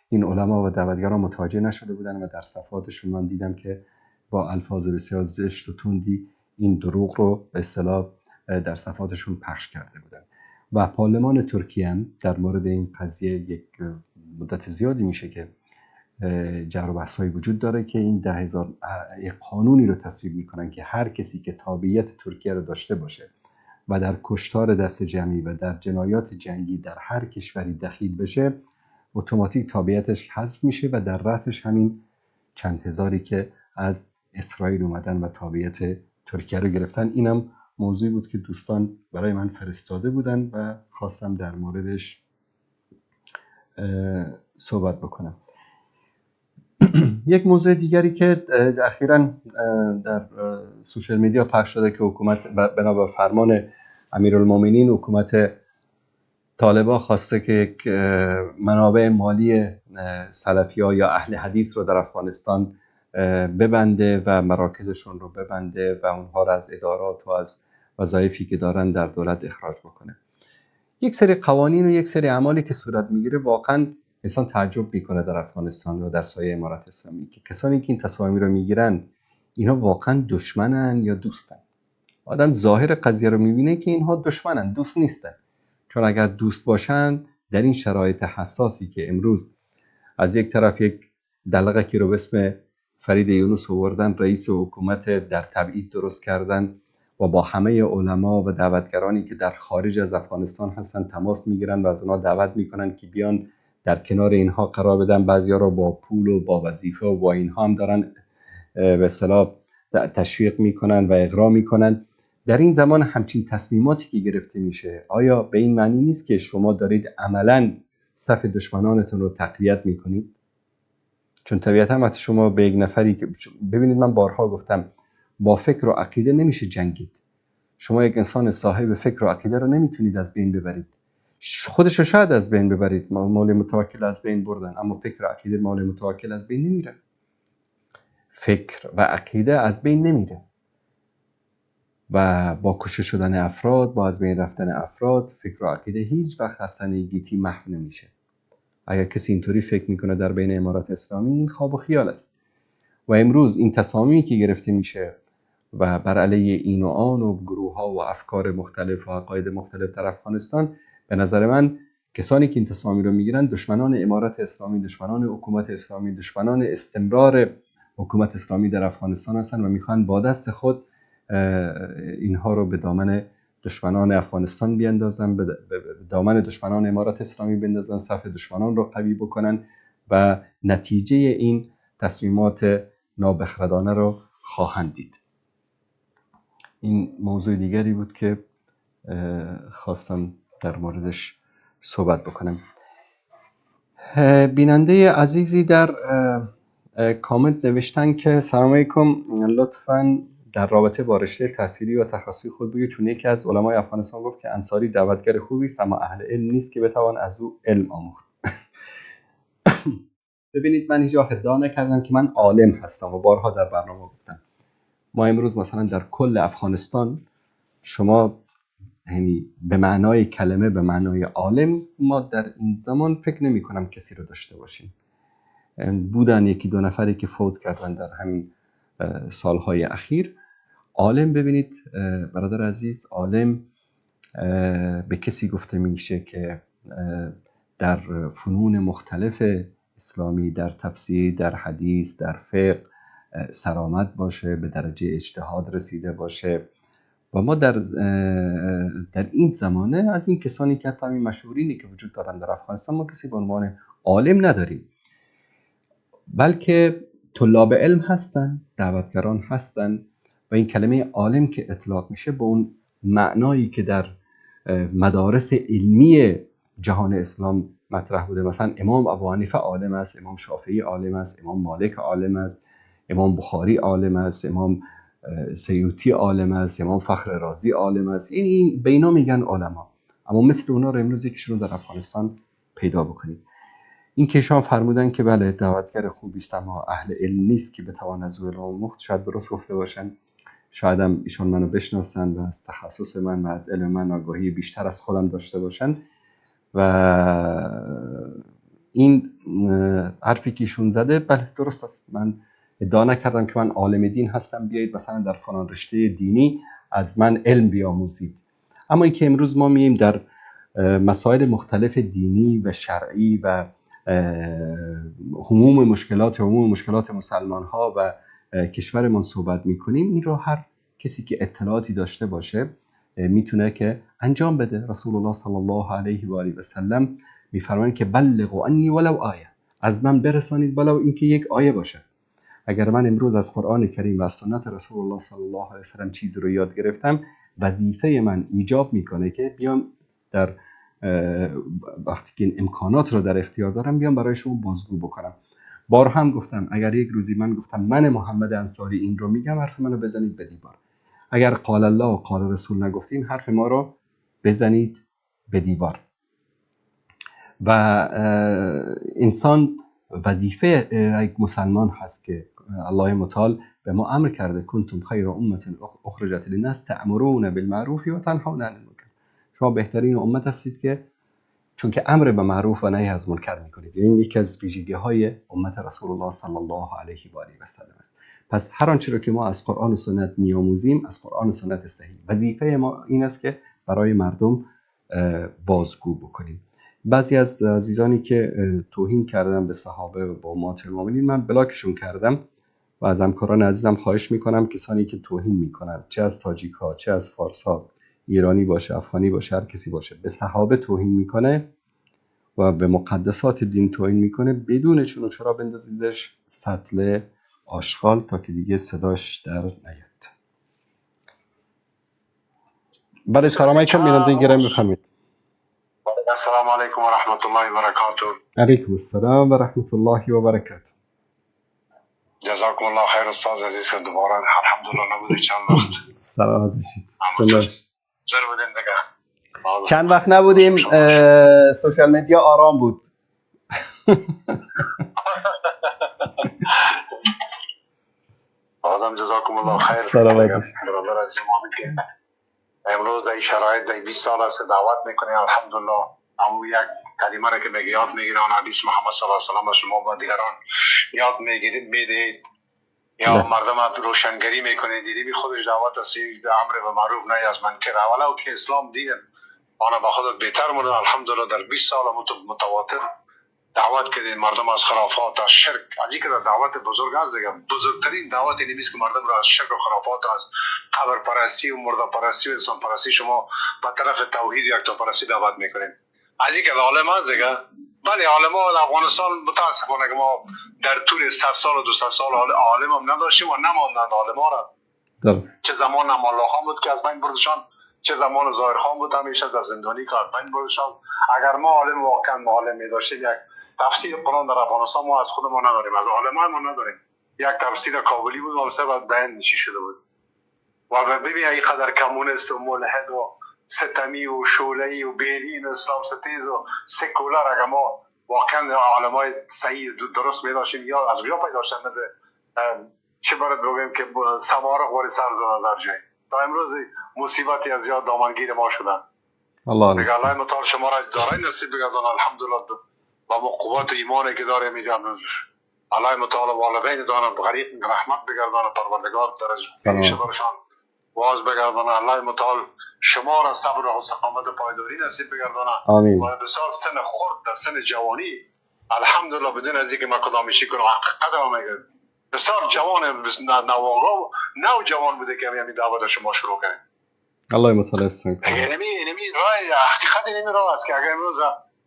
این علما و دعوتگران متوجه نشده بودن و در صفحاتشون من دیدم که با الفاظ بسیار زشت و تندی این دروغ رو به اصطلاح در صفحاتشون پخش کرده بودن و پارلمان ترکیه هم در مورد این قضیه یک مدت زیادی میشه که جر و بحث‌های وجود داره که این 10,000 یک قانونی رو تصویب میکنن که هر کسی که تابعیت ترکیه رو داشته باشه و در کشتار دست جمعی و در جنایات جنگی در هر کشوری دخیل بشه، اتوماتیک تابعیتش حذف میشه و در رأسش همین چند هزاری که از اسرائیل اومدن و تابعیت ترکیه رو گرفتن. اینم موضوعی بود که دوستان برای من فرستاده بودن و خواستم در موردش صحبت بکنم. یک موضوع دیگری که اخیراً در سوشال میدیا پخش شده که حکومت بنا به فرمان امیرالمومنین، حکومت طالبان خواسته که یک منابع مالی سلفی‌ها یا اهل حدیث رو در افغانستان ببنده و مراکزشون رو ببنده و اونها رو از ادارات و از وظایفی که دارن در دولت اخراج بکنه. یک سری قوانین و یک سری اعمالی که صورت میگیره واقعاً انسان تعجب میکنه در افغانستان و در سایه امارت اسلامی که کسانی که این تصامیم رو میگیرن اینا واقعاً دشمنن یا دوستن. آدم ظاهر قضیه رو میبینه که اینها دشمنن، دوست نیستن. چون اگر دوست باشن در این شرایط حساسی که امروز از یک طرف یک دلغکی رو به اسم فرید یونس آوردن رئیس حکومت در تبعید درست کردن و با همه علما و دعوتگرانی که در خارج از افغانستان هستن تماس میگیرن و از اونا دعوت میکنن که بیان در کنار اینها قرار بدن. بعضیا رو با پول و با وظیفه و با اینها هم دارن به اصطلاح تشویق میکنن و اغرا میکنن. در این زمان همچین تصمیماتی که گرفته میشه، آیا به این معنی نیست که شما دارید عملاً صف دشمنانتون رو تقویت میکنید؟ چون طبیعتا وقتی شما به یک نفری که ببینید، من بارها گفتم با فکر و عقیده نمیشه جنگید. شما یک انسان صاحب فکر و عقیده رو نمیتونید از بین ببرید. خودش رو شاید از بین ببرید، مال متوکل از بین بردن، اما فکر و عقیده مال متوکل از بین نمیره. فکر و عقیده از بین نمیره و با کشته شدن افراد، با از بین رفتن افراد، فکر و عقیده هیچ وقت هستن گیتی محو نمیشه. اگر کسی اینطوری فکر میکنه در بین امارات اسلامی، این خواب و خیال است. و امروز این تصامیمی که گرفته میشه و بر علیه این و آن و گروه ها و افکار مختلف و عقاید مختلف در افغانستان، به نظر من کسانی که این تصامی رو میگیرن دشمنان امارات اسلامی، دشمنان حکومت اسلامی، دشمنان استمرار حکومت اسلامی در افغانستان هستن و میخوان با دست خود اینها رو به دامن دشمنان افغانستان بیندازن، به دامن دشمنان امارات اسلامی بندازن، صف دشمنان رو قوی بکنن و نتیجه این تصمیمات نابخردانه رو خواهند دید. این موضوع دیگری بود که خواستم در موردش صحبت بکنم. بیننده عزیزی در کامنت نوشتن که سلام علیکم، لطفاً در رابطه با رشته تحصیلی و تخصصی خود بگید، چون یکی از علمای افغانستان گفت که انصاری دعوتگر خوبی است اما اهل علم نیست که بتوان از او علم آموخت. ببینید، من هیچ وقت ادعا نکردم که من عالم هستم و بارها در برنامه گفتم ما امروز مثلا در کل افغانستان شما یعنی به معنای کلمه، به معنای عالم، ما در این زمان فکر نمی کنم کسی رو داشته باشیم. بودن یکی دو نفری که فوت کردن در همین سالهای اخیر. عالم، ببینید برادر عزیز، عالم به کسی گفته میشه که در فنون مختلف اسلامی، در تفسیر، در حدیث، در فقه سرآمد باشه، به درجه اجتهاد رسیده باشه. و ما در این زمانه از این کسانی که حتی همین مشهورینی که وجود دارن در افغانستان، ما کسی به عنوان عالم نداریم، بلکه طلاب علم هستن، دعوتگران هستن و این کلمه عالم که اطلاق میشه به اون معنایی که در مدارس علمی جهان اسلام مطرح بوده. مثلا امام ابو حنیفه عالم است، امام شافعی عالم است، امام مالک عالم است، امام بخاری عالم است، امام سیوطی عالم است، امام فخر رازی عالم است. این به اینا میگن علما. اما مثل اونا رو امروز یکیشون در افغانستان پیدا بکنید. این که ایشان فرمودن که بله دعوتگر خوبی است اما اهل علم نیست که بتوان از او علم آموخت، شاید درست گفته باشن. شاید هم ایشان منو بشناسن و از تخصص من و از علم من آگاهی بیشتر از خودم داشته باشن و این حرفی که ایشون زده بله درست است. من ادعا نکردم که من عالم دین هستم، بیایید مثلا در فلان رشته دینی از من علم بیاموزید. اما این که امروز ما مییم در مسائل مختلف دینی و شرعی و هموم مشکلات مسلمان ها و کشورمان صحبت میکنیم، این رو هر کسی که اطلاعاتی داشته باشه میتونه که انجام بده. رسول الله صلی الله علیه و آله و سلم میفرمایند که بلغوا عنی ولو آیه، از من برسانید ولو اینکه یک آیه باشه. اگر من امروز از قرآن کریم و از سنت رسول الله صلی الله علیه و سلم چیزی رو یاد گرفتم، وظیفه من ایجاب میکنه که بیام در وقتی که این امکانات رو در اختیار دارم بیام برای شما بازگو بکنم. بار هم گفتم اگر یک روزی من گفتم من محمد انصاری این رو میگم، حرف منو بزنید به دیوار. اگر قال الله و قال رسول نگفتیم، حرف ما رو بزنید به دیوار. و انسان وظیفه یک مسلمان هست که الله متعال به ما امر کرده کنتم خیر امه اخرجت للناس تأمرون بالمعروف و تنهون عن المنکر. شما بهترین امت هستید که چون که امر به معروف و نهی از منکر میکنید. این یکی از ویژگی‌های امت رسول الله صلی الله علیه و آله و سلم است. پس هر آنچه را که ما از قرآن و سنت میآموزیم، از قرآن و سنت صحیح، وظیفه ما این است که برای مردم بازگو بکنیم. بعضی از عزیزانی که توهین کردن به صحابه و با امهات المؤمنین، من بلاکشون کردم و از همکاران عزیزم خواهش میکنم کسانی که توهین میکنن، چه از تاجیک ها، چه از فارس ها، ایرانی باشه، افغانی باشه، هر کسی باشه، به صحابه توهین میکنه و به مقدسات دین توهین میکنه، بدون چون و چرا بندازیدش سطل آشغال تا که دیگه صداش در نیاد. بله، سلام علیکم بیننده گرامی، بفرمایید. السلام علیکم و رحمت الله و برکاته. علیکم السلام و رحمت الله و برکاته. جزاکم الله خیر استاد عزیز، دوباره الحمدلله نبوده چند وقت. سلامت باشید. سلامت. زر بدین دیگه. چند وقت نبودیم، سوشال مدیا آرام بود. بازم جزاکم الله خیر. سلامت باشید. برادر عزیز ما که امروز در شرایط در 20 سال است دعوت میکنه، الحمدلله اما یک کلمه را که میگه یاد میگیرید، آن حدیث محمد صلی الله علیه و سلم شما با دیگران یاد میگیرید میدید یا مردم روشنگری میکنید، دیدی خودش دعوت است به امر به معروف نهی از منکر. اولا که اسلام دین آن با خودت بهتر مونده، الحمدلله در 20 سال متواتر دعوت کردید مردم از خرافات، از شرک، از اینکه دعوت بزرگ است دیگه. بزرگترین دعوت این نیست که مردم را از شرک و خرافات، از قبر پرستی و مرده پرستی و انسان پرستی شما به طرف توحید یک تا پرستی دعوت میکنید. از اینکه عالم است دیگه. بله علما در افغانستان متاسفانه که ما در طول 100 سال و 200 سال عالم هم نداشتیم و نماندند علما را. درست. چه زمان الله خان بود که از بین بردشان، چه زمان ظاهر خان بود همیشه در زندانی که از بین بردشان. اگر ما عالم واقعا عالم می داشتیم، یک تفسیر قرآن در افغانستان ما از خودمون نداریم، از علما ما نداریم. یک تفسیر کابلی بود و سه بعد دین نشی شده بود. و ببین این قدر کمونیست و ملحد و ستمی و شوله‌ای و بیدین و اسلام ستیز و سکولار اگر ما واقعا علمای صحیح درست می داشتیم، یا از کجا پیدا شدن مثل چه باید بگویم که سوارق ولی سر نظر جای تا امروز مصیبتی از یاد دامنگیر ما شدن. الله متعال شما را دارای نصیب بگردان، الحمدلله با مقوبات ایمانی که داره میگم الله متعال والدین دانم غریق رحمت بگردان، پروردگار درجه برشان واز بگردان. الله متعال شما را صبر و استقامت پایداری نصیب بگردان. آمین. و بسیار سن خرد در سن جوانی الحمدلله بدون از اینکه ما کدامشی کنم قدم میگه بسیار جوان نواغا نو جوان بوده که همین دعوت شما شروع کنیم. الله متعال استان کنه. اینمی راه حقیقت اینمی راه است که اگر امروز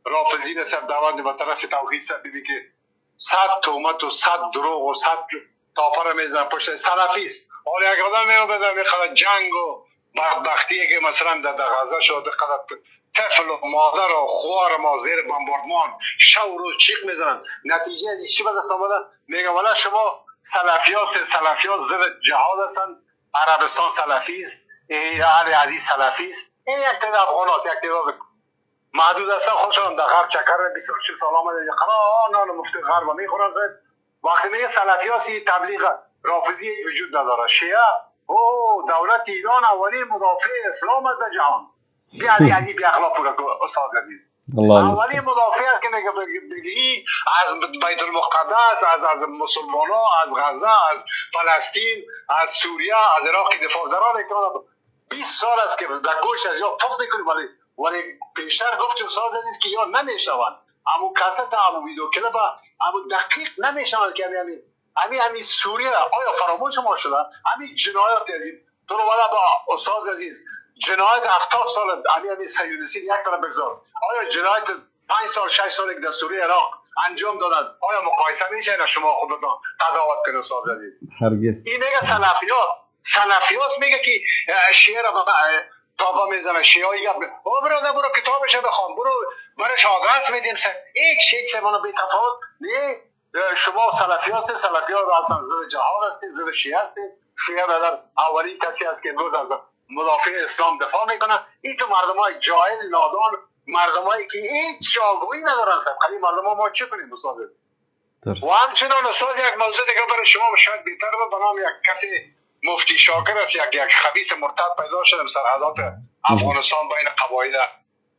رافضین سب دعوت به طرف توحید سب ببین که 100 تهمت و 100 دروغ و 100 تاپر میزنن پشت سلفی است. حالا اگر آدم میاد بخواد جنگ و بدبختی که مثلا در غزه شد، قدرت طفل و مادر و خوار ما زیر بمباردمان شور و چیخ میزنن، نتیجه از چی به دست آمده؟ میگه والا شما سلفیات ضد جهاد هستن، عربستان سلفی است، اهل حدیث سلفی است. این یک تعداد افغان است، یک تعداد محدود هستن خودشون در غرب چکر 26 سال آمده نان مفتی غرب میخورن. وقتی میگه سلفیات تبلیغ رافضی وجود نداره. شیعه دولت ایران اولین مدافع اسلام است در جهان. بیا عزیز بیا اخلاق پورا استاد عزیز. اولین مدافع است که بگی از بیت المقدس، از مسلمانان، از غزه، از فلسطین، از سوریه، از عراق دفاع دارن. 20 سال است که در گوش از یا پف میکنیم، ولی پیشتر گفت استاد عزیز که یا نمیشون اما کاست اما ویدیو کلیپ اما دقیق نمیشون که همین سوریه آیا فراموش ما شده؟ همین جنایات عزیز تو رو والا با استاد عزیز جنایت 70 سال همین سیونیسی یک طرف بگذار، آیا جنایت 5 سال 6 سال که در سوریه عراق انجام دادن آیا مقایسه میشه؟ نه شما خودتون قضاوت کنید استاد عزیز. هرگز. این میگه سلفیات میگه که شیعه را تابا میزنه، شیعایی برو کتابش بخوان، برو برش آدرس میدین. یک چیز منو بی تفاوت نه. شما سلفیات اصلا ضد جهاد هستید، ضد شیعه هستید. شیعه در اولین کسی است که امروز از مدافع اسلام دفاع میکنه. این تو مردمای جاهل نادان، مردمایی که هیچ جاگویی ندارن. خیلی مردما ما چه کنیم استاد؟ و همچنان استاد یک موضوع دیگه برای شما شاید بهتر بود، به نام یک کسی مفتی شاکر است، یک خبیث مرتد پیدا شده سرحدات افغانستان بین قبایل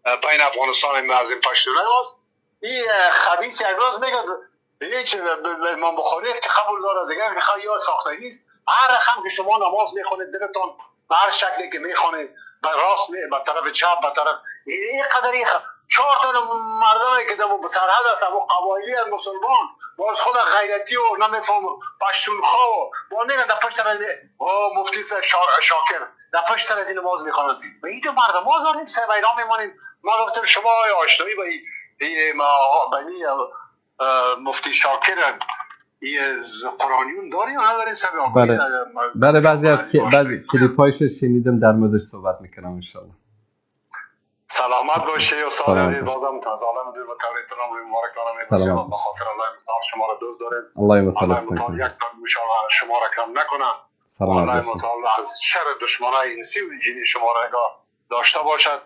بین افغانستان از این پشتونه است. این خبیث یک روز میگه هیچ امام بخاری که قبول داره دیگه که خیلی ساختگی است. هر رقم که شما نماز میخونید دلتون به هر شکلی که میخونید به راست به طرف چپ به طرف این قدری 4 تا مردمی که در سرحد هستن و قبایلی از مسلمان باز خود غیرتی و نمیفهم پشتونخوا و با میرن در پشت سر مفتی شاکر در پشت سر از این نماز میخوانند و این تو مردم ما داریم سر بیرام میمانیم. ما گفتیم شما آشنایی به این مفتی شاکر از قرآنیون داری یا نداری؟ بله بعضی کلیپایش شنیدم در موردش صحبت میکنم انشاءالله. سلامت باشی استاد عزیز، بازم تازه دور و توریتون رو مبارکانه میباشم و بخاطر الله متعال شما را دوست داریم. الله متعال یک تا گوشه شما را کم نکنم. الله متعال از شر دشمنای انسی و جنی شما را نگاه داشته باشد.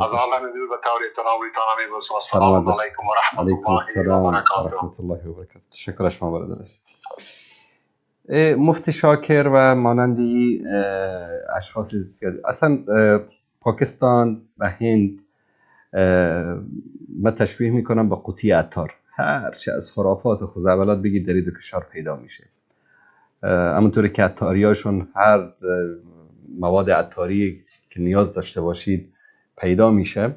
از عالم دور و توریتون رو میباشم. السلام علیکم و رحمت الله و برکاته. تشکر شما برادر است. مفتی شاکر و مانندی اشخاص زیادی اصلا پاکستان و هند من تشبیه میکنم با قوطی عطار. هر چه از خرافات و خزعبلات بگید در این دو کشور پیدا میشه. همونطوری که عطاریاشون هر مواد عطاری که نیاز داشته باشید پیدا میشه،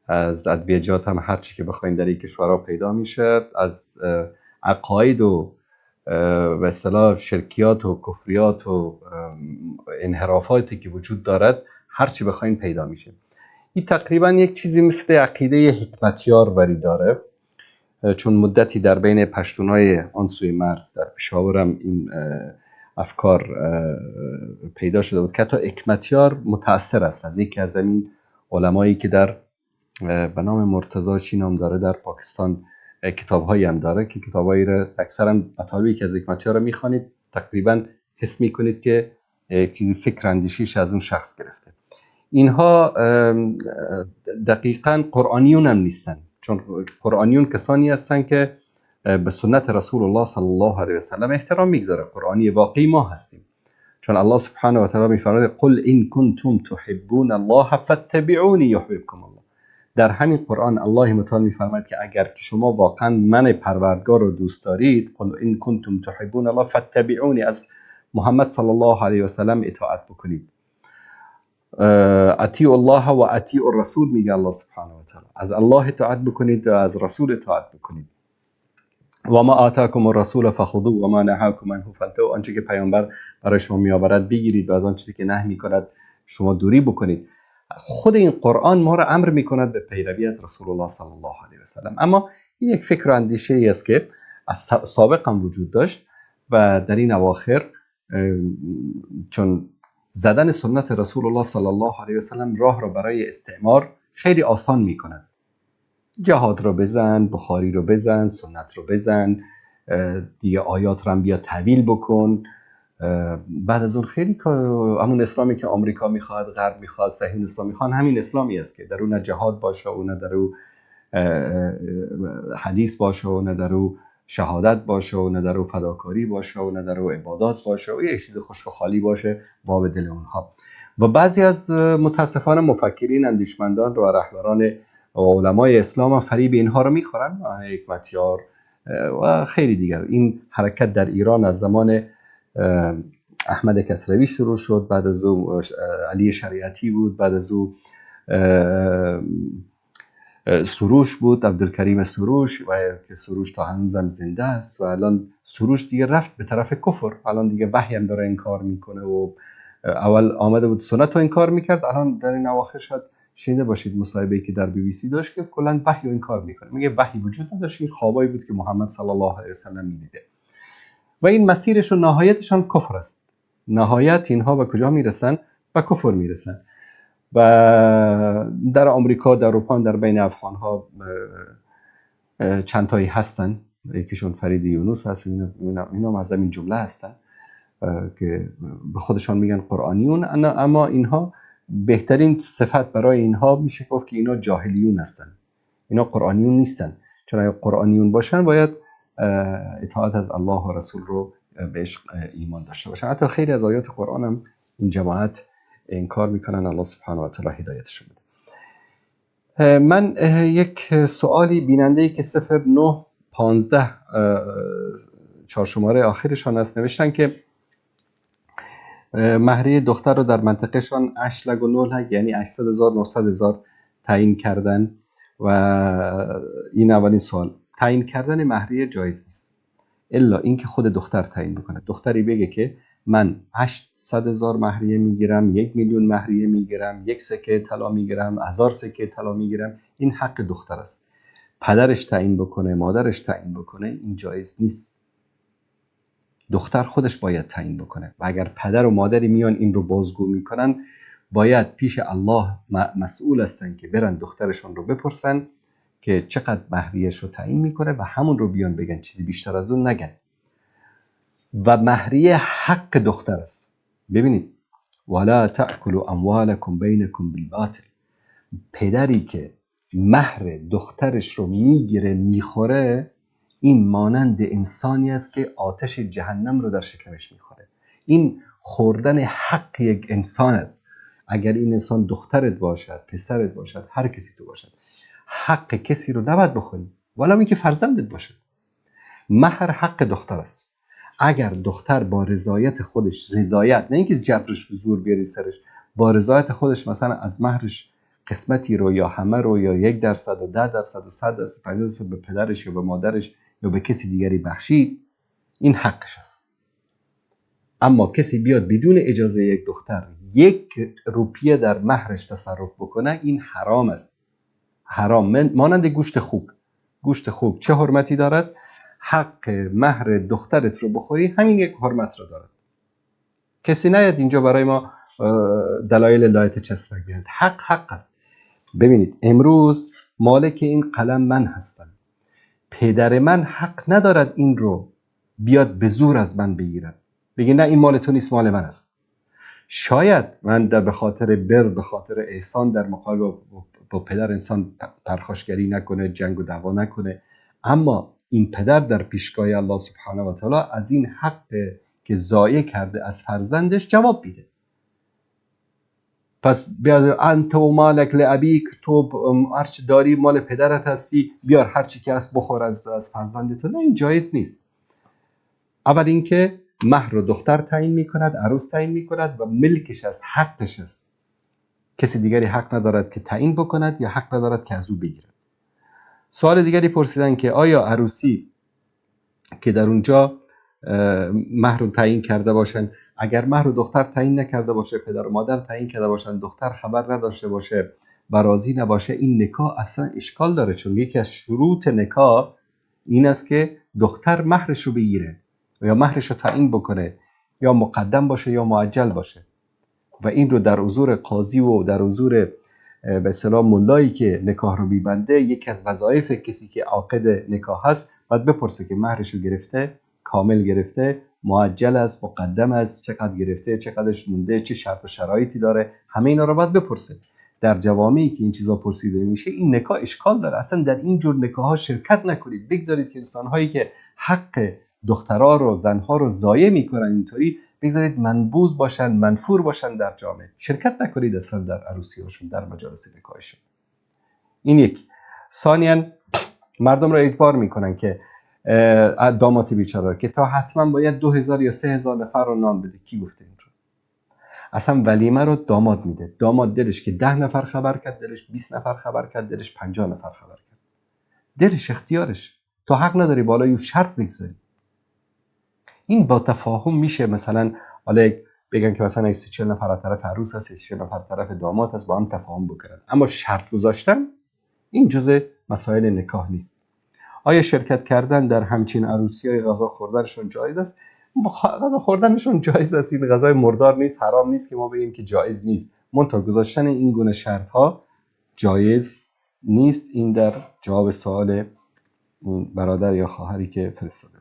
از ادویجات هم هر چی که بخواین در این کشورها پیدا میشه، از عقاید و به اصطلاح شرکیات و کفریات و انحرافاتی که وجود دارد هر چی بخواین پیدا میشه. این تقریبا یک چیزی مثل عقیده حکمتیار وری داره، چون مدتی در بین پشتونای آن سوی مرز در پشاور هم این افکار پیدا شده بود که حتی حکمتیار متأثر است از یکی از این علمایی که در به نام مرتضی چی نام داره در پاکستان کتاب‌هایی هم داره که کتاب‌هایی را اکثرا مطالبی که از حکمتیار رو می‌خوانید تقریبا حس می‌کنید که چیزی فکر اندیشیش از اون شخص گرفته. اینها دقیقاً قرآنیون هم نیستن، چون قرآنیون کسانی هستن که به سنت رسول الله صلی الله علیه و سلم احترام میگذاره. قرآنی واقعی ما هستیم، چون الله سبحانه و تعالی میفرماید قل ان کنتم تحبون الله فاتبعونی یحببکم الله. در همین قرآن الله متعال میفرماید که اگر که شما واقعا من پروردگار رو دوست دارید، قل ان کنتم تحبون الله فاتبعونی، از محمد صلی الله علیه و سلم اطاعت بکنید. اطیعوا الله و اطیعوا الرسول میگه الله سبحانه و تعالی، از الله اطاعت بکنید و از رسول اطاعت بکنید. و ما آتاکم الرسول فخذوه و ما نهاکم عنه فانتهوا، آنچه که پیامبر برای شما میآورد بگیرید و از آن چیزی که نهی میکند شما دوری بکنید. خود این قرآن ما را امر میکند به پیروی از رسول الله صلی الله علیه و سلم. اما این یک فکر و اندیشه ای است که از سابق هم وجود داشت و در این اواخر چون زدن سنت رسول الله صلی الله علیه و سلم راه را برای استعمار خیلی آسان میکند. جهاد رو بزن، بخاری رو بزن، سنت رو بزن، دیگه آیات رو هم بیا تعویل بکن. بعد از اون خیلی همون اسلامی که آمریکا میخواد، غرب میخواد، صهیون اسلام میخوان، همین اسلامی است که در اون نه جهاد باشه و نه در اون حدیث باشه و نه در اون شهادت باشه و نه در اون فداکاری باشه و نه در اون عبادات باشه و یک چیز خشک و خالی باشه باب دل اونها. و بعضی از متاسفانه مفکرین، اندیشمندان و رهبران و علمای اسلام هم فریب اینها رو میخورن، حکمتیار و خیلی دیگر. این حرکت در ایران از زمان احمد کسروی شروع شد، بعد از او علی شریعتی بود، بعد از او سروش بود، عبدالکریم سروش، و که سروش تا هنوزم زنده است و الان سروش دیگه رفت به طرف کفر. الان دیگه وحی هم داره انکار میکنه و اول آمده بود سنت رو انکار میکرد، الان در این اواخر شاید شنیده باشید مصاحبه‌ای که در BBC داشت که کلا وحی رو انکار میکنه، میگه وحی وجود نداشت، این خوابایی بود که محمد صلی الله علیه و سلم میدیده. و این مسیرش و نهایتشان کفر است. نهایت اینها به کجا میرسن؟ به کفر میرسن. و در آمریکا، در اروپا، در بین افغانها چند تایی هستن، یکیشون فرید یونس هست، اینا از همین جمله هستن که به خودشان میگن قرآنیون، اما اینها بهترین صفت برای اینها میشه گفت که اینا جاهلیون هستن، اینا قرآنیون نیستن. چون اگه قرآنیون باشن باید اطاعت از الله و رسول رو بهش ایمان داشته باشن. حتی خیلی از آیات قرآن هم این جماعت انکار میکنن، الله سبحانه و تعالی هدایتشون بده. من یک سوالی بیننده‌ای که 0915 چهار شماره آخرشان است نوشتن که مهریه دختر رو در منطقه شان 8 لگ و 9 لگ یعنی 800,000 900,000 تعیین کردن و این اولین سوال. تعیین کردن مهریه جایز نیست الا اینکه خود دختر تعیین بکنه. دختری بگه که من 800,000 مهریه میگیرم، 1,000,000 مهریه میگیرم، 1 سکه طلا میگیرم، 1000 سکه طلا میگیرم، این حق دختر است. پدرش تعیین بکنه، مادرش تعیین بکنه، این جایز نیست. دختر خودش باید تعیین بکنه و اگر پدر و مادری میان این رو بازگو میکنن، باید پیش الله مسئول هستن که برن دخترشون رو بپرسن که چقدر مهریه‌اش رو تعیین میکنه و همون رو بیان بگن، چیزی بیشتر از اون نگن. و مهریه حق دختر است. ببینید ولا تأکلوا اموالکم بینکم بالباطل. پدری که مهر دخترش رو میگیره میخوره، این مانند انسانی است که آتش جهنم رو در شکمش میخوره. این خوردن حق یک انسان است. اگر این انسان دخترت باشد، پسرت باشد، هر کسی تو باشد، حق کسی رو نباید بخوری، ولو اینکه فرزندت باشد. مهر حق دختر است. اگر دختر با رضایت خودش، رضایت نه اینکه جبرش به زور بیاری سرش، با رضایت خودش مثلا از مهرش قسمتی رو یا همه رو یا 1% و 10% و 100% 50% به پدرش یا به مادرش یا به کسی دیگری بخشید، این حقش است. اما کسی بیاد بدون اجازه یک دختر 1 روپیه در مهرش تصرف بکنه، این حرام است. حرام. مانند گوشت خوک. گوشت خوک چه حرمتی دارد؟ حق مهر دخترت رو بخوری همین یک حرمت رو دارد. کسی نیاد اینجا برای ما دلایل لایت چسبک بیاد. حق است. ببینید امروز مالک این قلم من هستم. پدر من حق ندارد این رو بیاد به زور از من بگیرد، بگه نه این مال تو نیست، مال من است. شاید من به خاطر به خاطر احسان در مقابل با پدر انسان پرخاشگری نکنه، جنگ و دعوا نکنه، اما این پدر در پیشگاه الله سبحانه و تعالی از این حق که ضایع کرده از فرزندش جواب بیده. پس بیاد انت و مالک لابیک، تو هرچی داری مال پدرت هستی، بیار هرچی که هست بخور از فرزندت. نه، این جایز نیست. اول اینکه مهر رو دختر تعیین میکند، عروس تعیین میکند و ملکش است، حقش است. کسی دیگری حق ندارد که تعیین بکند یا حق ندارد که از او بگیرد. سوال دیگری پرسیدن که آیا عروسی که در اونجا مهر رو تعیین کرده باشن، اگر مهر رو دختر تعیین نکرده باشه، پدر و مادر تعیین کرده باشن، دختر خبر نداشته باشه و راضی نباشه، این نکاح اصلا اشکال داره. چون یکی از شروط نکاح این است که دختر مهرش رو بگیره یا مهرش رو تعیین بکنه، یا مقدم باشه یا معجل باشه. و این رو در حضور قاضی و در حضور به اصطلاح مولایی که نکاح رو میبنده، یکی از وظایف کسی که عاقد نکاح هست باید بپرسه که مهرش رو گرفته، کامل گرفته، معجل است، مقدم است، چقدر گرفته، چقدرش مونده، چه شرط و شرایطی داره. همه اینا رو باید بپرسه. در جوامعی که این چیزا پرسیده میشه، این نکاح اشکال داره. اصلا در این جور نکاح‌ها شرکت نکنید. بگذارید که انسان‌هایی که حق دخترها رو، زنها رو ضایع میکنن اینطوری، بگذارید منبوذ باشن، منفور باشن در جامعه. شرکت نکنید اصلا در عروسی‌هاشون، در مجالس نکاحشون. این یک. ثانیاً مردم رو اجبار میکنن که داماد بیچاره که تا حتما باید 2000 یا 3000 نفر رو نان بده. کی گفته این رو؟ اصلا ولیمه رو داماد میده. داماد دلش که 10 نفر خبر کرد، دلش 20 نفر خبر کرد، دلش 50 نفر خبر کرد. دلش، اختیارش. تو حق نداری بالای شرط بگذاری. این با تفاهم میشه. مثلا حالا بگن که مثلا 40 نفر از طرف عروس هست، 40 نفر از طرف داماد هست، با هم تفاهم بکنن. اما شرط گذاشتن این جزء مسائل نکاح نیست. آیا شرکت کردن در همچین عروسی‌های غذا خوردنشون جایز است؟ غذا خوردنشون جایز است. این غذای مردار نیست، حرام نیست که ما بگیم که جایز نیست. منتها گذاشتن این گونه شرط‌ها جایز نیست. این در جواب سوال برادر یا خواهری که فرستاده.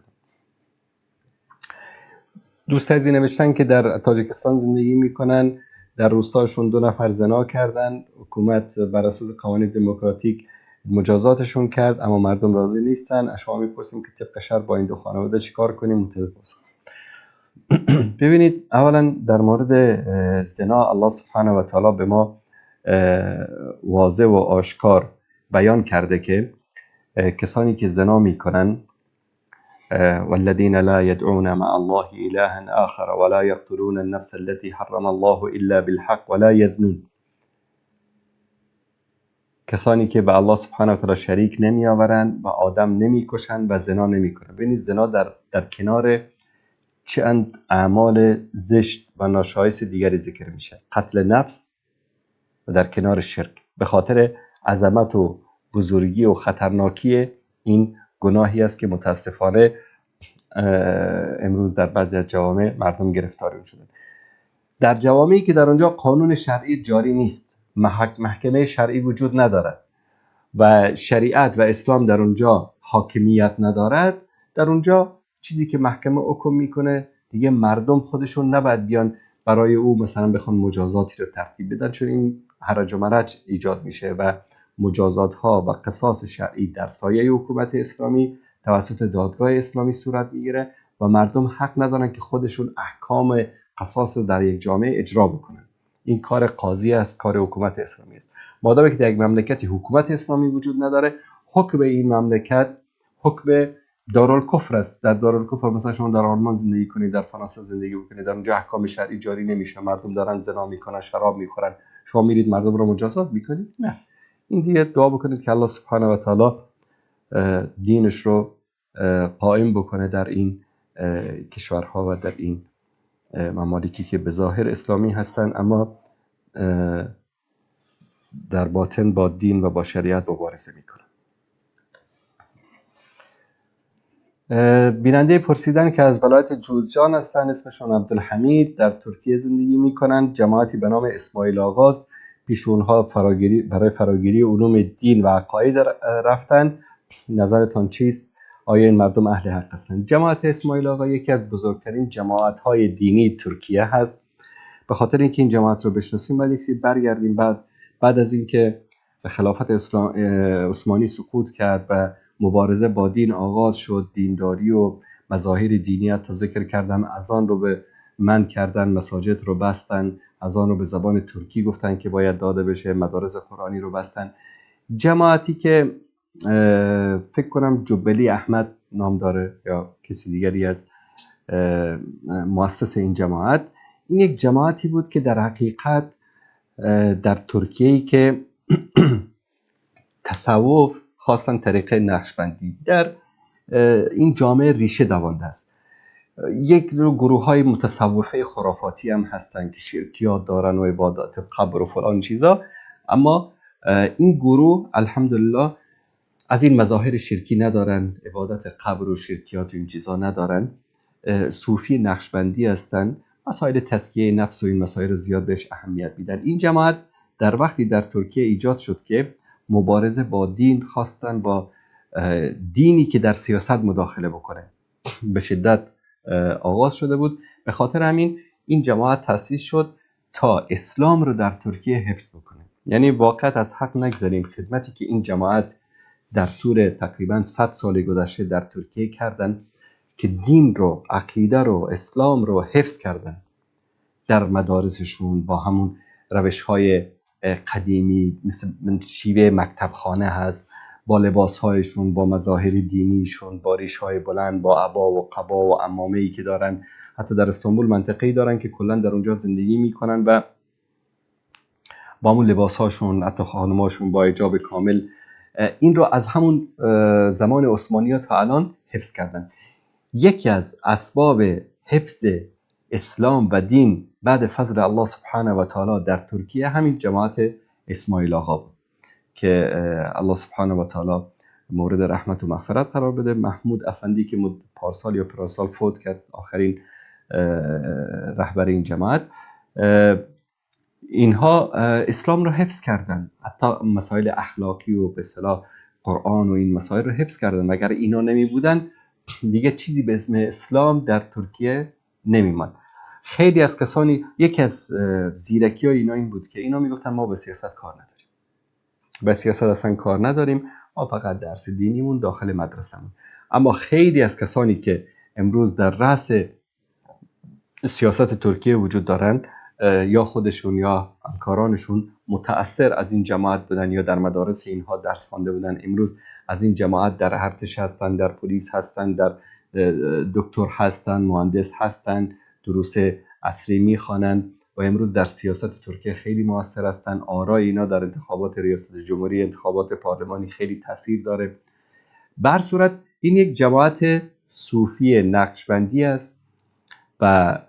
دوست عزیزی نوشتن که در تاجیکستان زندگی میکنن، در روستاشون 2 نفر زنا کردن، حکومت بر اساس قوانین دموکراتیک مجازاتشون کرد، اما مردم راضی نیستن. از شما میپرسیم که طبق شرع با این 2 خانواده چیکار کنیم؟ متوجه باشید. ببینید، اولا در مورد زنا الله سبحانه و تعالی به ما واضح و آشکار بیان کرده که کسانی که زنا میکنن والذین لا يدعون مع الله إلها آخر ولا يقتلون النفس التي حرم الله إلا بالحق ولا يزنون. کسانی که به الله سبحانه و تعالی شریک نمی آورند و آدم نمی کشند و زنا نمی کنند. ببینید زنا در کنار چند اعمال زشت و ناشایست دیگری ذکر میشه، قتل نفس و در کنار شرک، به خاطر عظمت و بزرگی و خطرناکی این گناهی است که متاسفانه امروز در بعضی از جوامع مردم گرفتار شدن. در جوامعی که در اونجا قانون شرعی جاری نیست، محکمه شرعی وجود ندارد و شریعت و اسلام در اونجا حاکمیت ندارد، در اونجا چیزی که محکمه حکم میکنه دیگه مردم خودشون نباید بیان برای او مثلا بخوان مجازاتی رو ترتیب بدن، چون این هرج و مرج ایجاد میشه و مجازات ها و قصاص شرعی در سایه حکومت اسلامی توسط دادگاه اسلامی صورت میگیره و مردم حق ندارن که خودشون احکام قصاص رو در یک جامعه اجرا بکنن. این کار قاضی است، کار حکومت اسلامی است. مادامی که در یک مملکتی حکومت اسلامی وجود نداره، حکم این مملکت حکم دارالکفر است. در دارالکفر مثلا شما در آلمان زندگی کنید، در فرانسه زندگی بکنید، در اونجا احکام شرعی جاری نمیشه، مردم دارن زنا میکنن، شراب میخورن، شما میرید مردم رو مجازات میکنید؟ نه. این دیگه دعا بکنید که الله سبحانه و تعالی دینش رو قائم بکنه در این کشورها و در این ممالکی که به ظاهر اسلامی هستن اما در باطن با دین و با شریعت مبارزه میکنن. بیننده پرسیدن که از ولایت جوزجان هستن، اسمشون عبدالحمید، در ترکیه زندگی میکنن. جماعتی به نام اسماعیل آغاز پیش اونها برای فراگیری علوم دین و عقاید رفتن. نظرتان چیست؟ آیا این مردم اهل حق هستند؟ جماعت اسماعیل آقا یکی از بزرگترین جماعت‌های دینی ترکیه هست. به خاطر اینکه این جماعت رو بشناسیم باید یکسی برگردیم. بعد از اینکه خلافت عثمانی سقوط کرد و مبارزه با دین آغاز شد، دینداری و مظاهر دینی تا ذکر کردم، اذان رو به منع کردن، مساجد رو بستن، اذان رو به زبان ترکی گفتن که باید داده بشه، مدارس قرآنی رو بستن. جماعتی که فکر کنم جبلی احمد نام داره یا کسی دیگری از مؤسس این جماعت، این یک جماعتی بود که در حقیقت در ترکیه‌ای که تصوف خواستن طریقه نقشبندی در این جامعه ریشه دوانده است. یک گروه های متصوفه خرافاتی هم هستن که شرکیات دارن و عبادات قبر و فلان چیزا، اما این گروه الحمدلله از این مظاهر شرکی ندارن، عبادت قبر و شرکیات و این چیزا ندارن، صوفی نقشبندی هستن، مسائل تزکیه نفس و این مسائل زیاد بهش اهمیت میدن. این جماعت در وقتی در ترکیه ایجاد شد که مبارزه با دین خواستن، با دینی که در سیاست مداخله بکنه، به شدت آغاز شده بود. به خاطر همین این جماعت تأسیس شد تا اسلام رو در ترکیه حفظ بکنه. یعنی واقعا از حق نگذاریم خدمتی که این جماعت در طول تقریبا 100 سال گذشته در ترکیه کردن که دین رو، عقیده رو، اسلام رو حفظ کردن در مدارسشون با همون روش‌های قدیمی، مثل شیوه مکتبخانه هست، با لباسهایشون، با مظاهر دینیشون، با ریش‌های بلند، با عبا و قبا و عمامه‌ای که دارن. حتی در استانبول منطقه‌ای دارن که کلا در اونجا زندگی میکنن و با همون لباسهاشون، حتی خانماشون با حجاب کامل. این رو از همون زمان عثمانی‌ها تا الان حفظ کردن. یکی از اسباب حفظ اسلام و دین بعد فضل الله سبحانه و تعالی در ترکیه همین جماعت اسماعیل آقا بود که الله سبحانه و تعالی مورد رحمت و مغفرت قرار بده. محمود افندی که پارسال یا پارسال فوت کرد، آخرین رهبر این جماعت، اینها اسلام رو حفظ کردن، حتی مسائل اخلاقی و به اصطلاح قرآن و این مسائل رو حفظ کردن. اگر اینا نمی بودن دیگه چیزی به اسم اسلام در ترکیه نمی‌مد. خیلی از کسانی، یکی از زیرکی های اینا این بود که اینا میگفتن ما به سیاست کار نداریم، به سیاست اصلا کار نداریم، ما فقط درس دینیمون داخل مدرسه‌مون. اما خیلی از کسانی که امروز در رأس سیاست ترکیه وجود دارن، یا خودشون یا همکارانشون متأثر از این جماعت بودن یا در مدارس اینها درس خوانده بودن. امروز از این جماعت در ارتش هستن، در پلیس هستن، در دکتر هستن، مهندس هستن، دروس عصری میخوانن و امروز در سیاست ترکیه خیلی موثر هستن. آرای اینا در انتخابات ریاست جمهوری، انتخابات پارلمانی خیلی تاثیر داره. به هر صورت این یک جماعت صوفی نقشبندی است و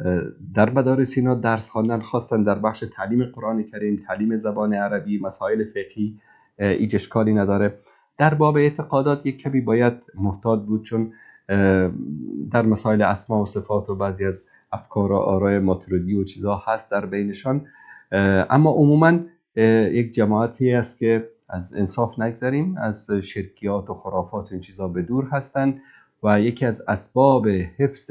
در مدارس اینا درس خواندن، خواستن در بخش تعلیم قرآن کریم، تعلیم زبان عربی، مسائل فقهی، هیچ اشکالی نداره. در باب اعتقادات یک کمی باید محتاط بود، چون در مسائل اسما و صفات و بعضی از افکار و آرای ماتریدی و چیزها هست در بینشان، اما عموما یک جماعتی است که از انصاف نگذاریم، از شرکیات و خرافات و این چیزها به دور هستند و یکی از اسباب حفظ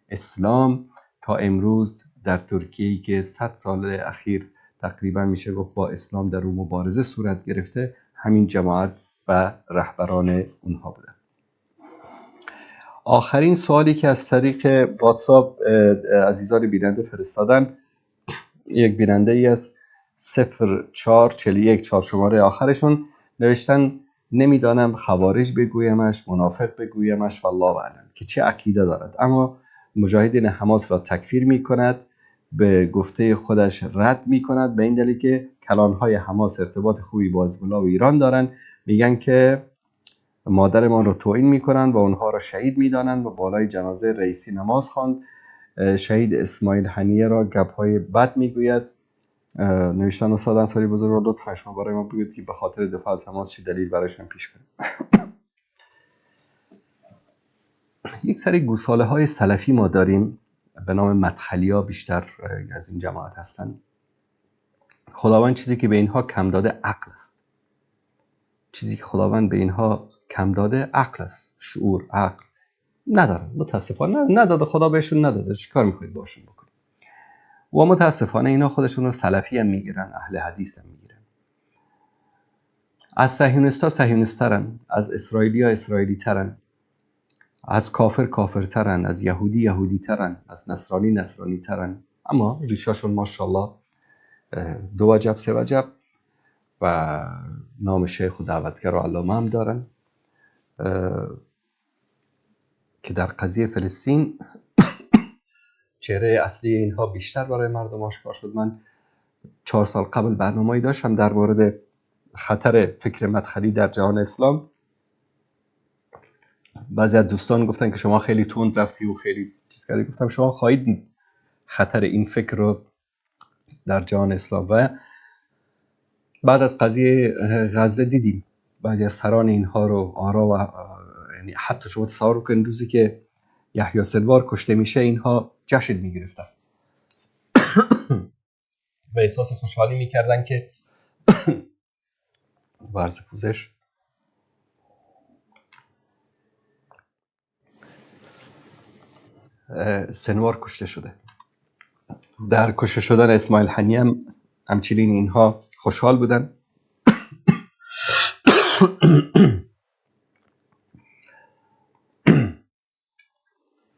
اسلام تا امروز در ترکیه که 100 سال اخیر تقریبا میشه گفت با اسلام در اون مبارزه صورت گرفته، همین جماعت و رهبران اونها بودن. آخرین سوالی که از طریق واتساپ عزیزان بیننده فرستادن، یک بیننده ای از 0441 4 شماره آخرشون نوشتن نمیدانم خوارج بگویمش، منافق بگویمش، والله اعلم، که چه عقیده دارد، اما مجاهدین حماس را تکفیر می کند، به گفته خودش رد می کند، به این دلیل که کلانهای حماس ارتباط خوبی با حزب الله و ایران دارن، میگن که مادرمان رو توهین میکنن و اونها رو شهید میدانن و بالای جنازه رئیسی نماز خواند. شهید اسماعیل حنیه را گپ‌های بد میگوید. نوشتن استاد انصاری بزرگ، لطفاً شما برای ما بگید که به خاطر دفاع از حماس چه دلیل برایشان پیش کنیم. یک سری گوساله های سلفی ما داریم به نام مدخلیا، بیشتر از این جماعت هستن. خداوند چیزی که به اینها کم داده عقل است. چیزی که خداوند به اینها کم داده عقل است. شعور، عقل ندارن. متاسفانه نداده، خدا بهشون نداده. چیکار میخواید باشون بکنید؟ و متاسفانه اینا خودشون رو سلفی هم میگیرن، اهل حدیث هم میگیرن. از صهیونیستا صهیونیست‌ترن، از اسرائیلیا اسرائیلی ترن، از کافر کافرترن، از یهودی یهودی ترن، از نصرانی نصرانی ترن، اما ریشاشون ماشاءالله 2 وجب 3 وجب و نام شیخ و دعوتگر و علامه هم دارن. که در قضیه فلسطین چهره اصلی اینها بیشتر برای مردم آشکار شد. من 4 سال قبل برنامه‌ای داشتم در مورد خطر فکر مدخلی در جهان اسلام. بعضی از دوستان گفتن که شما خیلی تند رفتی و خیلی چیز کردی. گفتم شما خواهید دید خطر این فکر رو در جهان اسلام. و بعد از قضیه غزه دیدیم بعضی از سران اینها رو آرا و یعنی حتی شما تصور کنید روزی که یحیی سنوار کشته میشه اینها جشن میگرفتن و احساس خوشحالی میکردن که ورز پوزش سنوار کشته شده. در کشته شدن اسماعیل حنیه هم همچنین اینها خوشحال بودن.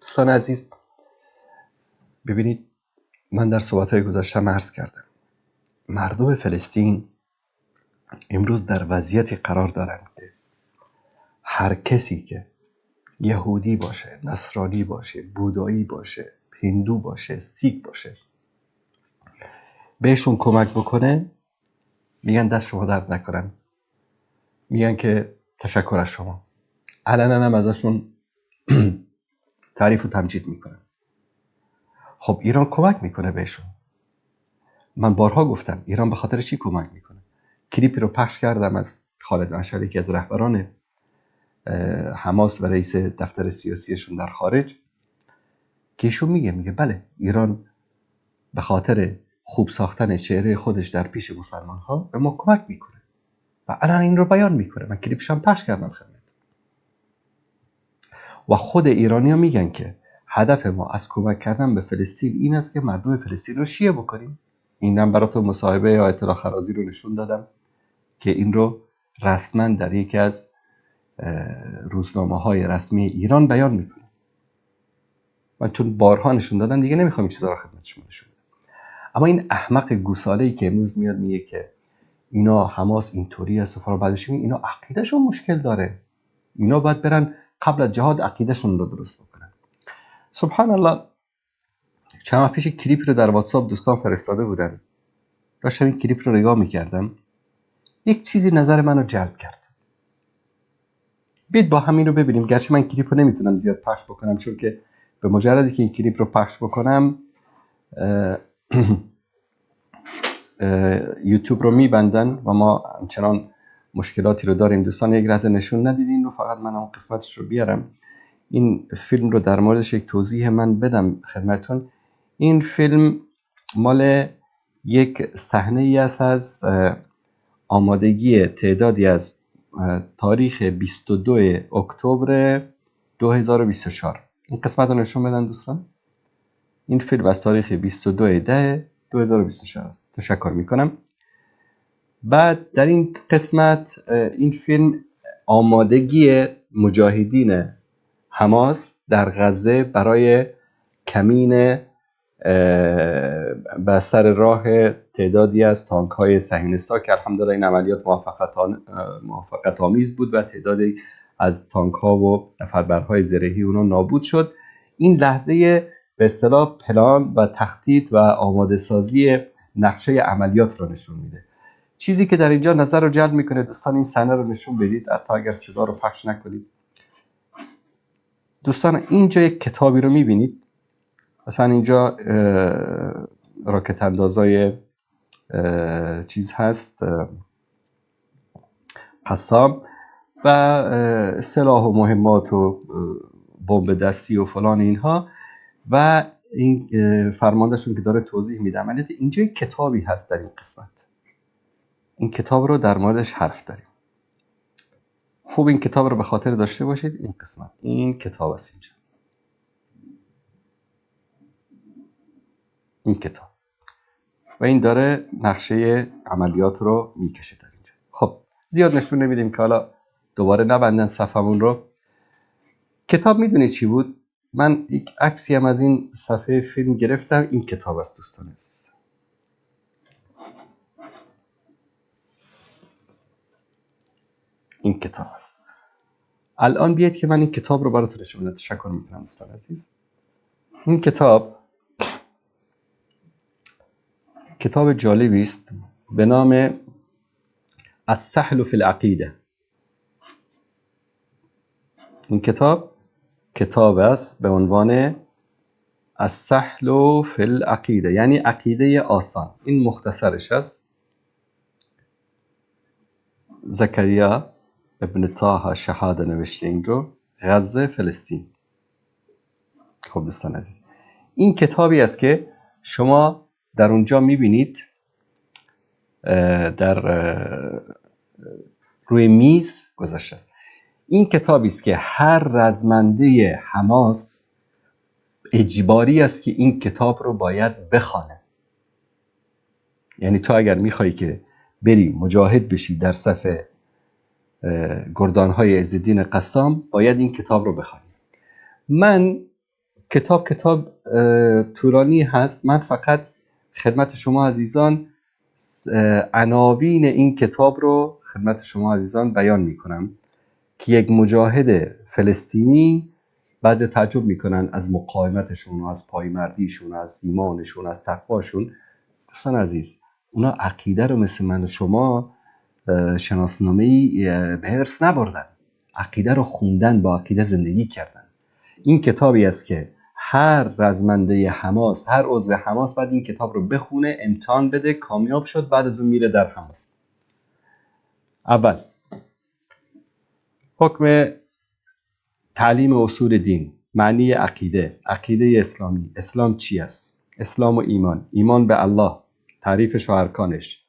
دوستان عزیز ببینید، من در صحبت‌های گذشته عرض کردم مردم فلسطین امروز در وضعیتی قرار دارند که هر کسی که یهودی باشه، نصرانی باشه، بودایی باشه، هندو باشه، سیک باشه، بهشون کمک بکنه میگن دست شما درد نکنن، میگن که تشکر از شما، علنا هم ازشون تعریف و تمجید میکنن. خب ایران کمک میکنه بهشون. من بارها گفتم ایران به خاطر چی کمک میکنه. کلیپی رو پخش کردم از خالد مشعلی که از رهبران حماس و رئیس دفتر سیاسیشون در خارج، که ایشون میگه بله ایران به خاطر خوب ساختن چهره خودش در پیش مسلمان ها به ما کمک میکنه و الان این رو بیان میکنه. من کلیپش هم پخش کردم خدمت. و خود ایرانی ها میگن که هدف ما از کمک کردن به فلسطین این است که مردم فلسطین رو شیعه بکنیم. اینم براتون مصاحبه آیت الله خرازی رو نشون دادم که این رو رسما در یکی از روزنامه‌های رسمی ایران بیان میکنه. من چون بارها نشون دادم دیگه نمیخوام این چیزا رو خدمت شما نشون بدم. اما این احمق گوساله‌ای که امروز میاد میگه که اینا حماس اینطوری است و فرا بعدش اینا عقیدهشون مشکل داره، اینا باید برن قبل از جهاد عقیدهشون رو درست بکنن. سبحان الله، چند وقت پیش کلیپ رو در واتساپ دوستان فرستاده بودن، داشتم این کلیپ رو نگاه میکردم، یک چیزی نظر منو جلب کرد. بیاید با همین رو ببینیم. گرچه من کلیپ رو نمیتونم زیاد پخش بکنم، چون که به مجردی که این کلیپ رو پخش بکنم یوتیوب رو میبندن و ما همچنان مشکلاتی رو داریم. دوستان یک لحظه نشون ندیدین رو، فقط من اون قسمتش رو بیارم. این فیلم رو در موردش یک توضیح من بدم خدمتون. این فیلم مال یک صحنه ای است از آمادگی تعدادی از تاریخ 22 اکتبر 2024. این قسمت رو نشون بدن دوستان. این فیلم از تاریخ 22/10/2024 است. تشکر میکنم. بعد در این قسمت این فیلم آمادگی مجاهدین حماس در غزه برای کمین بر سر راه تعدادی از تانک های صهیونیست‌ها که الحمدلله این عملیات موفقیت آمیز بود و تعدادی از تانک ها و نفربرهای زرهی اونا نابود شد. این لحظه به اصطلاح پلان و تخطیط و آماده سازی نقشه عملیات رو نشون میده. چیزی که در اینجا نظر رو جلب میکنه دوستان، این صحنه رو نشون بدید حتی اگر صدا رو پخش نکنید. دوستان اینجا یک کتابی رو میبینید، مثلا اینجا راکت اندازای چیز هست، قسام و سلاح و مهمات و بمب دستی و فلان اینها، و این فرماندهشون که داره توضیح میده عملیات. اینجا یک کتابی هست در این قسمت، این کتاب رو در موردش حرف داریم. خوب این کتاب رو به خاطر داشته باشید. این قسمت این کتاب است اینجا، این کتاب، و این داره نقشه عملیات رو میکشه در اینجا. خب زیاد نشون نمیدیم که حالا دوباره نبندن صفمون رو. کتاب میدونی چی بود؟ من یک عکسی هم از این صفحه فیلم گرفتم. این کتاب است دوستان عزیز، این کتاب است. الان بیاید که من این کتاب رو براتون نشون بدم. تشکر میکنم دوستان عزیز. این کتاب جالبی است به نام السحل فی العقیده. این کتاب است به عنوان السحل فی العقیده، یعنی عقیده آسان. این مختصرش است. زکریا ابن طه شهاده نوشته این رو، غزه فلسطین. خب دوستان عزیز، این کتابی است که شما در اونجا میبینید در روی میز گذاشته است. این کتابی است که هر رزمنده حماس اجباری است که این کتاب رو باید بخونه. یعنی تو اگر میخوای که بری مجاهد بشی در صف گردانهای عزالدین قسام، باید این کتاب رو بخونی. من کتاب طولانی هست، من فقط خدمت شما عزیزان عناوین این کتاب رو خدمت شما عزیزان بیان میکنم که یک مجاهد فلسطینی بعضی تعجب میکنن از مقاومتشون و از پایمردیشون، از ایمانشون، از تقواشون. دوستان عزیز، اونا عقیده رو مثل من و شما شناسنامه‌ای به ارث نبردن، عقیده رو خوندن، با عقیده زندگی کردن. این کتابی است که هر رزمنده حماس، هر عضو حماس باید این کتاب رو بخونه، امتحان بده، کامیاب شد، بعد از اون میره در حماس. اول حکم تعلیم اصول دین، معنی عقیده اسلامی. اسلام چی است؟ اسلام و ایمان به الله، تعریفش و ارکانش.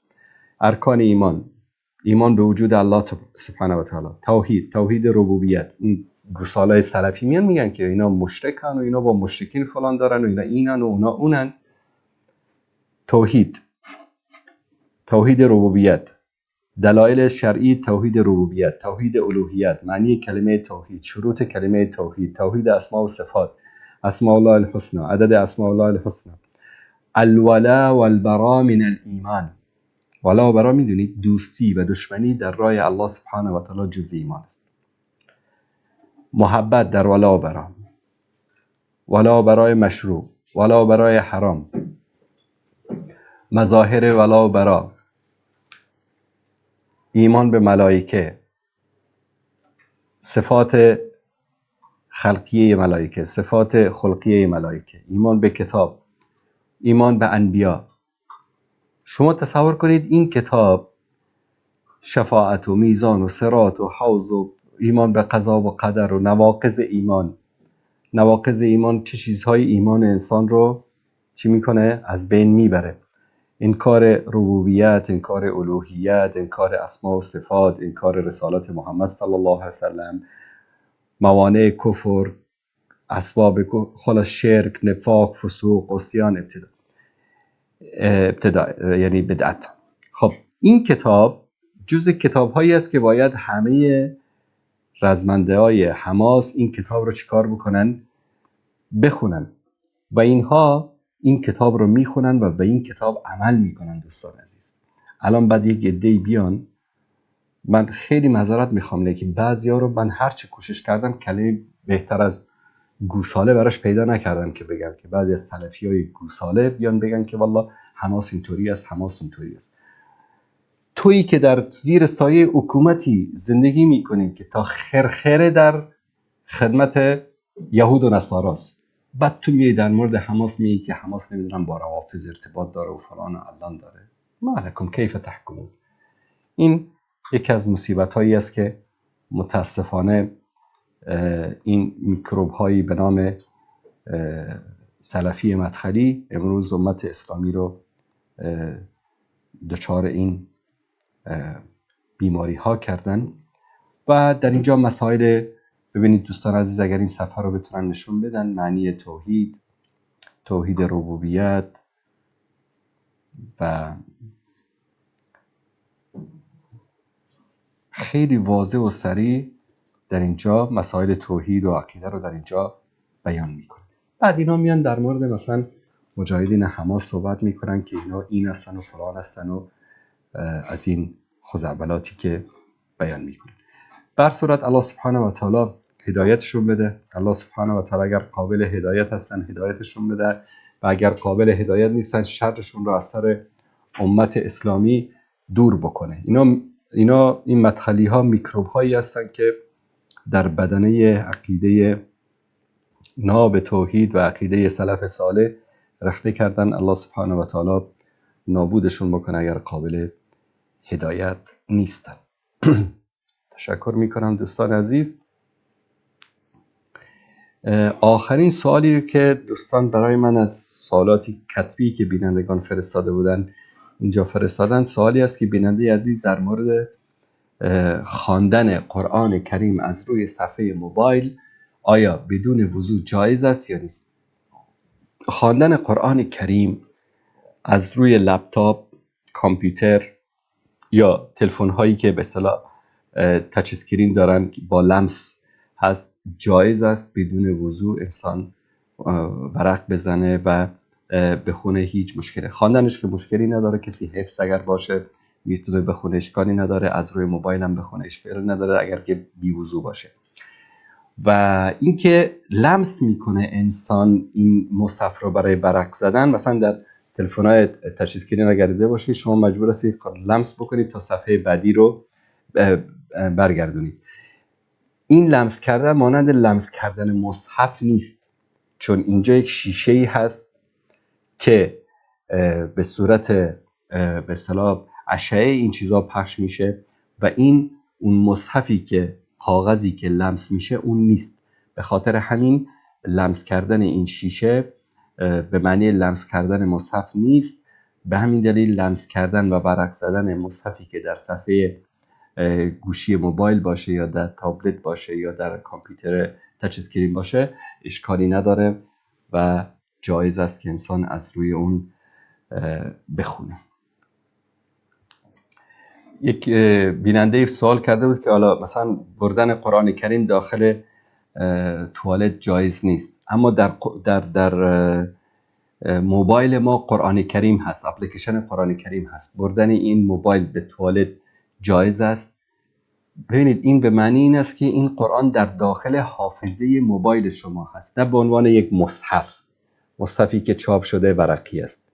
ارکان ایمان به وجود الله سبحانه و تعالی. توحید ربوبیت. این گوسالای سلفی میان میگن که اینا مشرکن و اینا با مشرکین فلان دارن و اینا اینن و اونا اونن. توحید ربوبیت، دلایل شرعی توحید ربوبیت، توحید الوهیت، معنی کلمه توحید، شروط کلمه توحید، توحید اسماء و صفات، اسماء الله الحسنى، عدد اسماء الله الحسنى، الولا والبرا من الایمان. ولا و برا میدونید دوستی و دشمنی در راه الله سبحانه و تعالی جز ایمان است. محبت در ولا و برا، ولا و برای مشروع، ولا برای حرام، مظاهر ولا برا، ایمان به ملائکه، صفات خلقیه ملائکه، صفات خلقیه ملائکه، ایمان به کتاب، ایمان به انبیا. شما تصور کنید این کتاب شفاعت و میزان و صراط و حوض و ایمان به قضا و قدر و نواقض ایمان. نواقض ایمان چه چیزهای ایمان انسان رو چی میکنه؟ از بین میبره. انکار ربوبیت، انکار الوهیت، انکار اسما و صفات، انکار رسالت محمد صلی الله علیه وسلم، موانع کفر، اسباب خلاص شرک، نفاق، فسوق، عصیان، ابتداع یعنی بدعت. خب این کتاب جز کتاب هایی است که باید همه رزمنده های حماس این کتاب رو چیکار بکنن؟ بخونن و اینها این کتاب رو میخونن و به این کتاب عمل میکنن. دوستان عزیز، الان بعد یک عده‌ای بیان، من خیلی معذرت میخوام لیکن بعضیا رو من هرچی کوشش کردم کلمه بهتر از گوساله براش پیدا نکردم که بگم که بعضی از سلفیای گوساله بیان بگن که والله حماس اینطوری است، حماس اونطوری است. تویی که در زیر سایه حکومتی زندگی میکنی که تا خرخره در خدمت یهود و نصاراست، بعد تو میای در مورد حماس میگی که حماس نمیدونم با روافض ارتباط داره و فلان و علان داره. ما علیکم کیف تحکمون. این یکی از مصیبت هایی است که متاسفانه این میکروب هایی به نام سلفی مدخلی امروز امت اسلامی رو دچار این بیماری ها کردن. و در اینجا مسائل، ببینید دوستان عزیز، اگر این صفحه رو بتونن نشون بدن، معنی توحید، توحید ربوبیت و خیلی واضح و سریع در اینجا مسائل توحید و عقیده رو در اینجا بیان میکنه. بعد اینا میان در مورد مثلا مجاهدین حماس صحبت میکنن که اینا این هستن و فلان هستن و از این خزعبلاتی که بیان میکنن. بر صورت الله سبحانه و تعالی هدایتشون بده. الله سبحانه و تعالی اگر قابل هدایت هستن هدایتشون بده و اگر قابل هدایت نیستن شرشون رو از سر امت اسلامی دور بکنه. این مدخلی ها میکروب هایی هستن که در بدنه عقیده ناب توحید و عقیده سلف صالح رخنه کردن. الله سبحانه و تعالی نابودشون بکنه اگر قابل هدایت نیستن. تشکر میکنم دوستان عزیز. آخرین سوالی که دوستان برای من از سوالاتی کتبی که بینندگان فرستاده بودن اینجا فرستادن، سوالی است که بیننده عزیز در مورد خواندن قرآن کریم از روی صفحه موبایل آیا بدون وضو جایز است یا نیست. خواندن قرآن کریم از روی لپتاپ، کامپیوتر یا تلفن هایی که به اصطلاح تچ اسکرین دارن با لمس هست جایز است. بدون وضو انسان ورق بزنه و بخونه، هیچ مشکلی. خواندنش که مشکلی نداره، کسی حفظ اگر باشه میتونه بخونه، اشکالی نداره. از روی موبایل هم بخونه، اشکالی نداره اگر که بی وضو باشه. و اینکه لمس میکنه انسان این مصحف رو برای ورق زدن، مثلا در تلفن‌های تچ اسکرین اگر دیده باشید شما مجبور هستید لمس بکنید تا صفحه بعدی رو برگردونید. این لمس کردن مانند لمس کردن مصحف نیست، چون اینجا یک شیشه‌ای هست که به صورت به اصطلاح اشعه این چیزا پخش میشه و این اون مصحفی که کاغذی که لمس میشه اون نیست. به خاطر همین لمس کردن این شیشه به معنی لمس کردن مصحف نیست. به همین دلیل لمس کردن و ورق زدن مصحفی که در صفحه گوشی موبایل باشه یا در تابلت باشه یا در کامپیوتر تچ اسکرین باشه اشکالی نداره و جایز است که انسان از روی اون بخونه. یک بیننده سوال کرده بود که حالا مثلا بردن قرآن کریم داخل توالت جایز نیست، اما در موبایل ما قرآن کریم هست، اپلیکیشن قرآن کریم هست. بردن این موبایل به توالت جایز است. ببینید این به معنی این است که این قرآن در داخل حافظه موبایل شما هست، نه به عنوان یک مصحف. مصحفی که چاپ شده ورقی است.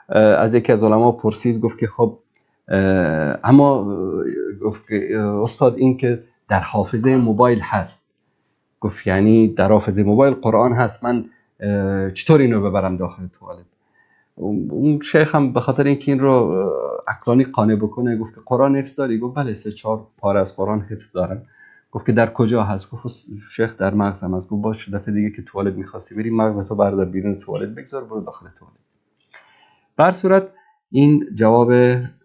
از یکی از علما پرسید، گفت که خب اما گفت که استاد این که در حافظه موبایل هست، گفت یعنی در حافظه موبایل قرآن هست، من چطور اینو ببرم داخل توالت؟ اون شیخ هم به خاطر اینکه این رو عقلانی قانع بکنه گفت که قرآن حفظ داری؟ گفت بله 3-4 پاره از قرآن حفظ دارم. گفت که در کجا هست؟ گفت شیخ در مغزم هست. گفت باشه، دفعه دیگه که توالت می‌خواستی بری مغزتو بردار بیرون توالت بگذار، برو داخل توالت. بر صورت این جواب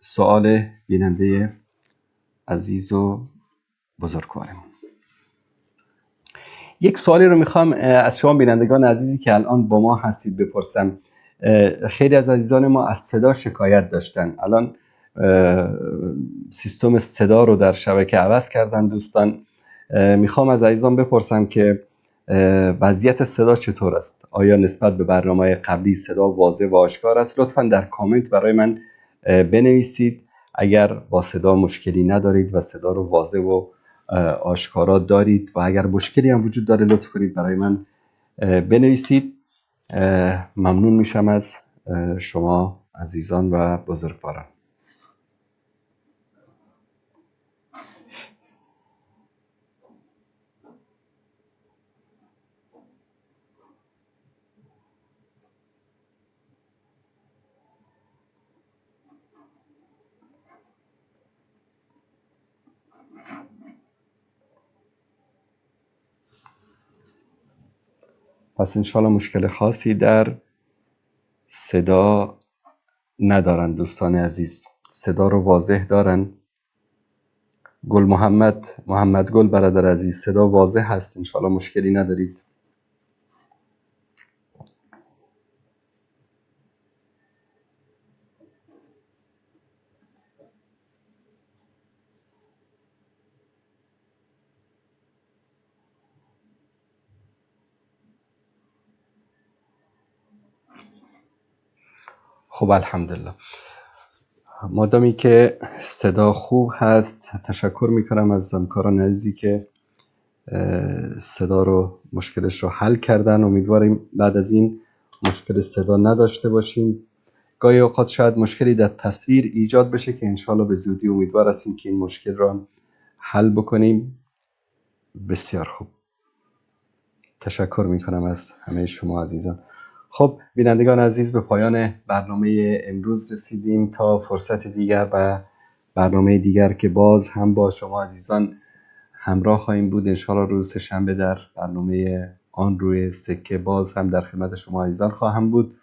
سوال بیننده عزیز و بزرگوارمون. یک سوالی رو میخوام از شما بینندگان عزیزی که الان با ما هستید بپرسم. خیلی از عزیزان ما از صدا شکایت داشتن. الان سیستم صدا رو در شبکه عوض کردن دوستان. میخوام از عزیزان بپرسم که وضعیت صدا چطور است؟ آیا نسبت به برنامه‌های قبلی صدا واضح و آشکار است؟ لطفاً در کامنت برای من بنویسید اگر با صدا مشکلی ندارید و صدا رو واضح و آشکارا دارید، و اگر مشکلی هم وجود داره لطف کنید برای من بنویسید. ممنون میشم از شما عزیزان و بزرگواران. پس انشالله مشکل خاصی در صدا ندارن دوستان عزیز، صدا رو واضح دارن. گل محمد گل برادر عزیز، صدا واضح هست، انشالله مشکلی ندارید. خب الحمدلله. مادامی که صدا خوب هست، تشکر میکنم از همکاران عزیزی که صدا رو مشکلش رو حل کردن. امیدواریم بعد از این مشکل صدا نداشته باشیم. گاهی اوقات شاید مشکلی در تصویر ایجاد بشه که انشالله به زودی امیدوار هستیم که این مشکل رو حل بکنیم. بسیار خوب، تشکر میکنم از همه شما عزیزان. خب بینندگان عزیز، به پایان برنامه امروز رسیدیم. تا فرصت دیگر و برنامه دیگر که باز هم با شما عزیزان همراه خواهیم بود انشاءالله روز سه‌شنبه در برنامه آن روی سکه باز هم در خدمت شما عزیزان خواهم بود.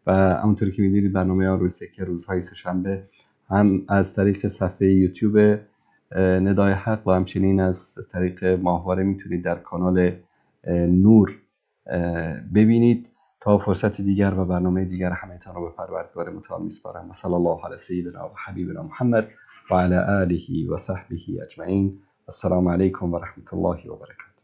و همونطوری که می‌دونید برنامه آن روی سکه روزهای سه‌شنبه هم از طریق صفحه یوتیوب ندای حق و همچنین از طریق ماهواره میتونید در کانال نور ببینید. تا فرصت دیگر و برنامه دیگر همه‌تان رو به پروردگار متعال میسپارم. و صلی الله علی سیدنا و حبیبنا محمد و علی آله و صحبه اجمعین. السلام علیکم و رحمت الله و برکاته.